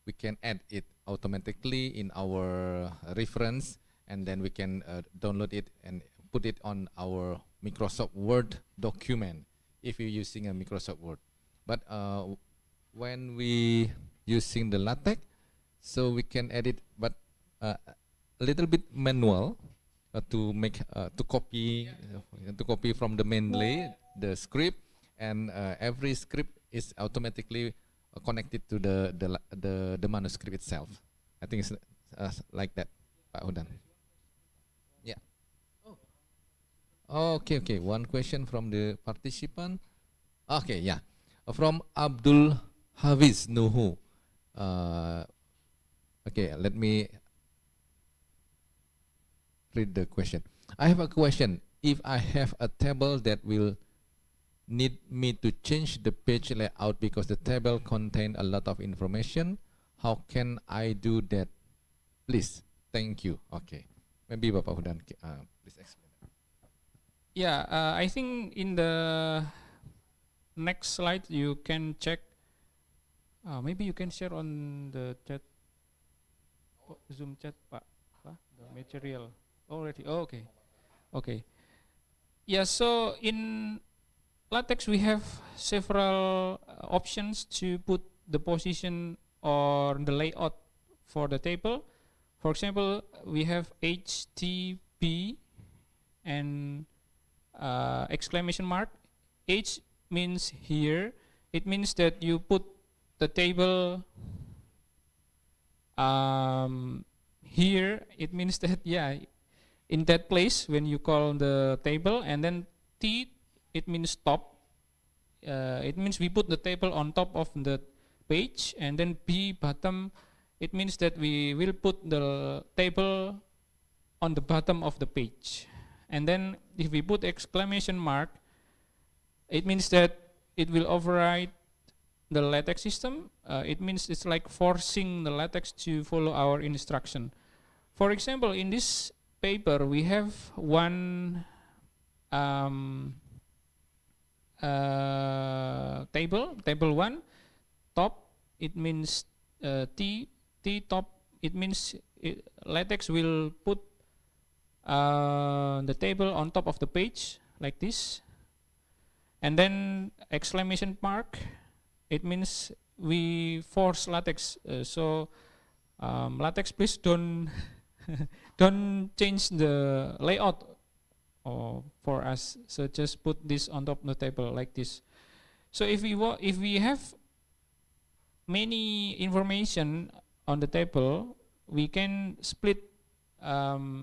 we can add it automatically in our reference, and then we can download it and put it on our Microsoft Word document if you're using a Microsoft Word. But when we using the LaTeX, so we can edit, but a little bit manual to make to copy from the Mendeley the script, and every script is automatically connected to the manuscript itself. I think it's like that, Pak Hudan. Yeah. Okay. One question from the participant. Okay, yeah. From Abdul Hafiz Nuhu. Okay, let me read the question. I have a question. If I have a table that will need me to change the page layout because the table contain a lot of information, how can I do that? Please, thank you. Okay, maybe Bapak Hudan, please explain. Yeah, I think in the next slide you can check. Maybe you can share on the chat, Zoom chat, Pak. The material already. Oh, okay. Yeah. So in LaTeX we have several options to put the position or the layout for the table. For example, we have HTB and exclamation mark. H means here. It means that you put the table here. It means that, yeah, in that place when you call the table. And then T, it means top. It means we put the table on top of the page. And then B, bottom, it means that we will put the table on the bottom of the page. And then if we put exclamation mark, it means that it will override the LaTeX system. It means it's like forcing the LaTeX to follow our instruction. For example, in this paper we have one table 1, top, it means T top, it means LaTeX will put the table on top of the page like this. And then exclamation mark, it means we force LaTeX. So LaTeX, please don't don't change the layout for us. So just put this on top of the table like this. So if we have many information on the table, we can split.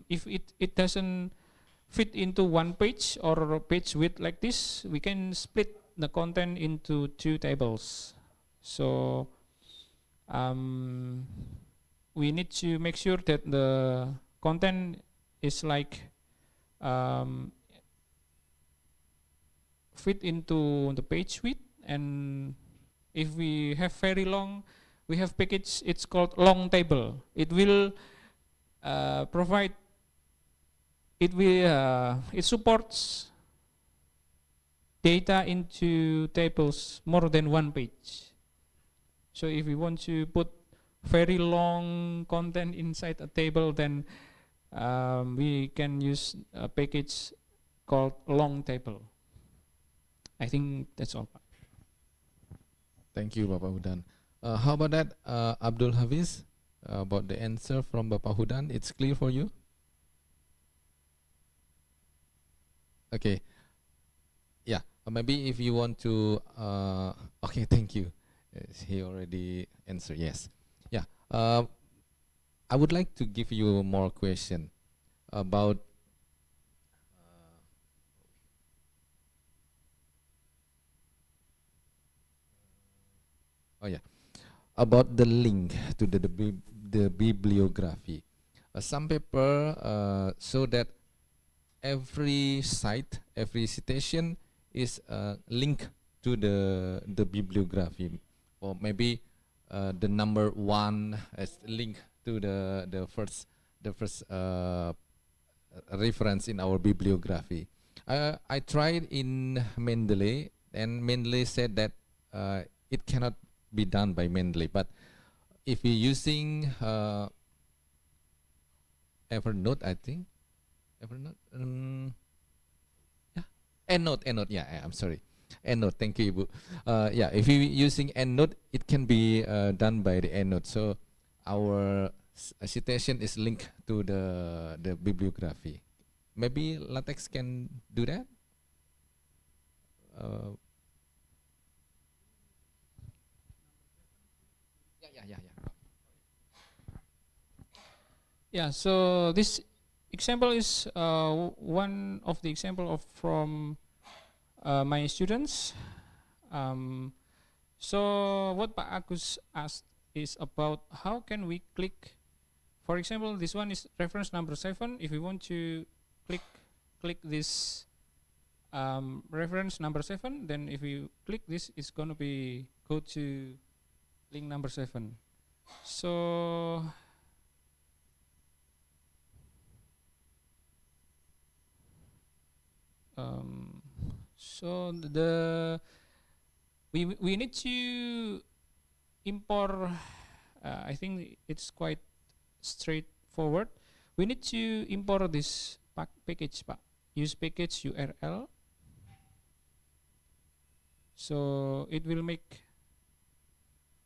If it doesn't fit into one page or a page width like this, we can split the content into two tables. So we need to make sure that the content is like fit into the page width. And if we have very long, we have package, it's called long table. It will provide, it supports data into tables more than one page. So if we want to put very long content inside a table, then we can use a package called long table. I think that's all. Thank you, Bapak Hudan. How about that, Abdul Hafiz, about the answer from Bapak Hudan? It's clear for you? Okay. Yeah, maybe if you want to, okay, thank you. He already answered, yes. Yeah, I would like to give you more question about about the link to the bibliography. Some paper show that every site, every citation is linked to the bibliography, or maybe the number 1 is linked to the first reference in our bibliography. I tried in Mendeley, and Mendeley said that it cannot be done by Mendeley, but if you're using Evernote, I think Evernote, yeah, EndNote, yeah, I'm sorry, EndNote. Thank you, Ibu. Yeah, if you're using EndNote, it can be done by the EndNote. So our citation is linked to the bibliography. Maybe LaTeX can do that. Yeah, so this example is one of the example of from my students. So what Pak Agus asked is about how can we click. For example, this one is reference number 7. If we want to click this reference number 7, then if you click this, it's going to be go to link number 7. So so we need to import. I think it's quite straightforward. We need to import this package, Pak. Use package URL. So it will make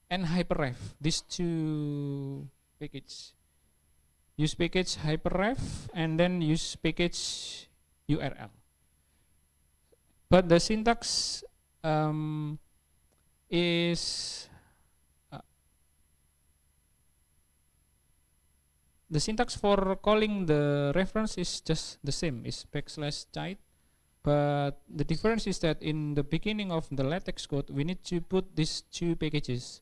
and hyperref, these two package. Use package hyperref and then use package URL. But the syntax is the syntax for calling the reference is just the same, is \child. But the difference is that in the beginning of the LaTeX code, we need to put these two packages,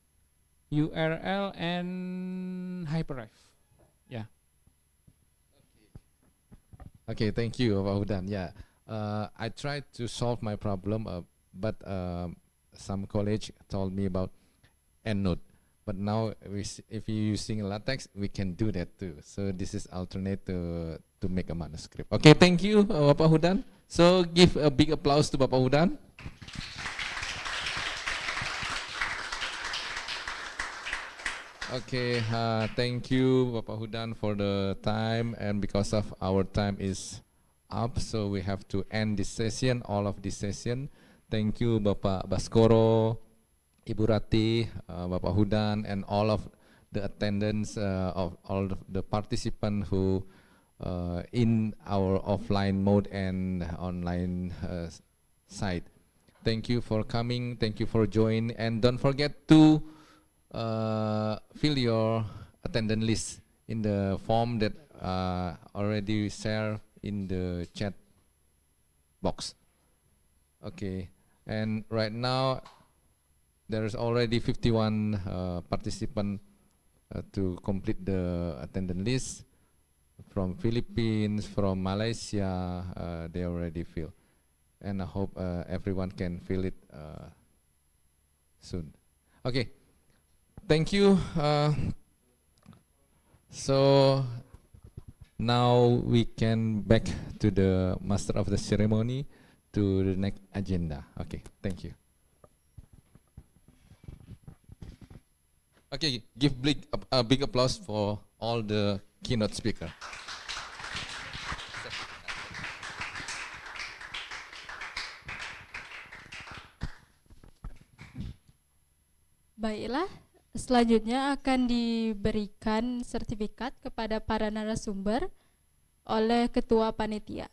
URL and hyperref. Yeah. Okay, thank you, Bapak Hudan. Yeah, I tried to solve my problem, but some college told me about EndNote. But now, if you're using LaTeX, we can do that too. So this is alternate to make a manuscript. Okay, thank you, Bapak Hudan. So give a big applause to Bapak Hudan. Okay, thank you, Bapak Hudan, for the time. And because of our time is up, so we have to end this session, all of this session. Thank you Bapak Baskoro, Ibu Ratih, Bapak Hudan, and all of the attendants of all the participants who in our offline mode and online side. Thank you for coming. Thank you for joining, and don't forget to fill your attendance list in the form that already shared in the chat box. Okay, and right now there's already 51 participants to complete the attendance list from Philippines, from Malaysia. They already fill, and I hope everyone can fill it soon. Okay, thank you. So now we can back to the master of the ceremony to the next agenda. Okay, thank you. Okay, give a big applause for all the keynote speaker. Baiklah, selanjutnya akan diberikan sertifikat kepada para narasumber oleh Ketua Panitia.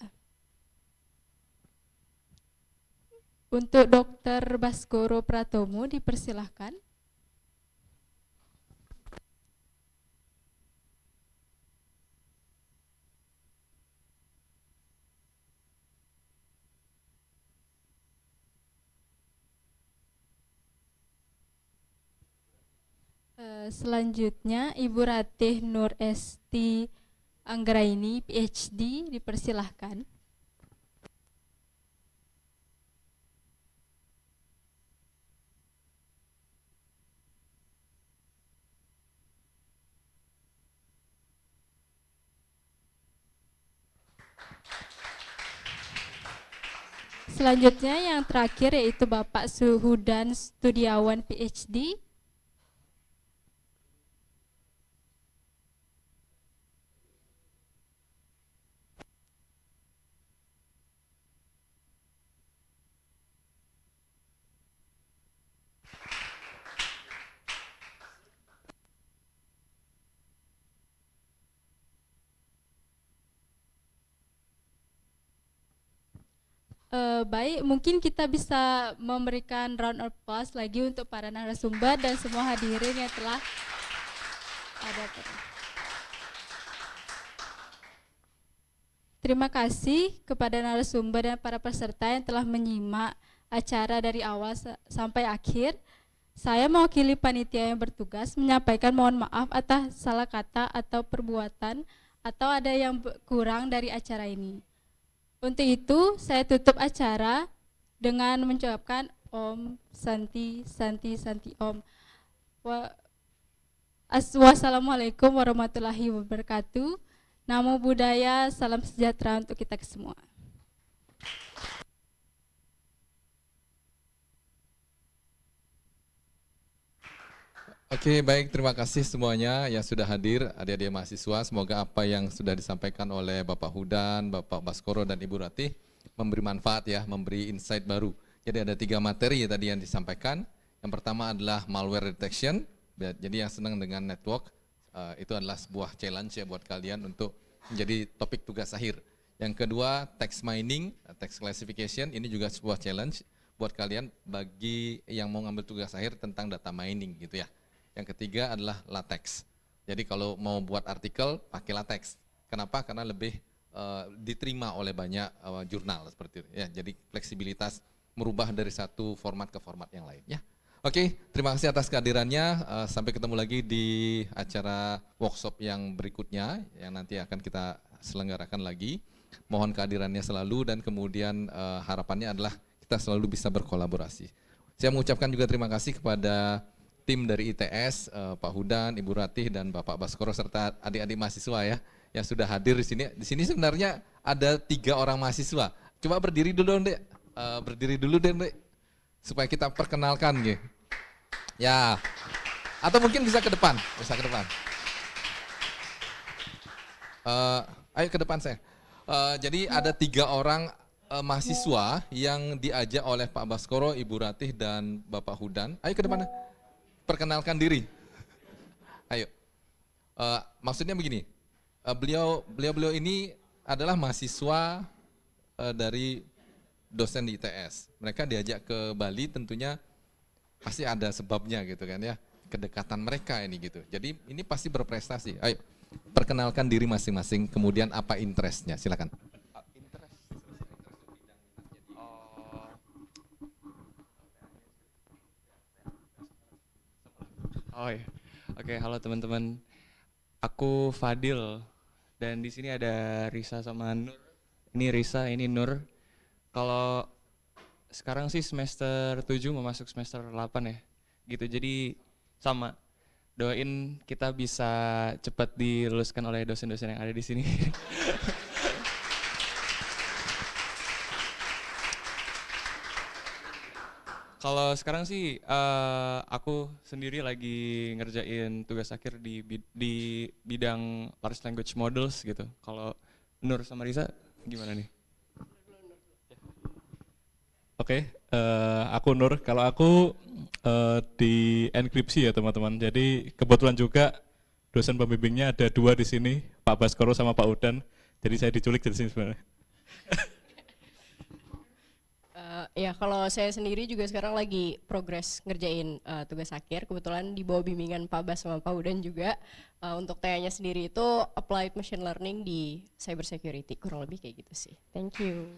Untuk Dr. Baskoro Pratomo dipersilahkan. Selanjutnya Ibu Ratih Nur Esti Anggraini PhD dipersilahkan. Selanjutnya yang terakhir yaitu Bapak Suhudan Studiawan PhD. Baik, mungkin kita bisa memberikan round of applause lagi untuk para narasumber dan semua hadirin yang telah ada. Terima kasih kepada narasumber dan para peserta yang telah menyimak acara dari awal sampai akhir. Saya mewakili panitia yang bertugas menyampaikan mohon maaf atas salah kata atau perbuatan atau ada yang kurang dari acara ini. Untuk itu, saya tutup acara dengan mengucapkan Om Santi Santi Santi Om. Wassalamualaikum warahmatullahi wabarakatuh. Namo Buddhaya, salam sejahtera untuk kita semua. Oke, baik, terima kasih semuanya yang sudah hadir, adik-adik mahasiswa. Semoga apa yang sudah disampaikan oleh Bapak Hudan, Bapak Baskoro, dan Ibu Ratih memberi manfaat ya, memberi insight baru. Jadi ada 3 materi tadi yang disampaikan. Yang pertama adalah malware detection. Jadi yang senang dengan network, itu adalah sebuah challenge ya buat kalian untuk menjadi topik tugas akhir. Yang kedua, text mining, text classification, ini juga sebuah challenge buat kalian bagi yang mau ngambil tugas akhir tentang data mining gitu ya. Yang ketiga adalah latex. Jadi kalau mau buat artikel pakai latex. Kenapa? Karena lebih diterima oleh banyak jurnal seperti itu. Ya, jadi fleksibilitas merubah dari satu format ke format yang lain. Ya. Oke, terima kasih atas kehadirannya. Sampai ketemu lagi di acara workshop yang berikutnya yang nanti akan kita selenggarakan lagi. Mohon kehadirannya selalu dan kemudian harapannya adalah kita selalu bisa berkolaborasi. Saya mengucapkan juga terima kasih kepada tim dari ITS, Pak Hudan, Ibu Ratih, dan Bapak Baskoro serta adik-adik mahasiswa ya yang sudah hadir di sini. Di sini sebenarnya ada 3 orang mahasiswa. Coba berdiri dulu deh, deh, supaya kita perkenalkan gitu. Ya, atau mungkin bisa ke depan, Ayo ke depan saya. Jadi ada 3 orang mahasiswa yang diajak oleh Pak Baskoro, Ibu Ratih, dan Bapak Hudan. Ayo ke depan, perkenalkan diri. Ayo. Maksudnya begini, beliau ini adalah mahasiswa dari dosen di ITS. Mereka diajak ke Bali, tentunya pasti ada sebabnya gitu kan ya, kedekatan mereka ini gitu. Jadi ini pasti berprestasi. Ayo, perkenalkan diri masing-masing, kemudian apa interestnya, silakan. Oh ya, oke, halo teman-teman. Aku Fadil dan di sini ada Risa sama Nur. Ini Risa, ini Nur. Kalau sekarang sih semester 7 mau masuk semester 8 ya. Gitu. Jadi sama. Doain kita bisa cepat diluluskan oleh dosen-dosen yang ada di sini. Kalau sekarang sih aku sendiri lagi ngerjain tugas akhir di bidang large language models gitu. Kalau Nur sama Risa gimana nih? Oke, aku Nur. Kalau aku di enkripsi ya teman-teman. Jadi kebetulan juga dosen pembimbingnya ada 2 di sini, Pak Baskoro sama Pak Udan. Jadi saya diculik dari sini sebenarnya. Ya kalau saya sendiri juga sekarang lagi progres ngerjain tugas akhir, kebetulan di bawah bimbingan Pak Bas sama Pak Udan juga. Untuk TA-nya sendiri itu Applied Machine Learning di Cyber Security, kurang lebih kayak gitu sih. Thank you.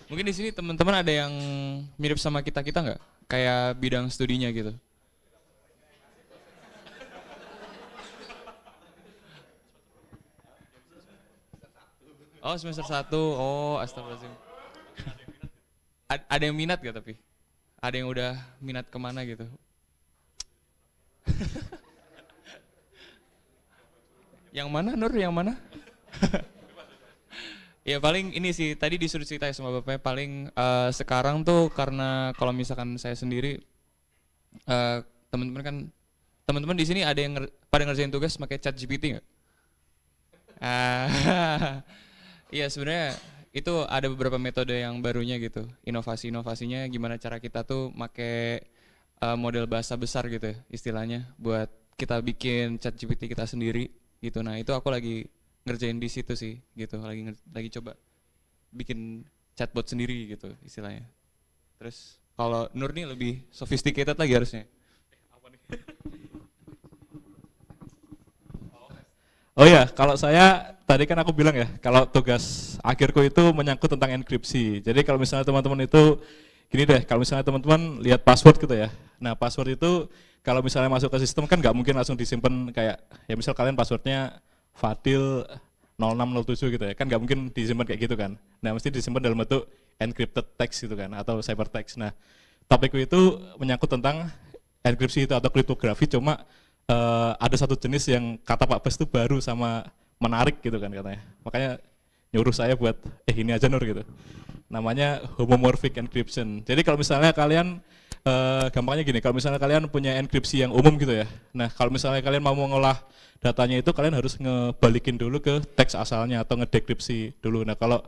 Mungkin di sini teman-teman ada yang mirip sama kita nggak? Kayak bidang studinya gitu. Oh, semester 1. Oh, astagfirullahaladzim. Ada yang minat gak tapi? Ada yang udah minat kemana gitu? Yang mana Nur, yang mana? Ya paling ini sih, tadi disuruh cerita sama Bapaknya, paling sekarang tuh karena kalau misalkan saya sendiri, teman-teman di sini ada yang pada ngerjain tugas pakai chat GPT nggak? Iya sebenarnya itu ada beberapa metode yang barunya gitu, inovasinya gimana cara kita tuh make model bahasa besar gitu ya, istilahnya buat kita bikin chat GPT kita sendiri gitu. Nah itu aku lagi ngerjain di situ sih gitu, lagi coba bikin chatbot sendiri gitu istilahnya. Terus kalau Nur nih lebih sophisticated lagi harusnya. Oh ya, kalau saya tadi kan aku bilang ya, kalau tugas akhirku itu menyangkut tentang enkripsi. Jadi kalau misalnya teman-teman itu, gini deh, kalau misalnya teman-teman lihat password gitu ya. Nah password itu kalau misalnya masuk ke sistem kan nggak mungkin langsung disimpan kayak, ya misal kalian passwordnya Fadil 0607 gitu ya, kan nggak mungkin disimpan kayak gitu kan. Nah mesti disimpan dalam bentuk encrypted text gitu kan, atau cybertext. Nah topikku itu menyangkut tentang enkripsi itu atau kriptografi, cuma ada satu jenis yang kata Pak Bas itu baru sama menarik gitu kan katanya. Makanya nyuruh saya buat ini aja Nur gitu. Namanya homomorphic encryption. Jadi kalau misalnya kalian gampangnya gini, kalau misalnya kalian punya enkripsi yang umum gitu ya. Nah, kalau misalnya kalian mau mengolah datanya itu kalian harus ngebalikin dulu ke teks asalnya atau ngedekripsi dulu. Nah, kalau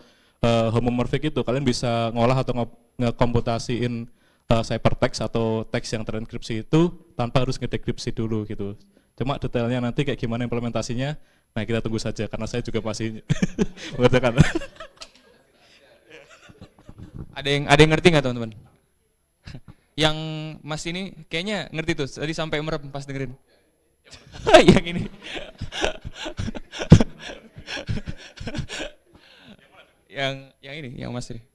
homomorphic itu kalian bisa ngolah atau ngekomputasiin cybertext atau teks yang terenkripsi itu tanpa harus ngedekripsi dulu gitu. Cuma detailnya nanti kayak gimana implementasinya, nah kita tunggu saja karena saya juga masih mengerjakan. Ada yang ngerti nggak teman-teman? Yang Mas ini kayaknya ngerti tuh, tadi sampai merem pas dengerin. Yang ini. yang ini, yang Mas ini.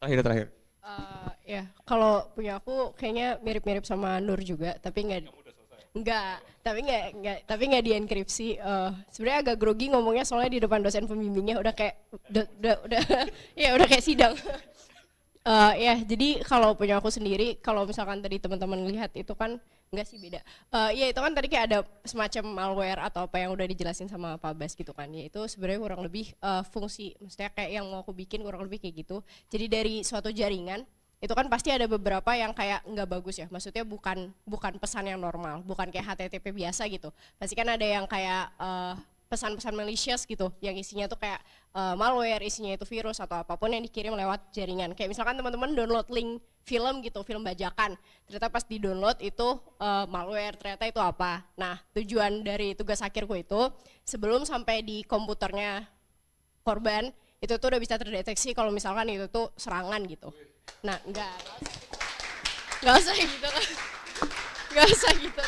Terakhir. Ya kalau punya aku kayaknya mirip-mirip sama Nur juga, tapi nggak di enkripsi. Sebenarnya agak grogi ngomongnya soalnya di depan dosen pembimbingnya udah kayak udah kayak sidang. Ya jadi kalau punya aku sendiri, kalau misalkan tadi teman-teman lihat itu kan enggak sih beda. Ya itu kan tadi kayak ada semacam malware atau apa yang udah dijelasin sama Pak Bas gitu kan. Ya itu sebenarnya kurang lebih fungsi, maksudnya kayak yang mau aku bikin kurang lebih kayak gitu. Jadi dari suatu jaringan itu kan pasti ada beberapa yang kayak nggak bagus ya, maksudnya bukan pesan yang normal, bukan kayak HTTP biasa gitu. Pasti kan ada yang kayak pesan-pesan malicious gitu, yang isinya tuh kayak malware, isinya itu virus atau apapun yang dikirim lewat jaringan. Kayak misalkan teman-teman download link film gitu, film bajakan, ternyata pas di download itu malware, ternyata itu apa. Nah, tujuan dari tugas akhirku itu sebelum sampai di komputernya korban, itu tuh udah bisa terdeteksi kalau misalkan itu tuh serangan gitu. Nah, enggak usah gitu, nggak usah gitu.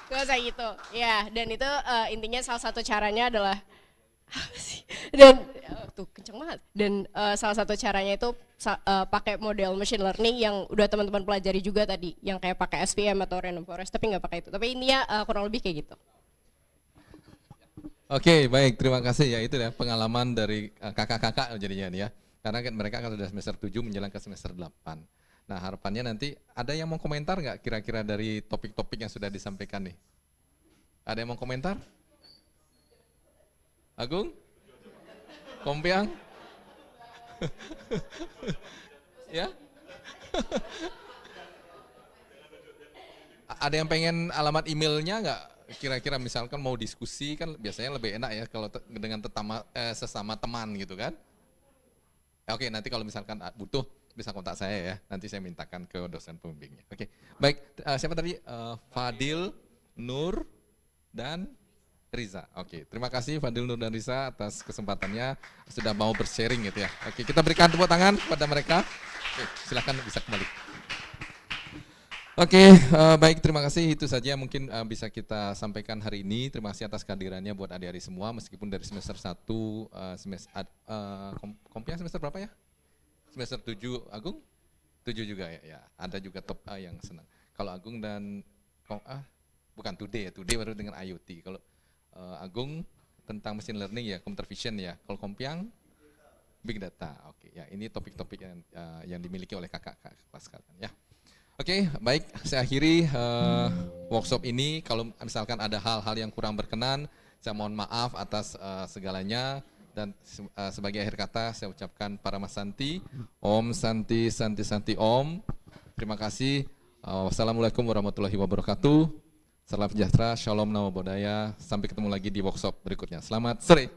Gak usah gitu, ya. Dan itu intinya salah satu caranya adalah dan tuh kenceng banget. Dan salah satu caranya itu pakai model machine learning yang udah teman-teman pelajari juga tadi, yang kayak pakai SVM atau random forest, tapi nggak pakai itu. Tapi intinya kurang lebih kayak gitu. Oke, baik, terima kasih ya, itu ya pengalaman dari kakak-kakak jadinya nih ya. Karena kan mereka kan sudah semester 7 menjelang ke semester 8. Nah, harapannya nanti ada yang mau komentar nggak kira-kira dari topik-topik yang sudah disampaikan nih? Ada yang mau komentar? Agung? Kompiang? Ya? Ada yang pengen alamat emailnya nggak? Kira-kira misalkan mau diskusi kan biasanya lebih enak ya kalau dengan sesama teman gitu kan? Oke, nanti kalau misalkan butuh bisa kontak saya ya. Nanti saya mintakan ke dosen pembimbingnya. Oke, baik. Siapa tadi? Fadil, Nur, dan Riza. Oke, terima kasih Fadil, Nur, dan Riza atas kesempatannya sudah mau bersharing gitu ya. Oke, kita berikan tepuk tangan pada mereka. Oke, silakan bisa kembali. Oke, baik, terima kasih, itu saja mungkin bisa kita sampaikan hari ini. Terima kasih atas kehadirannya buat adik-adik semua, meskipun dari semester 1, kompian semester berapa ya? Semester 7, Agung? 7 juga ya, ada juga top A yang senang. Kalau Agung dan, bukan Today ya, Today baru dengan IoT. Kalau Agung tentang machine learning ya, computer vision ya. Kalau Kompiang, big data. Oke, ya ini topik-topik yang dimiliki oleh kakak-kakak kelas kalian ya. Oke, baik, saya akhiri workshop ini. Kalau misalkan ada hal-hal yang kurang berkenan, saya mohon maaf atas segalanya. Dan sebagai akhir kata, saya ucapkan para Mas Santi, Om Santi, Santi, Santi, Om. Terima kasih. Wassalamualaikum warahmatullahi wabarakatuh. Salam sejahtera, shalom, namo buddhaya. Sampai ketemu lagi di workshop berikutnya. Selamat sore.